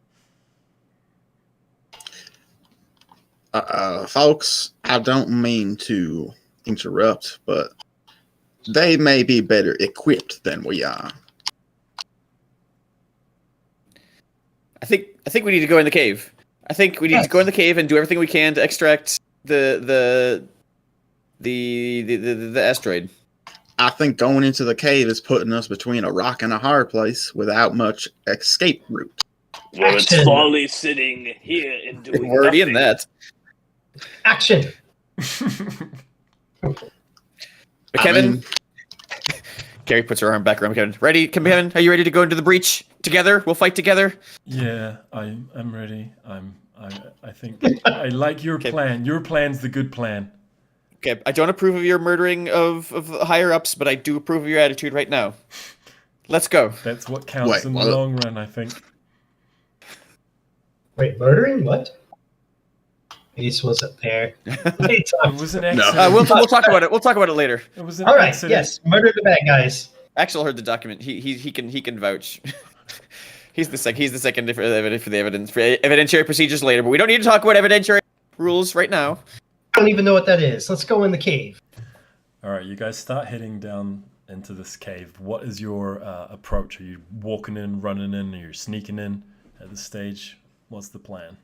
Folks, I don't mean to interrupt, but they may be better equipped than we are. I think we need to go in the cave. I think we need to go in the cave and do everything we can to extract the asteroid. I think going into the cave is putting us between a rock and a hard place without much escape route. Well, it's slowly sitting here and doing We're already in nothing. that. Action! Kevin. Carrie puts her arm back around Kevin. Ready? Kevin, are you ready to go into the breach together? We'll fight together. Yeah, I'm ready. I think I like your plan. Your plan's the good plan. Okay, I don't approve of your murdering of the higher ups, but I do approve of your attitude right now. Let's go. That's what counts in the long run, I think. Wait, murdering? What? Ace wasn't there. It was an accident. We'll talk about it. We'll talk about it later. It was an All right, accident. yes, murder the bad guys. Axel heard the document. He can vouch. He's the second for the evidence for evidentiary procedures later, but we don't need to talk about evidentiary rules right now. I don't even know what that is. Let's go in the cave. All right, you guys start heading down into this cave. What is your approach? Are you walking in, running in, or you're sneaking in at this stage? What's the plan?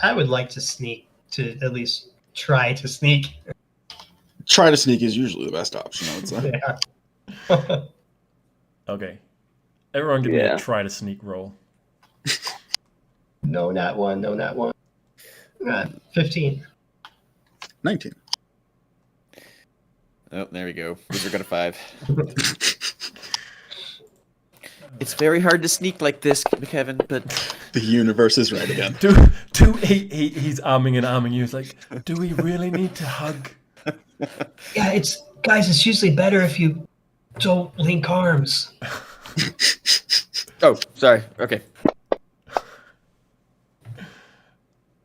I would like to sneak, to at least try to sneak. Try to sneak is usually the best option, I would say. Yeah. Okay. Everyone give me Yeah. a try to sneak roll. No, not one. No, not one. 15. 19. Oh, there we go. Wizard got a 5. It's very hard to sneak like this, Kevin, but The universe is right again. He's arming and arming you. He's like, do we really need to hug? Yeah, it's usually better if you don't link arms. oh, sorry. Okay.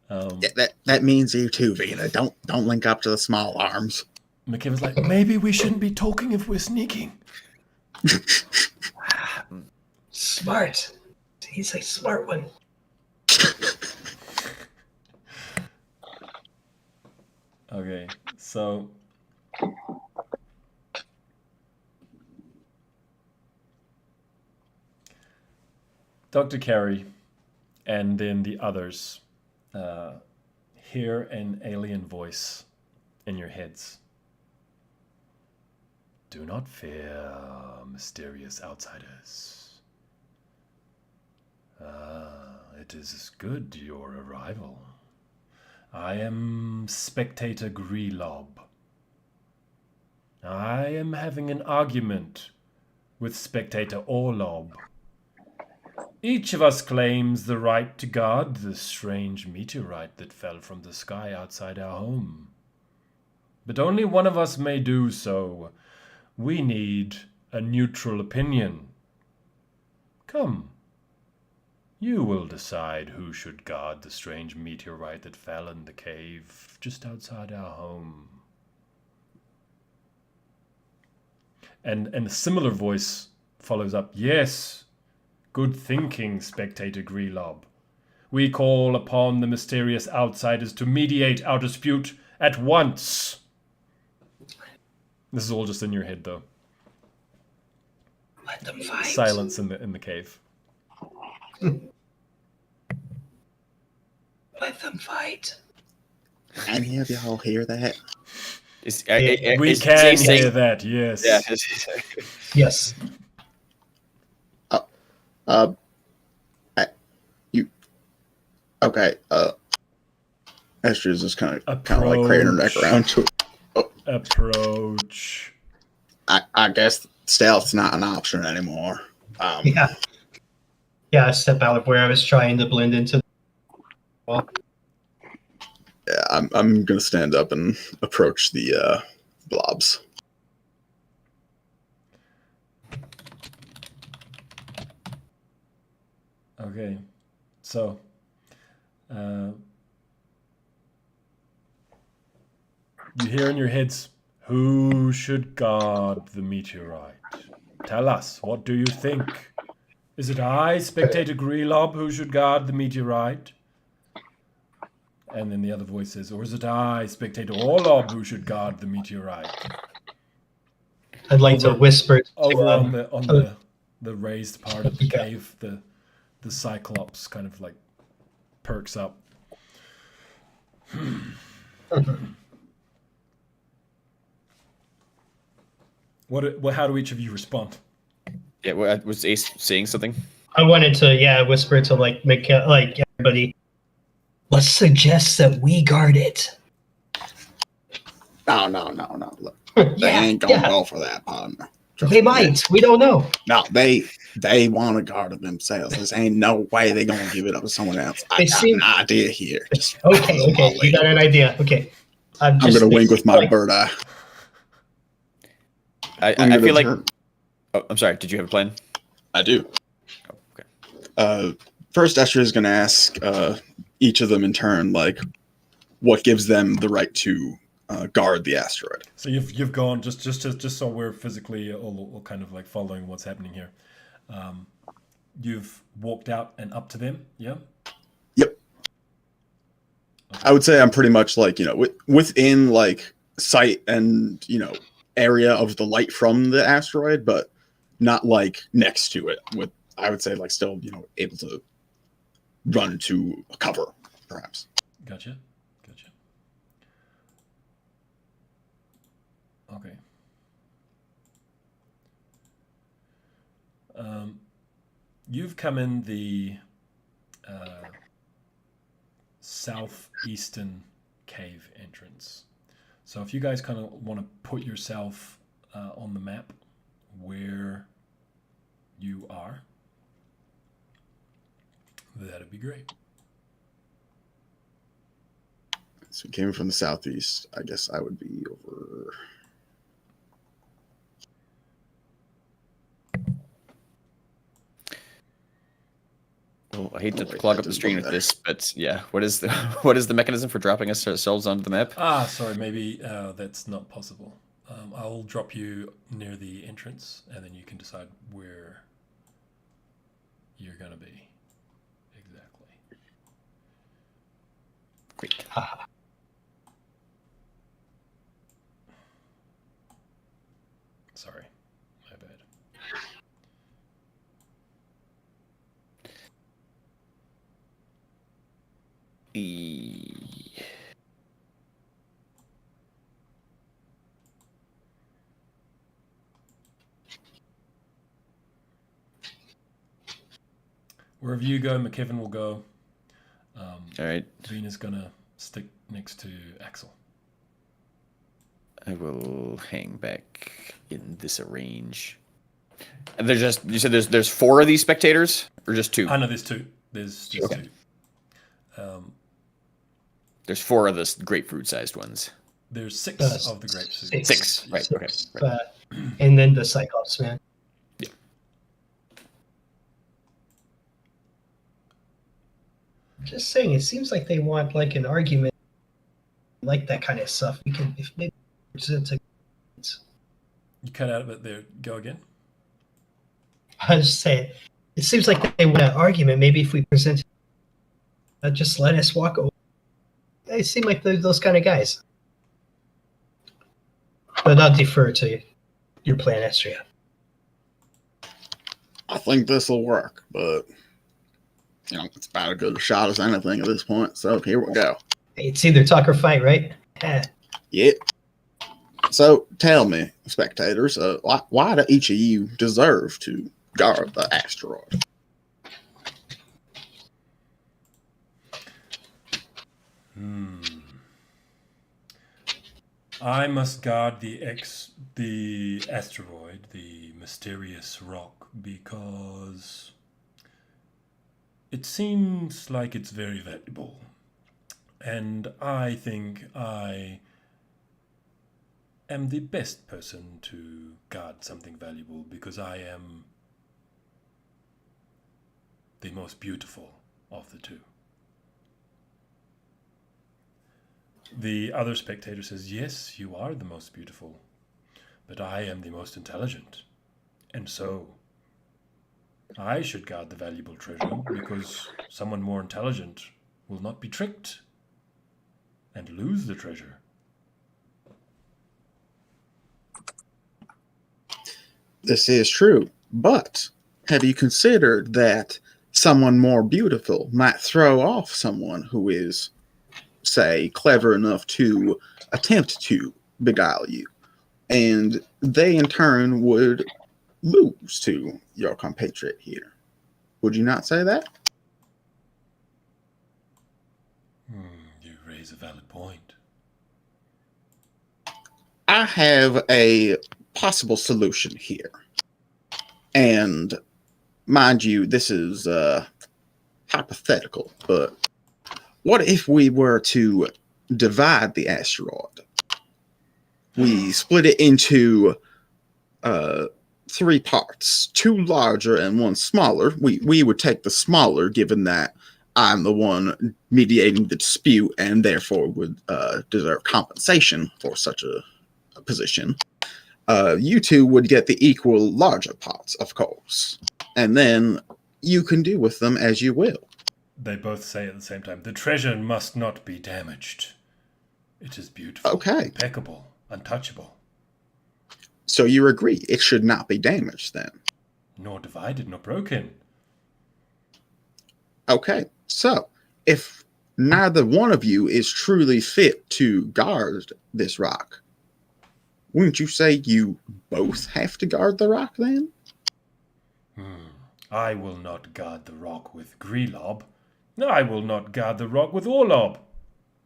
Yeah, that means you too, Vina. Don't link up to the small arms. McKibben's like, maybe we shouldn't be talking if we're sneaking. Smart. He's a smart one. Okay, so Dr. Carey and then the others hear an alien voice in your heads. Do not fear, mysterious outsiders. It is good your arrival. I am Spectator Greelob. I am having an argument with Spectator Orlob. Each of us claims the right to guard the strange meteorite that fell from the sky outside our home. But only one of us may do so. We need a neutral opinion. Come. You will decide who should guard the strange meteorite that fell in the cave just outside our home. And a similar voice follows up. Yes, good thinking, Spectator Greelob. We call upon the mysterious outsiders to mediate our dispute at once. This is all just in your head, though. Let them fight. Silence in the cave. Let them fight. Any of y'all hear that? We can hear that, yes. Yeah. Yes. You. Okay. Esther's just kind of like craning her neck around to it. Approach. I guess stealth's not an option anymore. Yeah. Yeah, I step out of where I was trying to blend into the wall. Yeah, I'm gonna stand up and approach the blobs. Okay, so you hear in your heads, who should guard the meteorite? Tell us, what do you think? Is it I, Spectator Greelob, who should guard the meteorite? And then the other voice says, or is it I, Spectator Orlob, who should guard the meteorite? I'd like to whisper Over to on the raised part of the cave, the Cyclops kind of like perks up. How do each of you respond? Yeah, was Ace saying something? I wanted to, whisper to make everybody. Let's suggest that we guard it. No. Look, they ain't gonna go for that, partner. They might. We don't know. No, they want to guard it themselves. There ain't no way they're gonna give it up to someone else. I got an idea here. Okay. You got an idea. Okay. I'm gonna wink with my bird eye. I feel like. Oh, I'm sorry. Did you have a plan? I do. Oh, okay. First, Esther is gonna ask each of them in turn, what gives them the right to guard the asteroid. So you've gone just so we're physically all kind of like following what's happening here. You've walked out and up to them, yeah? Yep. Okay. I would say I'm pretty much within sight and area of the light from the asteroid, but not next to it. I would say still able to run to cover, perhaps. Gotcha. Okay. you've come in the southeastern cave entrance. So if you guys kind of want to put yourself on the map where you are, that'd be great. So we came from the southeast. I guess I would be over. Well, I hate to clog up the screen with this, but yeah, what is the mechanism for dropping us ourselves onto the map? Sorry, maybe that's not possible. I'll drop you near the entrance, and then you can decide where you're gonna be. Exactly. Great. Sorry, my bad. Wherever you go, McKevin will go. All right. Vena's gonna stick next to Axel. I will hang back in this range. And there's just, you said there's 4 of these spectators, or just 2? No, there's 2. There's just Okay. 2. There's 4 of the grapefruit-sized ones. There's 6 of the grapes. 6, right? Okay. Right. And then the Cyclops man. Yeah. Just saying, it seems like they want like an argument, like that kind of stuff. We can, if maybe present a. You cut out of it there. Go again. I was just saying, it seems like they want an argument. Maybe if we present, just let us walk over. They seem like those kind of guys. But I'll defer to your plan, Astria. I think this will work, but it's about as good a shot as anything at this point. So here we go. It's either talk or fight, right? Yep. So tell me, spectators, why do each of you deserve to guard the asteroid? I must guard the asteroid, the mysterious rock, because it seems like it's very valuable. And I think I am the best person to guard something valuable because I am the most beautiful of the 2. The other spectator says, yes, you are the most beautiful, but I am the most intelligent. And so I should guard the valuable treasure because someone more intelligent will not be tricked and lose the treasure. This is true, but have you considered that someone more beautiful might throw off someone who is, say, clever enough to attempt to beguile you, and they in turn would lose to your compatriot here? Would you not say that? You raise a valid point. I have a possible solution here. And mind you, this is hypothetical, but what if we were to divide the asteroid? We split it into 3 parts, 2 larger and 1 smaller. We would take the smaller, given that I'm the one mediating the dispute and therefore would deserve compensation for such a position. You 2 would get the equal larger parts, of course. And then you can do with them as you will. They both say at the same time, the treasure must not be damaged. It is beautiful, Okay. impeccable, untouchable. So you agree it should not be damaged then? Nor divided, nor broken. Okay, so if neither one of you is truly fit to guard this rock, wouldn't you say you both have to guard the rock then? I will not guard the rock with Grelob. I will not guard the rock with Orlob.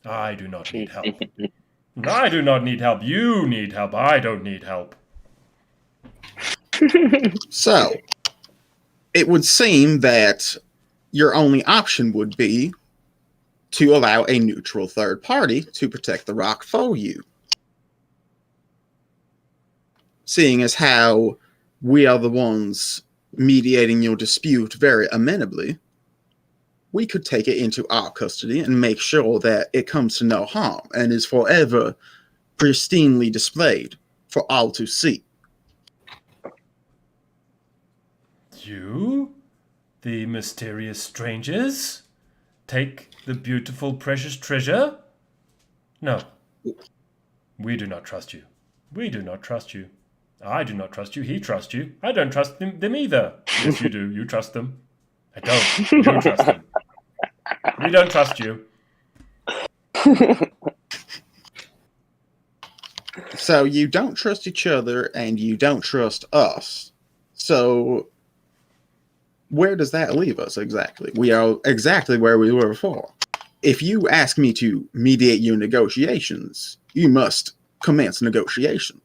I do not need help. I do not need help. You need help. I don't need help. So, it would seem that your only option would be to allow a neutral third party to protect the rock for you. Seeing as how we are the ones mediating your dispute very amenably, we could take it into our custody and make sure that it comes to no harm and is forever pristinely displayed for all to see. You, the mysterious strangers, take the beautiful, precious treasure? No. We do not trust you. We do not trust you. I do not trust you. He trusts you. I don't trust them either. Yes, you do. You trust them. I don't. You trust them. We don't trust you. So you don't trust each other and you don't trust us. So where does that leave us exactly? We are exactly where we were before. If you ask me to mediate your negotiations, you must commence negotiations.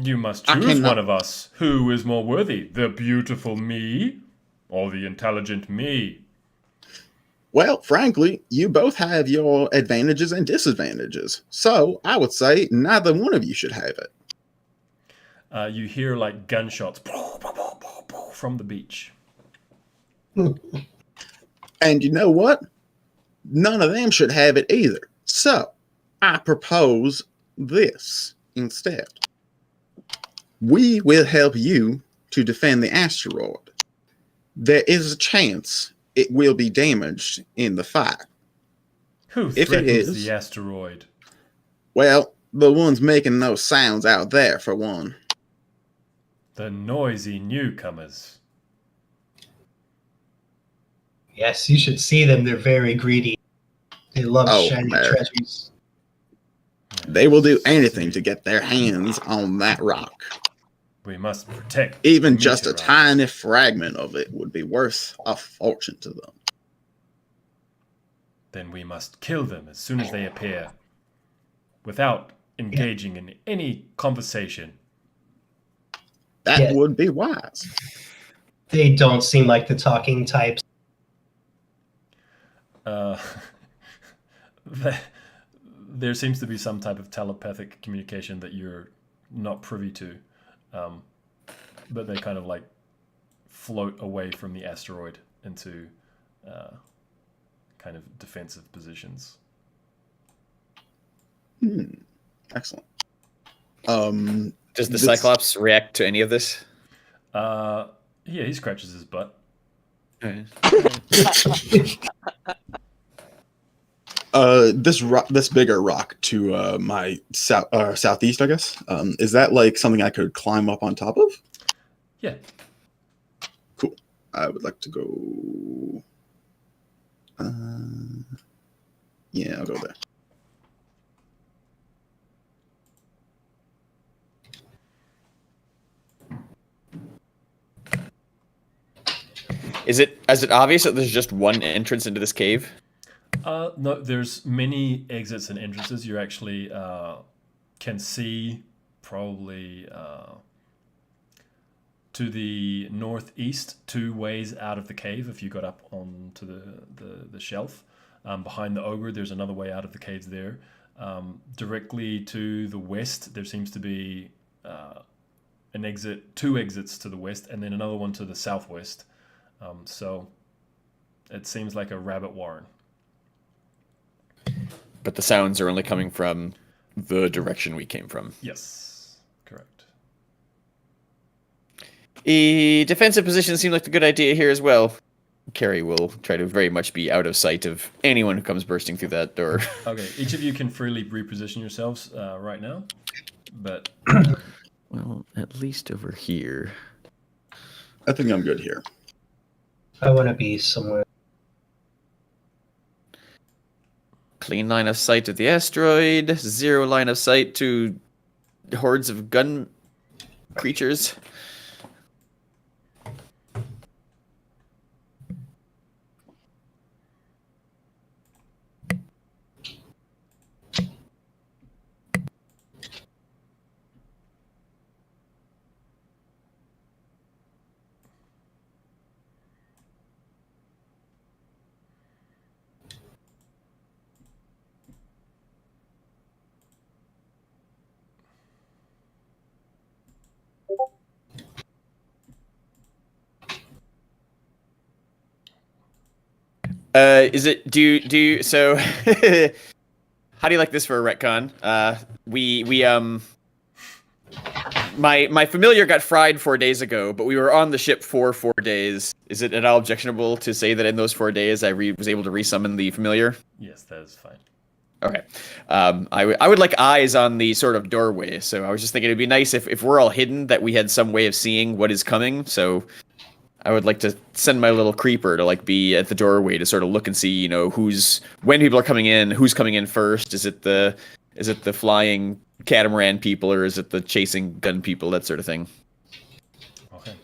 You must choose one of us. Who is more worthy, the beautiful me or the intelligent me? Well, frankly, you both have your advantages and disadvantages. So I would say neither one of you should have it. You hear like gunshots from the beach. And you know what? None of them should have it either. So I propose this instead. We will help you to defend the asteroid. There is a chance it will be damaged in the fight. Who If it threatens is, the asteroid? well, the ones making those sounds out there, for one. The noisy newcomers. Yes, you should see them. They're very greedy. They love shiny treasures. They will do anything to get their hands on that rock. We must protect. Even just a meteorite. tiny fragment of it would be worth a fortune to them. Then we must kill them as soon as they appear, without engaging in any conversation. That would be wise. They don't seem like the talking types. There seems to be some type of telepathic communication that you're not privy to, but they kind of like float away from the asteroid into kind of defensive positions. Excellent. Does the Cyclops react to any of this? Yeah, he scratches his butt. This bigger rock to my southeast, I guess. Is that like something I could climb up on top of? Yeah. Cool. I would like to go. Yeah, I'll go there. Is it obvious that there's just one entrance into this cave? No, there's many exits and entrances. You actually can see probably to the northeast 2 ways out of the cave if you got up onto the shelf. Behind the ogre, there's another way out of the caves there. Directly to the west, there seems to be an exit, 2 exits to the west, and then another one to the southwest. So it seems like a rabbit warren. But the sounds are only coming from the direction we came from. Yes, correct. A defensive position seemed like a good idea here as well. Carrie will try to very much be out of sight of anyone who comes bursting through that door. Okay, each of you can freely reposition yourselves right now, but... Well, at least over here. I think I'm good here. I want to be somewhere. Clean line of sight to the asteroid. 0 line of sight to hordes of gun creatures. Is it do you so how do you like this for a retcon? My familiar got fried 4 days ago, but we were on the ship for 4 days. Is it at all objectionable to say that in those 4 days I was able to resummon the familiar? Yes, that is fine. Okay. I would like eyes on the sort of doorway, so I was just thinking it'd be nice if we're all hidden that we had some way of seeing what is coming, so I would like to send my little creeper to like be at the doorway to sort of look and see, you know, when people are coming in, who's coming in first. Is it the flying catamaran people or is it the chasing gun people, that sort of thing? Okay.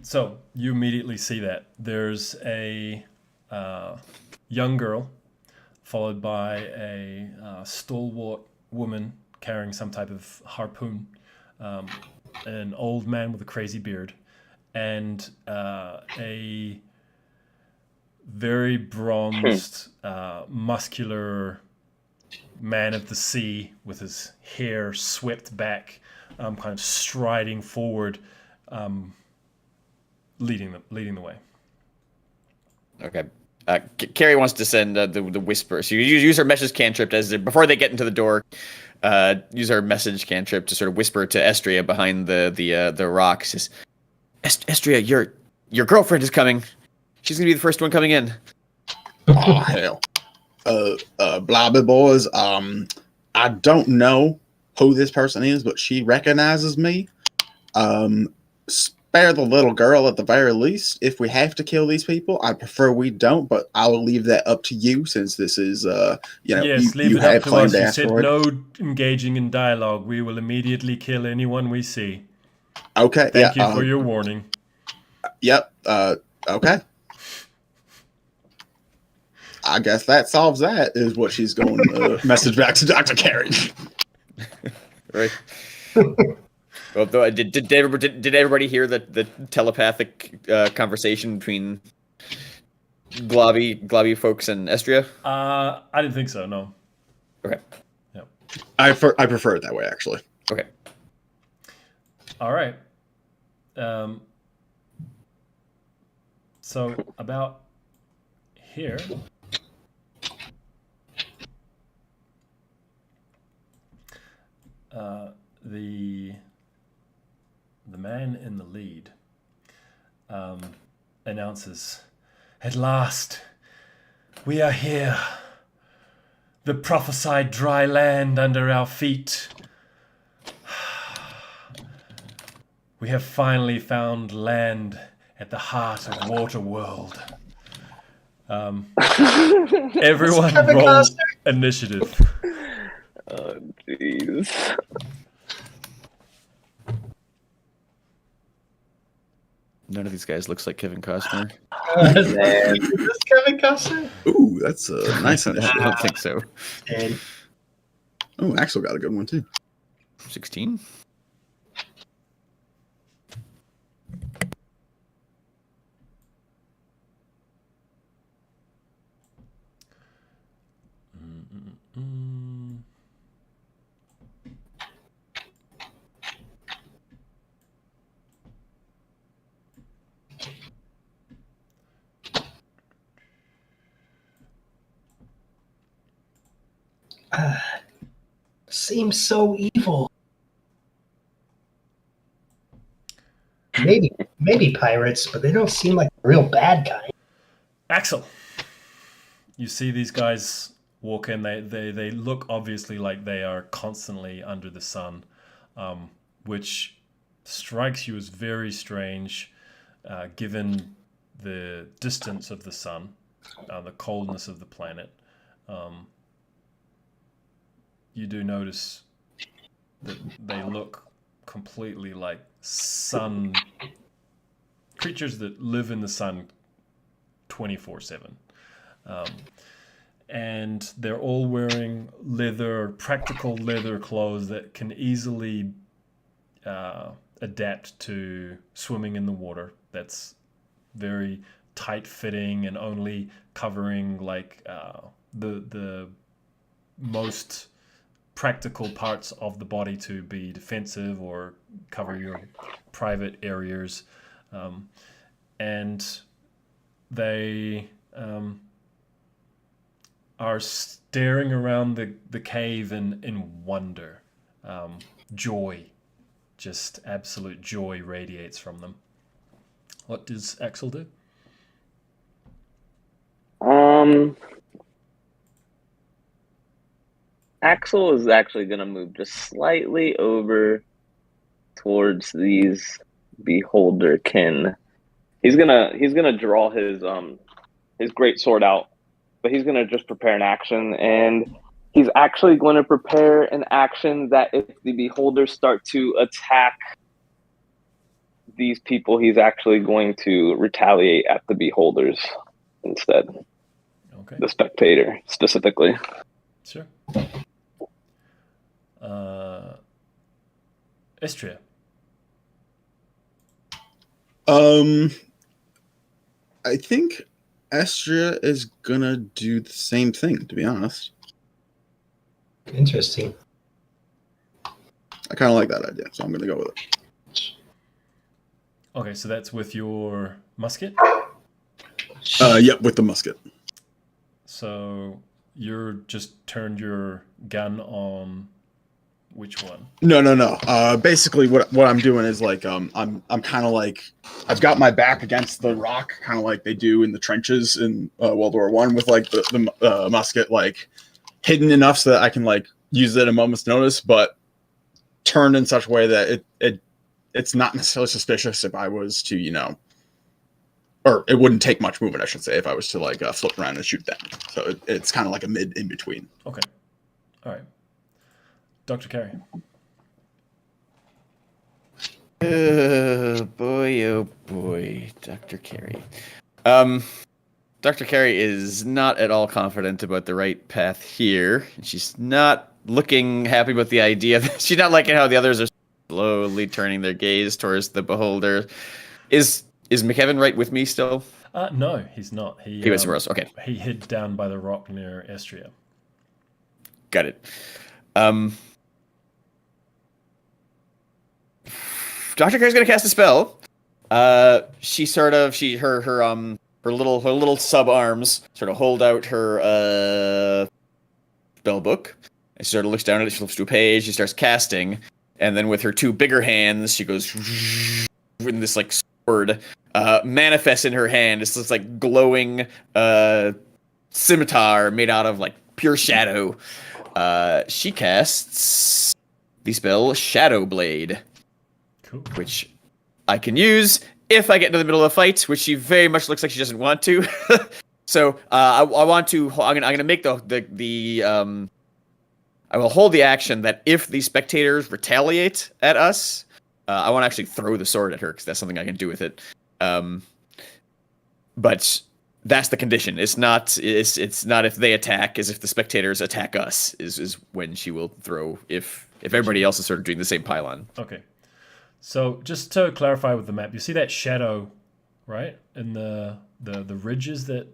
So you immediately see that there's a young girl followed by a stalwart woman carrying some type of harpoon, an old man with a crazy beard, and a very bronzed, muscular man of the sea with his hair swept back, kind of striding forward, leading the way. Okay. Carrie wants to send the whisper. So you use her message cantrip before they get into the door. Use her message cantrip to sort of whisper to Estria behind the rock. Says, Estria, your girlfriend is coming. She's gonna be the first one coming in. Oh hell. Blobby boys. I don't know who this person is, but she recognizes me. Spare the little girl at the very least. If we have to kill these people, I prefer we don't, but I will leave that up to you since this is, Yes, leave it up to us. You said no engaging in dialogue. We will immediately kill anyone we see. Okay. Thank you for your warning. Yep. Okay. I guess that solves that, is what she's going to message back to Dr. Carey. Right. Well, did everybody hear the telepathic conversation between Globby folks and Estria? I didn't think so. No. Okay. Yeah. I prefer it that way, actually. Okay. All right. So about here. The man in the lead announces, "At last, we are here. The prophesied dry land under our feet. We have finally found land at the heart of Waterworld." Everyone roll initiative. Oh, jeez. None of these guys looks like Kevin Costner. Is this Kevin Costner? Ooh, that's a nice I initiative. don't think so. And Oh, Axel got a good one, too. 16? seems so evil. Maybe pirates, but they don't seem like a real bad guy. Axel, you see these guys walk in. They look obviously like they are constantly under the sun, which strikes you as very strange, given the distance of the sun, the coldness of the planet. You do notice that they look completely like sun creatures that live in the sun 24/7. And they're all wearing practical leather clothes that can easily adapt to swimming in the water. That's very tight fitting and only covering like the most practical parts of the body to be defensive or cover your private areas. and they are staring around the cave in wonder. Joy, just absolute joy radiates from them. What does Axel do? Axel is actually going to move just slightly over towards these beholderkin. He's gonna draw his great sword out, but he's gonna just prepare an action, and he's actually going to prepare an action that if the beholders start to attack these people, he's actually going to retaliate at the beholders instead. Okay. The spectator specifically. Sure. Istria. I think Astria is gonna do the same thing, to be honest. Interesting. I kind of like that idea, so I'm gonna go with it. Okay, so that's with your musket? Yep, with the musket. So you're just turned your gun on which one? No. Basically, what I'm doing is like I'm kind of like I've got my back against the rock, kind of like they do in the trenches in World War I, with like the musket like hidden enough so that I can like use it at a moment's notice, but turned in such a way that it's not necessarily suspicious if I was to or it wouldn't take much movement, I should say, if I was to like flip around and shoot them. So it's kind of like a mid in between. Okay, all right. Dr. Carey. Oh boy, Dr. Carey. Dr. Carey is not at all confident about the right path here. She's not looking happy about the idea. She's not liking how the others are slowly turning their gaze towards the beholder. Is McKevin right with me still? No, he's not. He went somewhere else. Okay. He hid down by the rock near Estria. Got it. Dr. Carey's gonna cast a spell. Her little sub arms sort of hold out her spell book. And she sort of looks down at it. She flips to a page. She starts casting, and then with her two bigger hands, she goes in this like sword manifests in her hand. It's this like glowing scimitar made out of like pure shadow. She casts the spell Shadow Blade. Cool. Which I can use if I get into the middle of a fight, which she very much looks like she doesn't want to. So I want to. I'm gonna make the I will hold the action that if the spectators retaliate at us, I want to actually throw the sword at her because that's something I can do with it. But that's the condition. It's not if they attack, as if the spectators attack us is when she will throw if everybody else is sort of doing the same pylon. Okay. So just to clarify with the map, you see that shadow, right, in the ridges that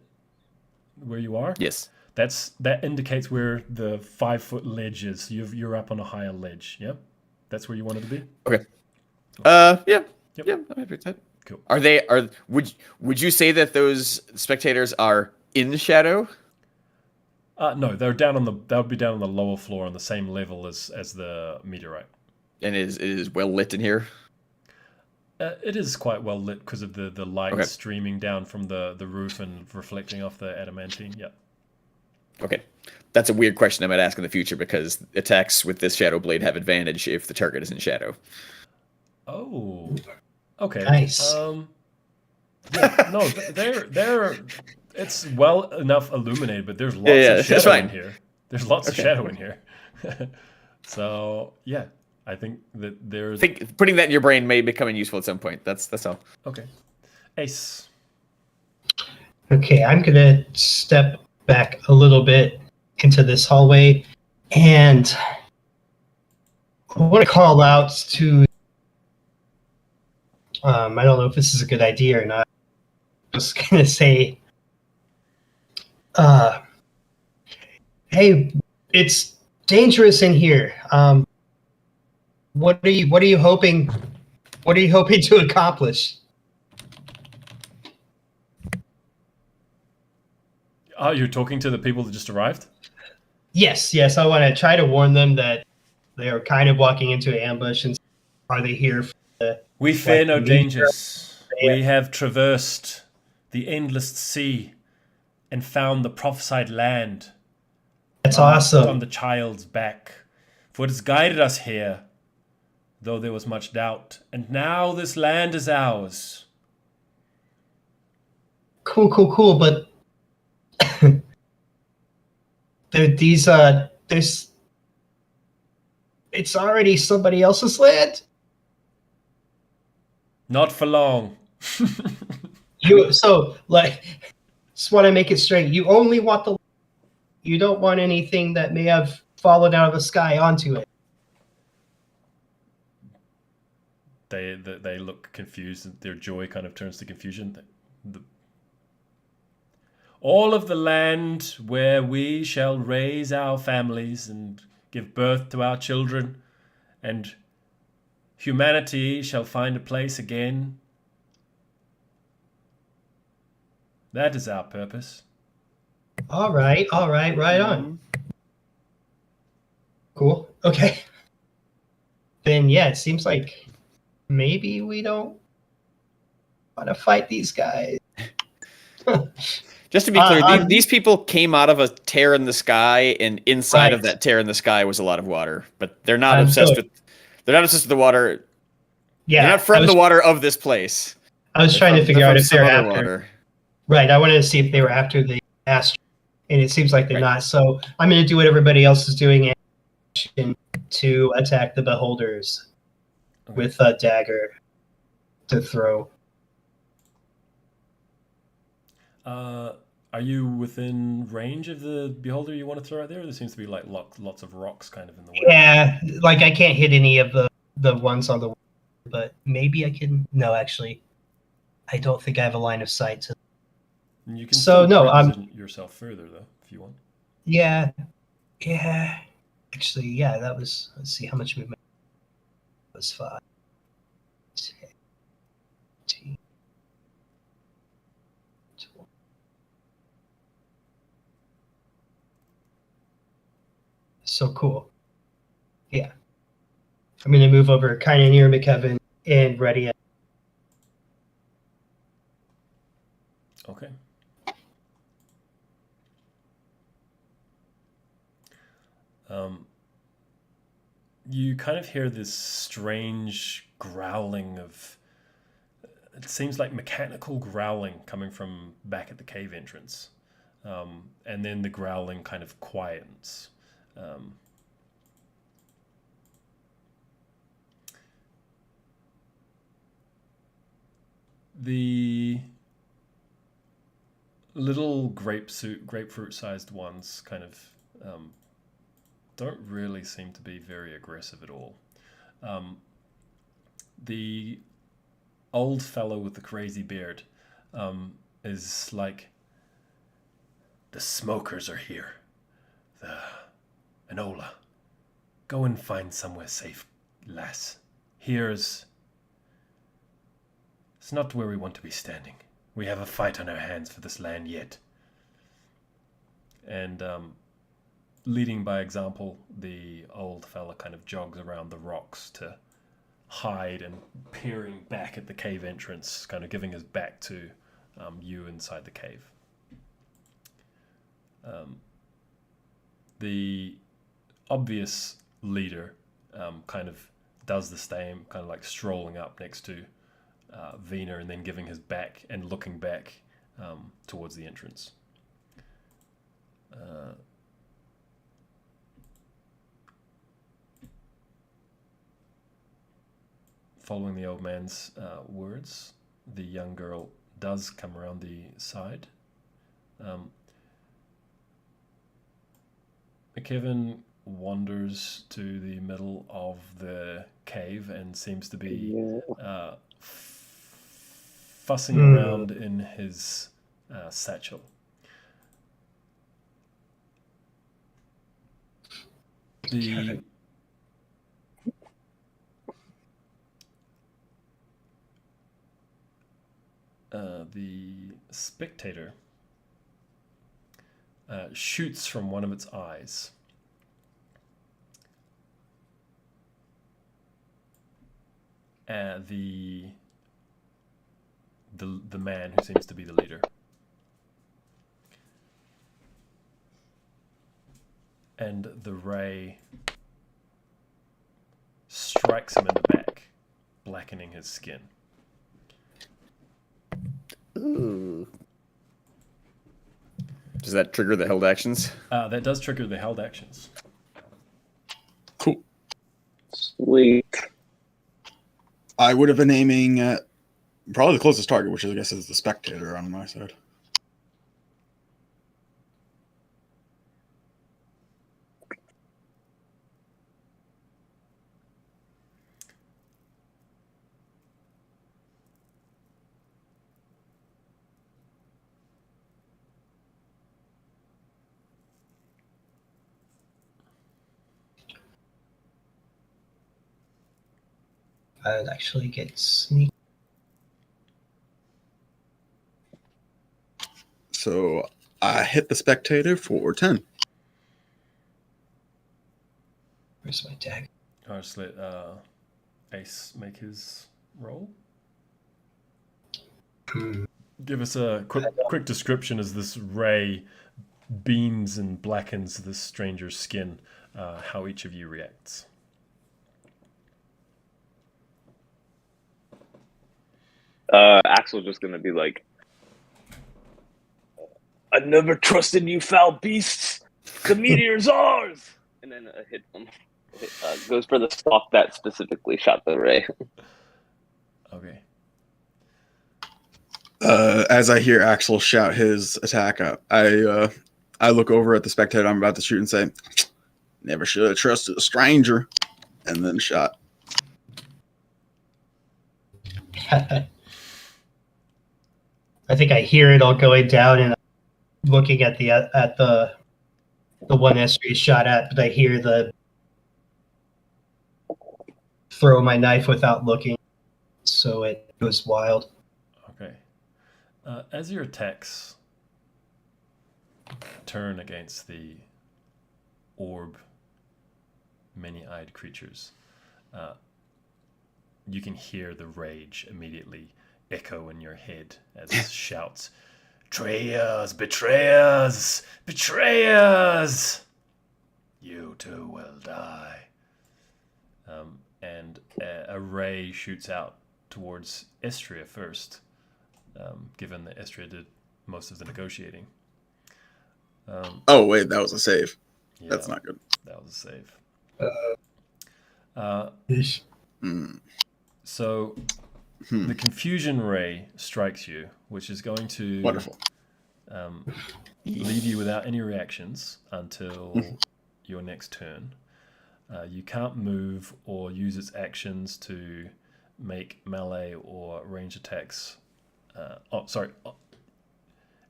where you are? Yes. That indicates where the 5-foot ledge is. You're up on a higher ledge. Yep. That's where you wanted to be. Okay. Yep. Yeah. I'm happy with that. Cool. Would you say that those spectators are in shadow? No, they'll be down on the lower floor on the same level as the meteorite. And it is well lit in here. It is quite well lit because of the light streaming down from the roof and reflecting off the adamantine. Yep. Okay. That's a weird question I might ask in the future because attacks with this Shadow Blade have advantage if the target is in shadow. Oh. Okay. Nice. Yeah, no, they're it's well enough illuminated, but there's lots of shadow in here. There's lots of shadow in here. So yeah, I think that there's. I think putting that in your brain may become useful at some point. That's all. Okay. Ace. Okay, I'm gonna step back a little bit into this hallway, and I want to call out to. I don't know if this is a good idea or not. I'm just gonna say, hey, it's dangerous in here. What are you hoping? What are you hoping to accomplish? Oh, you're talking to the people that just arrived? Yes. I want to try to warn them that they are kind of walking into an ambush, and are they here for the We fear no leisure? dangers. We have traversed the endless sea and found the prophesied land. That's On awesome. the child's back. For it has guided us here, though there was much doubt. And now this land is ours. Cool. But there's it's already somebody else's land. Not for long. So just want to make it straight. You only want you don't want anything that may have fallen out of the sky onto it. They look confused, and their joy kind of turns to confusion. All of the land where we shall raise our families and give birth to our children, and humanity shall find a place again. That is our purpose. All right, right on. Cool. Okay. Then yeah, it seems like maybe we don't want to fight these guys. Just to be clear, these people came out of a tear in the sky, and inside of that tear in the sky was a lot of water. But they're not obsessed with. They're not obsessed with the water. Yeah, they're not from the water of this place. I was trying to figure out if they're after water. Right, I wanted to see if they were after the Astral, and it seems like they're not. So I'm going to do what everybody else is doing and to attack the beholders with a dagger to throw. Are you within range of the beholder you want to throw out there? There seems to be like lots of rocks kind of in the way. Yeah, like I can't hit any of the ones on the wall, but maybe I can. No, actually, I don't think I have a line of sight to. You can present yourself further though, if you want. Yeah. Actually, yeah, that was. Let's see how much movement. It was 5, 10, 15, 12. So cool. Yeah. I'm going to move over kind of near McKevin and ready. Okay. You kind of hear this strange growling of, it seems like mechanical growling coming from back at the cave entrance. And then the growling kind of quietens. The little grapefruit-sized ones kind of don't really seem to be very aggressive at all. The old fellow with the crazy beard is like, the smokers are here. Enola, go and find somewhere safe, lass. It's not where we want to be standing. We have a fight on our hands for this land yet. And leading by example, the old fella kind of jogs around the rocks to hide and peering back at the cave entrance, kind of giving his back to you inside the cave. The obvious leader kind of does the same, kind of like strolling up next to Vina and then giving his back and looking back towards the entrance. Following the old man's words, the young girl does come around the side. Kevin wanders to the middle of the cave and seems to be fussing around in his satchel. The spectator shoots from one of its eyes. The man who seems to be the leader. And the ray strikes him in the back, blackening his skin. Ooh. Does that trigger the held actions? That does trigger the held actions. Cool. Sweet. I would have been aiming at probably the closest target, which I guess is the spectator on my side. I would actually get sneak. So I hit the spectator for 10. Where's my tag? I'll just let Ace make his roll. Give us a quick description as this ray beams and blackens this stranger's skin, how each of you reacts. Axel's just gonna be like, I never trusted you foul beasts. The meteor's ours. And then hits them. Goes for the stalk that specifically shot the ray. Okay. As I hear Axel shout his attack up, I look over at the spectator I'm about to shoot and say, never should have trusted a stranger, and then shot. I think I hear it all going down, and I'm looking at the one Estrie shot at, but I hear the throw my knife without looking, so it goes wild. Okay. As your attacks turn against the orb, many-eyed creatures, you can hear the rage immediately echo in your head as it shouts, "Betrayers, betrayers, betrayers! You too will die." And a ray shoots out towards Estria first, given that Estria did most of the negotiating. Oh, wait, that was a save. Yeah, That's not good. that was a save. Ish. So the confusion ray strikes you, which is going to Wonderful. leave you without any reactions until your next turn. You can't move or use its actions to make melee or range attacks.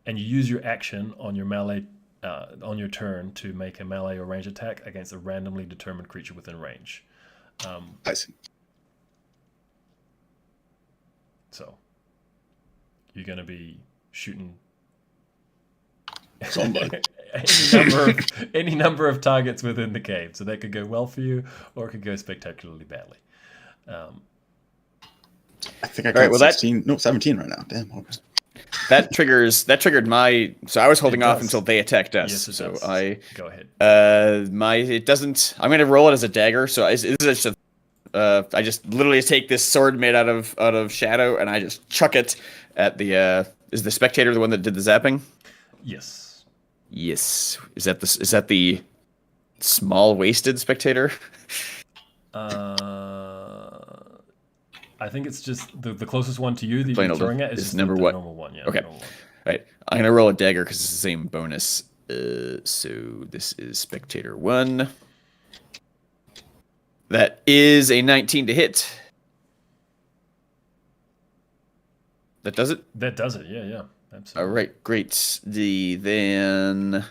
And you use your action on your melee on your turn to make a melee or range attack against a randomly determined creature within range. I see. So you're going to be shooting Somebody. any number of targets within the cave. So that could go well for you, or it could go spectacularly badly. I think I All right, got well, 17 right now. Damn. Okay. That triggered my. So I was holding It off does. until they attacked us. Yes, it so does. I Go ahead. it doesn't. I'm gonna roll it as a dagger. So this is just I just literally take this sword made out of shadow and I just chuck it at the. Is the spectator the one that did the zapping? Yes. Yes. Is that the small waisted spectator? I think it's just the closest one to you that Plain you're old- throwing at is is just number the what? normal one. Yeah, Okay. the normal one. Right. I'm gonna roll a dagger because it's the same bonus. So this is spectator 1. That is a 19 to hit. That does it? That does it. Yeah, absolutely. All right, great. Then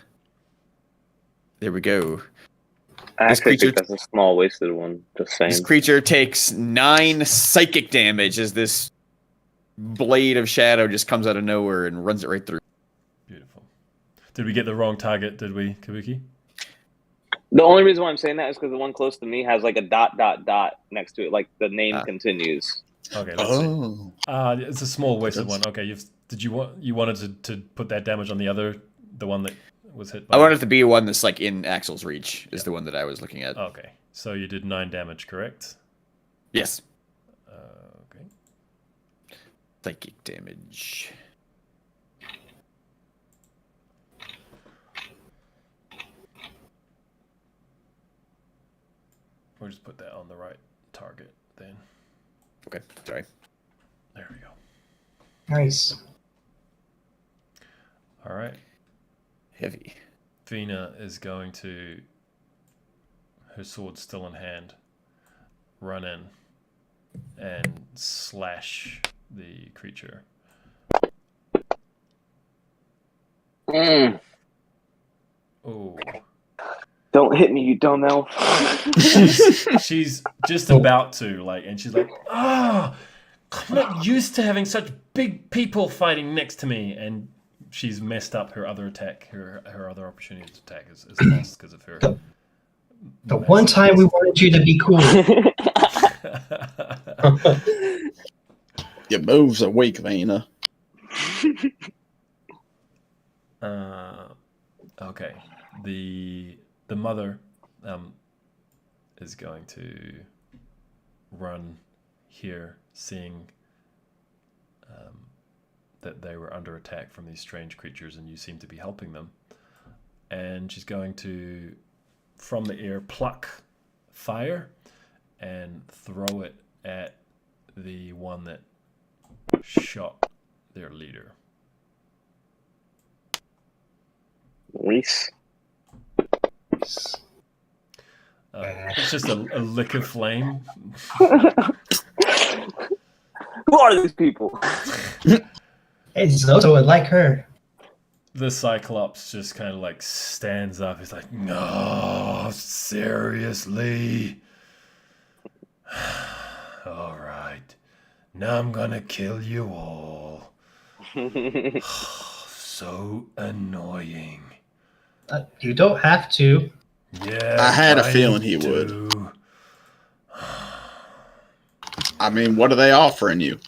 there we go. I This actually think creature- that's a small wasted one. Just saying. This creature takes 9 psychic damage as this blade of shadow just comes out of nowhere and runs it right through. Beautiful. Did we get the wrong target? Did we, Kabuki? The only reason why I'm saying that is because the one close to me has like a ... next to it, like the name continues. Okay, let's see. Oh. It's a small wasted That's- one. Okay, you wanted to put that damage on the one that was hit by... I wanted it to be one that's like in Axel's reach. Is the one that I was looking at. Okay, so you did 9 damage, correct? Yes. Okay. Psychic damage. We'll just put that on the right target then. Okay, sorry. There we go. Nice. All right. Heavy. Vina is going to, her sword still in hand, run in and slash the creature. Oh. Don't hit me, you dumb elf. She's just about to, and she's like, I'm not used to having such big people fighting next to me. And she's messed up her other attack. Her other opportunity to attack is lost because of her. The one time we wanted you to be cool. Your moves are weak, Vina. Okay. The mother is going to run here, seeing that they were under attack from these strange creatures and you seem to be helping them. And she's going to, from the air, pluck fire and throw it at the one that shot their leader. Reese. It's just a lick of flame. Who are these people? Hey, Zozo would like her. The Cyclops just kind of stands up. He's like, no, seriously? All right. Now I'm gonna kill you all. So annoying. You don't have to. Yeah, I had a feeling he would. do. I mean, what are they offering you?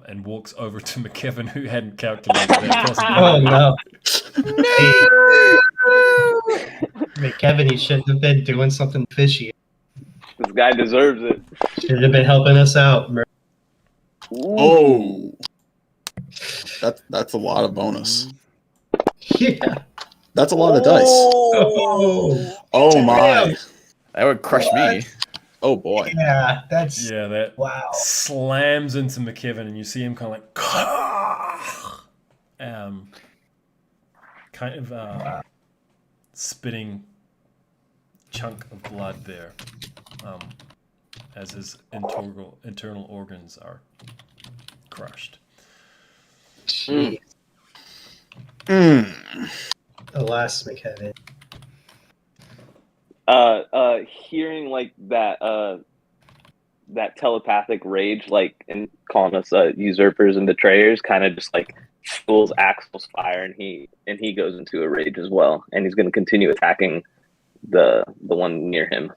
And walks over to McKevin, who hadn't calculated that Oh possibility. no. Hey, Kevin, you shouldn't have been doing something fishy. This guy deserves it. Should have been helping us out. Oh, that's a lot of bonus. Yeah. That's a lot of dice. Oh, Oh my. That would crush me. Oh boy. yeah. That's Yeah, that wow. slams into McKevin, and you see him kind of spitting chunk of blood there, as his internal organs are crushed. Jeez. Mm. Alas, McKevin. Hearing that telepathic rage, and calling us usurpers and betrayers, kind of just fuels Axel's fire, and he goes into a rage as well, and he's going to continue attacking the one near him.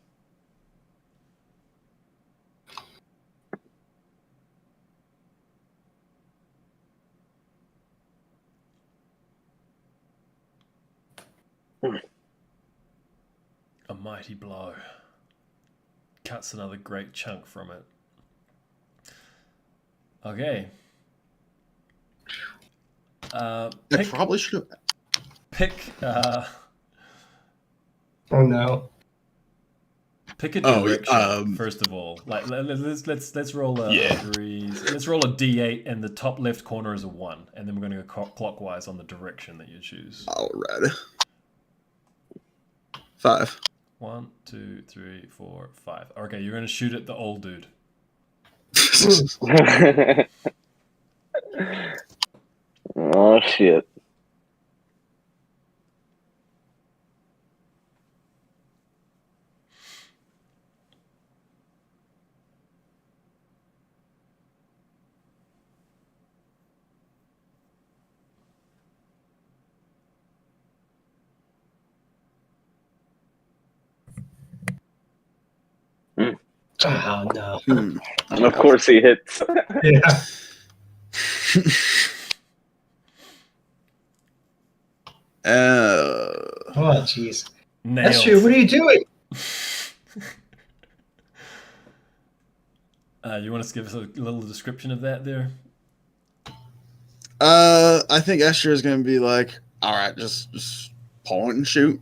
A mighty blow. Cuts another great chunk from it. Okay. I probably should have. Pick Oh no. pick a Oh, direction first of all. Let's roll a let's roll a D8, and the top left corner is a 1, and then we're going to go clockwise on the direction that you choose. Alright. 5. 1, 2, 3, 4, 5. Okay, you're going to shoot at the old dude. Oh shit. Oh no. And of course he hits. Yeah. Oh jeez. Nailed. That's true. What are you doing? You want to give us a little description of that there? I think Esther is going to be like, all right, just point and shoot.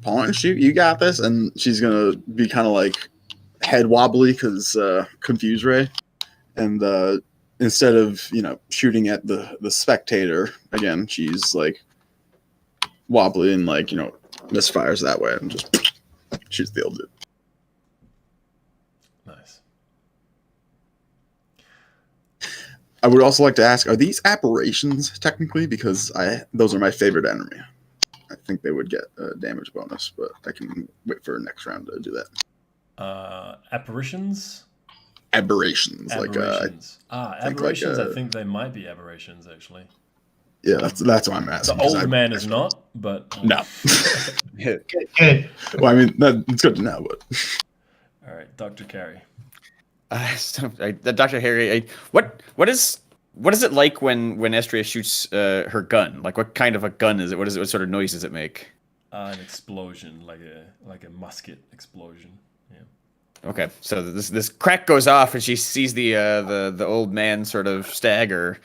You got this. And she's going to be kind of like head wobbly because confuse Ray. And instead of, shooting at the spectator, again, she's like wobbly and like, misfires that way and just shoots the old dude. Nice. I would also like to ask, are these aberrations technically? Because those are my favorite enemy. I think they would get a damage bonus, but I can wait for next round to do that. Apparitions? Aberrations. Aberrations. Aberrations, like, I think they might be aberrations, actually. Yeah, that's what I'm asking. The old man is not, but... No. Good. Well, I mean, it's good to know, but... All right, Dr. Carey. Dr. Harry, what is it like when Estria shoots her gun? Like, what kind of a gun is it? What sort of noise does it make? An explosion, like a musket explosion. Yeah. Okay, so this crack goes off, and she sees the old man sort of stagger,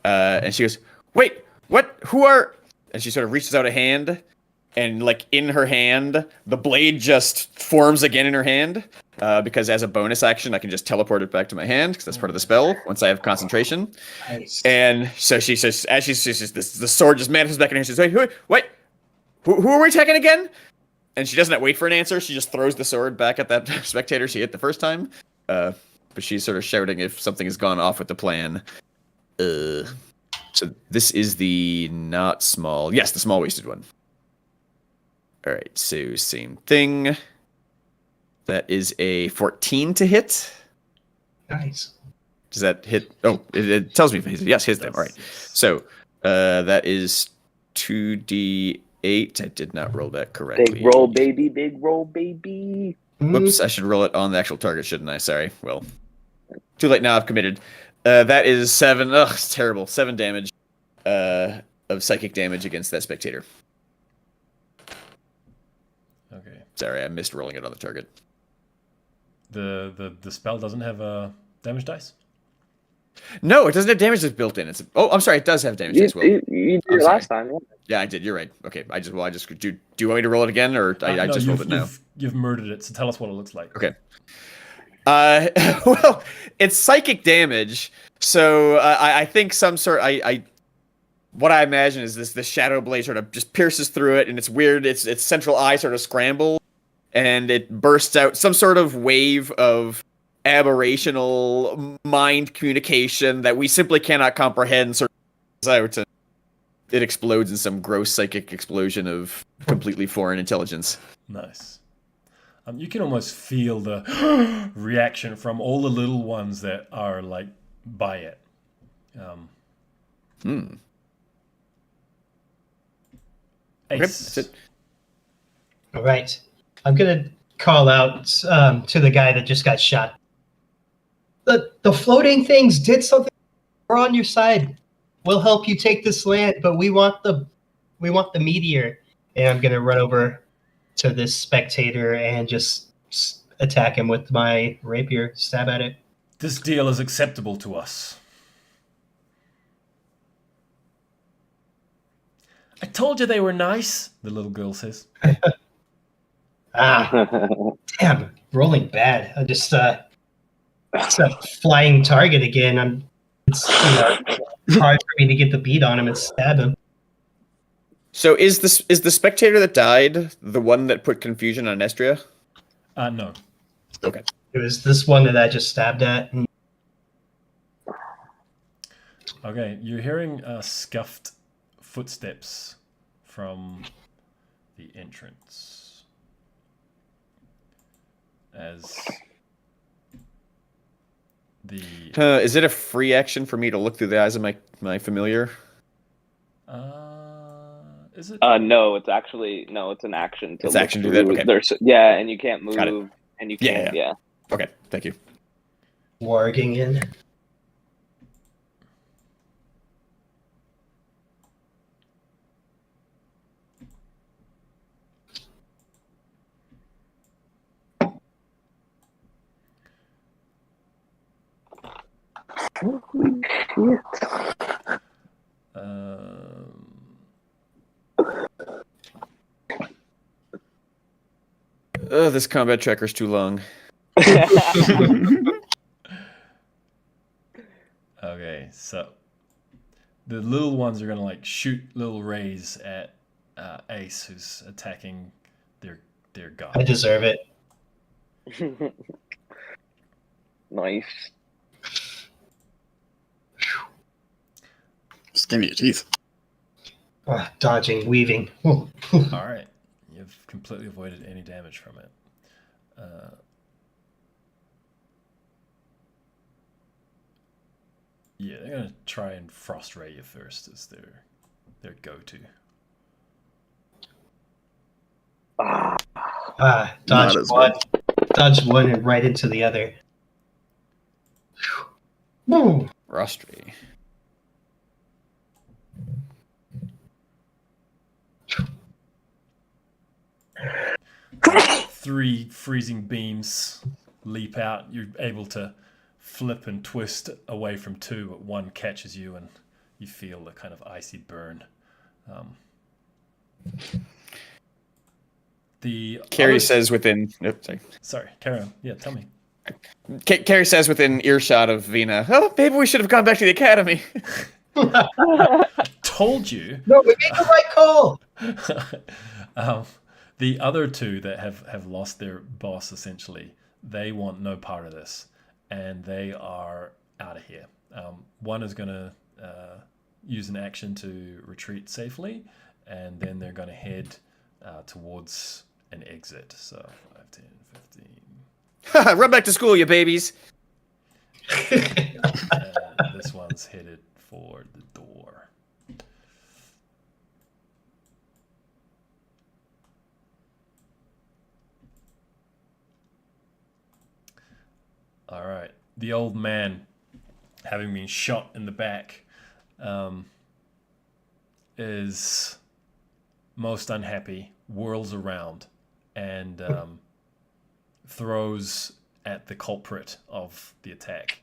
and she goes, "Wait, what? Who are?" And she sort of reaches out a hand, and like in her hand, the blade just forms again in her hand. Because as a bonus action, I can just teleport it back to my hand because that's part of the spell once I have concentration. Nice. And so she says, as she says, the sword just manifests back in her. She says, "Wait, who are we attacking again?" And she doesn't wait for an answer. She just throws the sword back at that spectator she hit the first time. But she's sort of shouting if something has gone off with the plan. So this is the not small. Yes, the small waisted one. All right, so same thing. That is a 14 to hit. Nice. Does that hit? Oh, it tells me if it hits. Yes, hits them. All right. So that is 2d8. I did not roll that correctly. Big roll, baby. Big roll, baby. Whoops, I should roll it on the actual target, shouldn't I? Sorry. Well, too late now. I've committed. That is 7. Ugh, it's terrible. 7 damage of psychic damage against that spectator. Okay. Sorry, I missed rolling it on the target. The spell doesn't have a damage dice? No, it doesn't have damage that's built in. I'm sorry, it does have damage You dice. Well, did it last time. Yeah. yeah, I did. You're right. Okay, I just do you want me to roll it again, or I just rolled it now? You've murdered it, so tell us what it looks like. Okay. Well, it's psychic damage, so I think some sort. What I imagine is this shadow blade sort of just pierces through it, and it's weird. Its central eye sort of scrambles, and it bursts out some sort of wave of aberrational mind communication that we simply cannot comprehend. Sort of out, and it explodes in some gross psychic explosion of completely foreign intelligence. Nice. You can almost feel the reaction from all the little ones that are like by it. Okay, Ace. that's it. All right. I'm going to call out to the guy that just got shot. The floating things did something. We're on your side. We'll help you take this land, but we want the meteor. And I'm going to run over to this spectator and just attack him with my rapier, stab at it. This deal is acceptable to us. I told you they were nice, the little girl says. Damn, rolling bad. I just it's a flying target again. It's hard for me to get the beat on him and stab him. So is the spectator that died the one that put confusion on Estria? No. Okay. It was this one that I just stabbed at. Okay, you're hearing scuffed footsteps from the entrance. As the Is it a free action for me to look through the eyes of my familiar? Is it? No, it's an action. It's action to do that. Okay. And you can't move. Got it. And you can't. Yeah. Okay, thank you. Warging in. This combat tracker's too long. Okay, so the little ones are gonna like shoot little rays at Ace, who's attacking their guy. I deserve it. Nice. Skin your teeth. Dodging, weaving. Ooh. All right, you've completely avoided any damage from it. Yeah, they're gonna try and frost ray you first as their go-to. Dodge Not as one. Dodge one and right into the other. Woo. Rostry. Three freezing beams leap out. You're able to flip and twist away from two, but one catches you and you feel the kind of icy burn. Carrie says within... Sorry, carry on. Yeah, tell me. Carrie says within earshot of Vina, oh, maybe we should have gone back to the academy. Told you. No, we made the right call. The other two that have lost their boss, essentially, they want no part of this, and they are out of here. One is going to use an action to retreat safely, and then they're going to head towards an exit. So 5, 10, 15. Run back to school, you babies. This one's headed for the door. All right. The old man, having been shot in the back, is most unhappy, whirls around, and throws at the culprit of the attack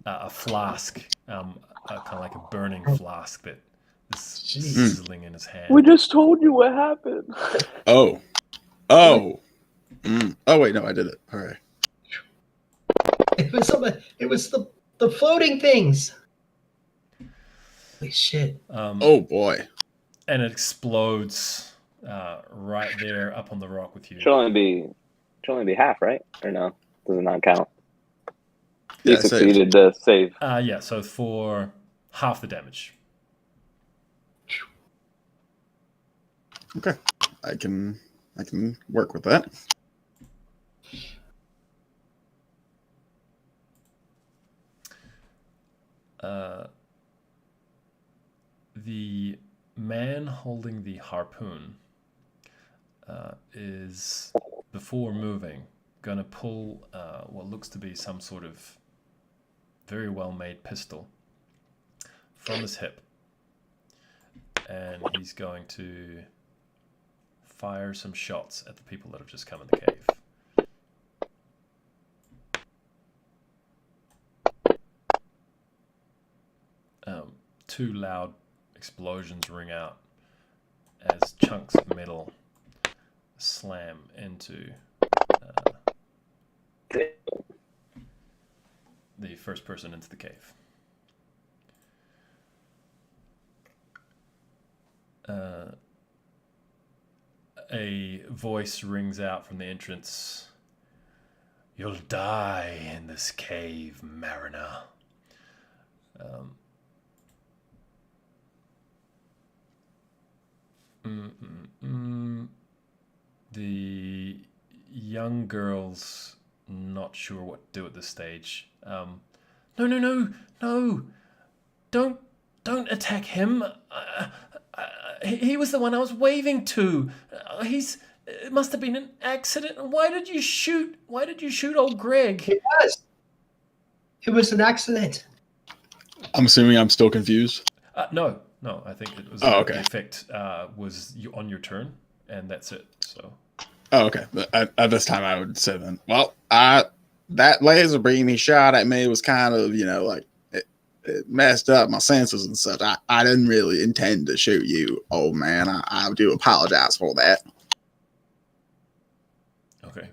a flask, kind of like a burning flask that is sizzling in his hand. We just told you what happened. Oh. Oh wait, no, I did it. All right. It was the floating things. Holy shit. Oh boy. And it explodes right there up on the rock with you. Should only be half, right? Or no? Does it not count? You Yeah, succeeded to save. Yeah, so for half the damage. Okay. I can work with that. The man holding the harpoon is, before moving, going to pull what looks to be some sort of very well-made pistol from his hip. And he's going to fire some shots at the people that have just come in the cave. Two loud explosions ring out as chunks of metal slam into the first person into the cave. A voice rings out from the entrance. "You'll die in this cave, mariner." The young girl's not sure what to do at this stage. No! Don't attack him. He was the one I was waving to. It must have been an accident. Why did you shoot old Greg? It was. It was an accident. I'm assuming I'm still confused. No. I think it was. Oh, okay. The effect was on your turn, and that's it. So. Oh, okay. But at this time, I would say then, well, that laser beam he shot at me was kind of, like it messed up my senses and such. I didn't really intend to shoot you, old man. I do apologize for that. Okay.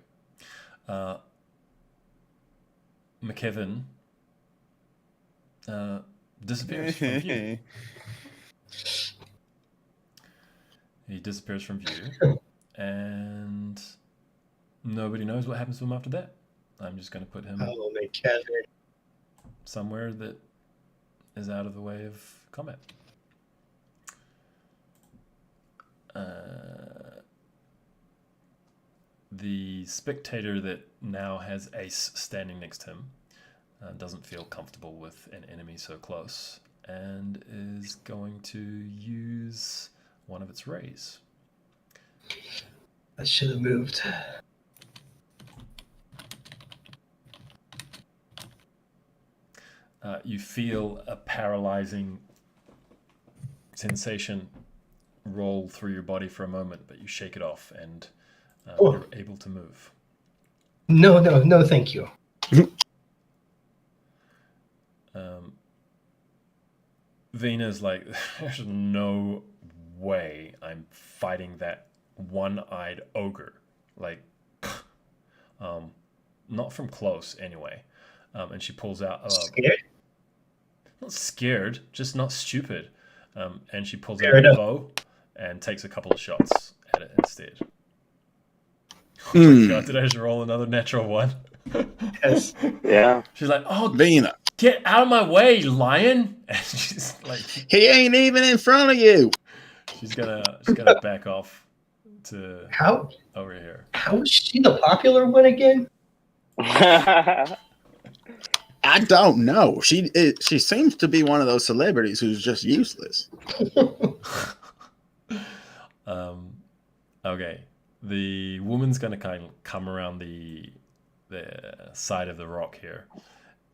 McKevin disappears from view. He disappears from view, and nobody knows what happens to him after that. I'm just going to put him Oh, McKevin. somewhere that is out of the way of combat. The spectator that now has Ace standing next to him doesn't feel comfortable with an enemy so close and is going to use one of its rays. I should have moved. You feel a paralyzing sensation roll through your body for a moment, but you shake it off and you're able to move. No, thank you. Vena's like, there's no way I'm fighting that one-eyed ogre. Like, not from close anyway. And she pulls out... Scared? Not scared, just not stupid. And she pulls out Fair a enough. bow and takes a couple of shots at it instead. Oh my God, did I just roll another natural one? Yes. Yeah. She's like, oh, Vena, get out of my way, lion! And she's like, he ain't even in front of you. she's gonna back off to How over here. is she the popular one again? I don't know. She seems to be one of those celebrities who's just useless. Okay, the woman's gonna kind of come around the side of the rock here,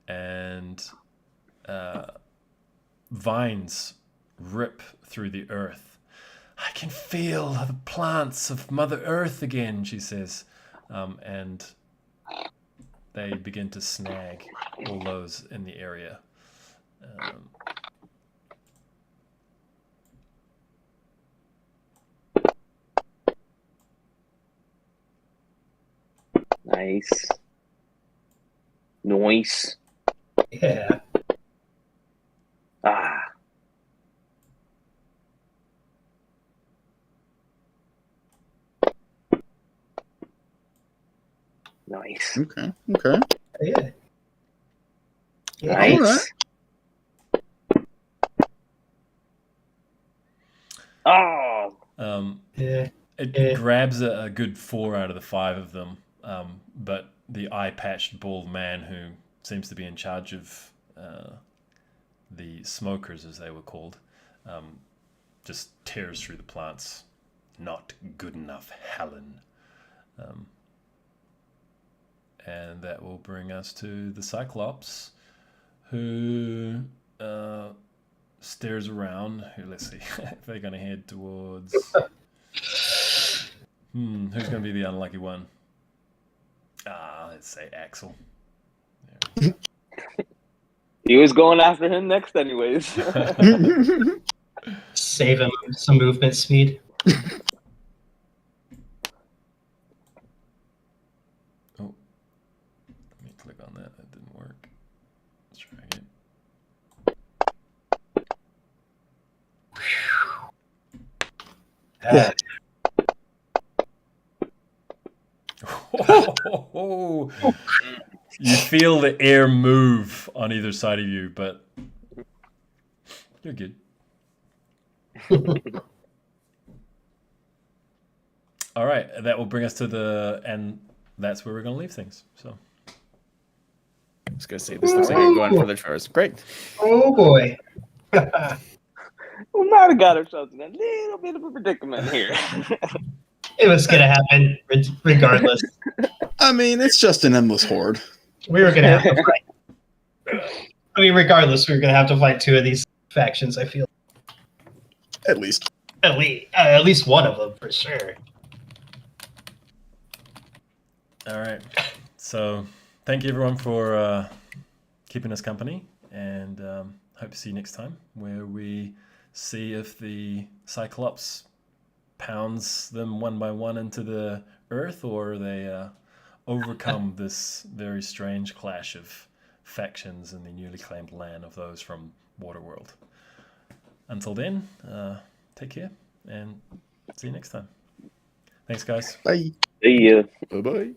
and vines rip through the earth. I can feel the plants of Mother Earth again, she says, and they begin to snag all those in the area. Nice. Nice. Yeah. Ah. Nice. Okay. Yeah. Nice. All right. Oh. Yeah. It grabs a good 4 out of the 5 of them, but the eye-patched bald man who seems to be in charge of the smokers, as they were called, just tears through the plants. Not good enough, Helen. And that will bring us to the Cyclops, who stares around. Let's see, they're going to head towards... who's going to be the unlucky one? Let's say Axel. Yeah. He was going after him next anyways. Save him some movement speed. Oh, let me click on that. That didn't work. Let's try again. Oh, you feel the air move on either side of you, but you're good. All right, that will bring us to and that's where we're going to leave things. So, I was gonna say this looks like you're going for the chores. Great. Oh boy. We might have got ourselves in a little bit of a predicament here. It was gonna happen regardless. I mean, it's just an endless horde. We were gonna have to fight. I mean, regardless, we're gonna have to fight two of these factions. I feel At least. at least one of them for sure. All right. So thank you everyone for keeping us company, and hope to see you next time, where we see if the Cyclops pounds them one by one into the earth, or they overcome this very strange clash of factions in the newly claimed land of those from Waterworld. Until then, take care and see you next time. Thanks, guys. Bye. See ya. Bye bye.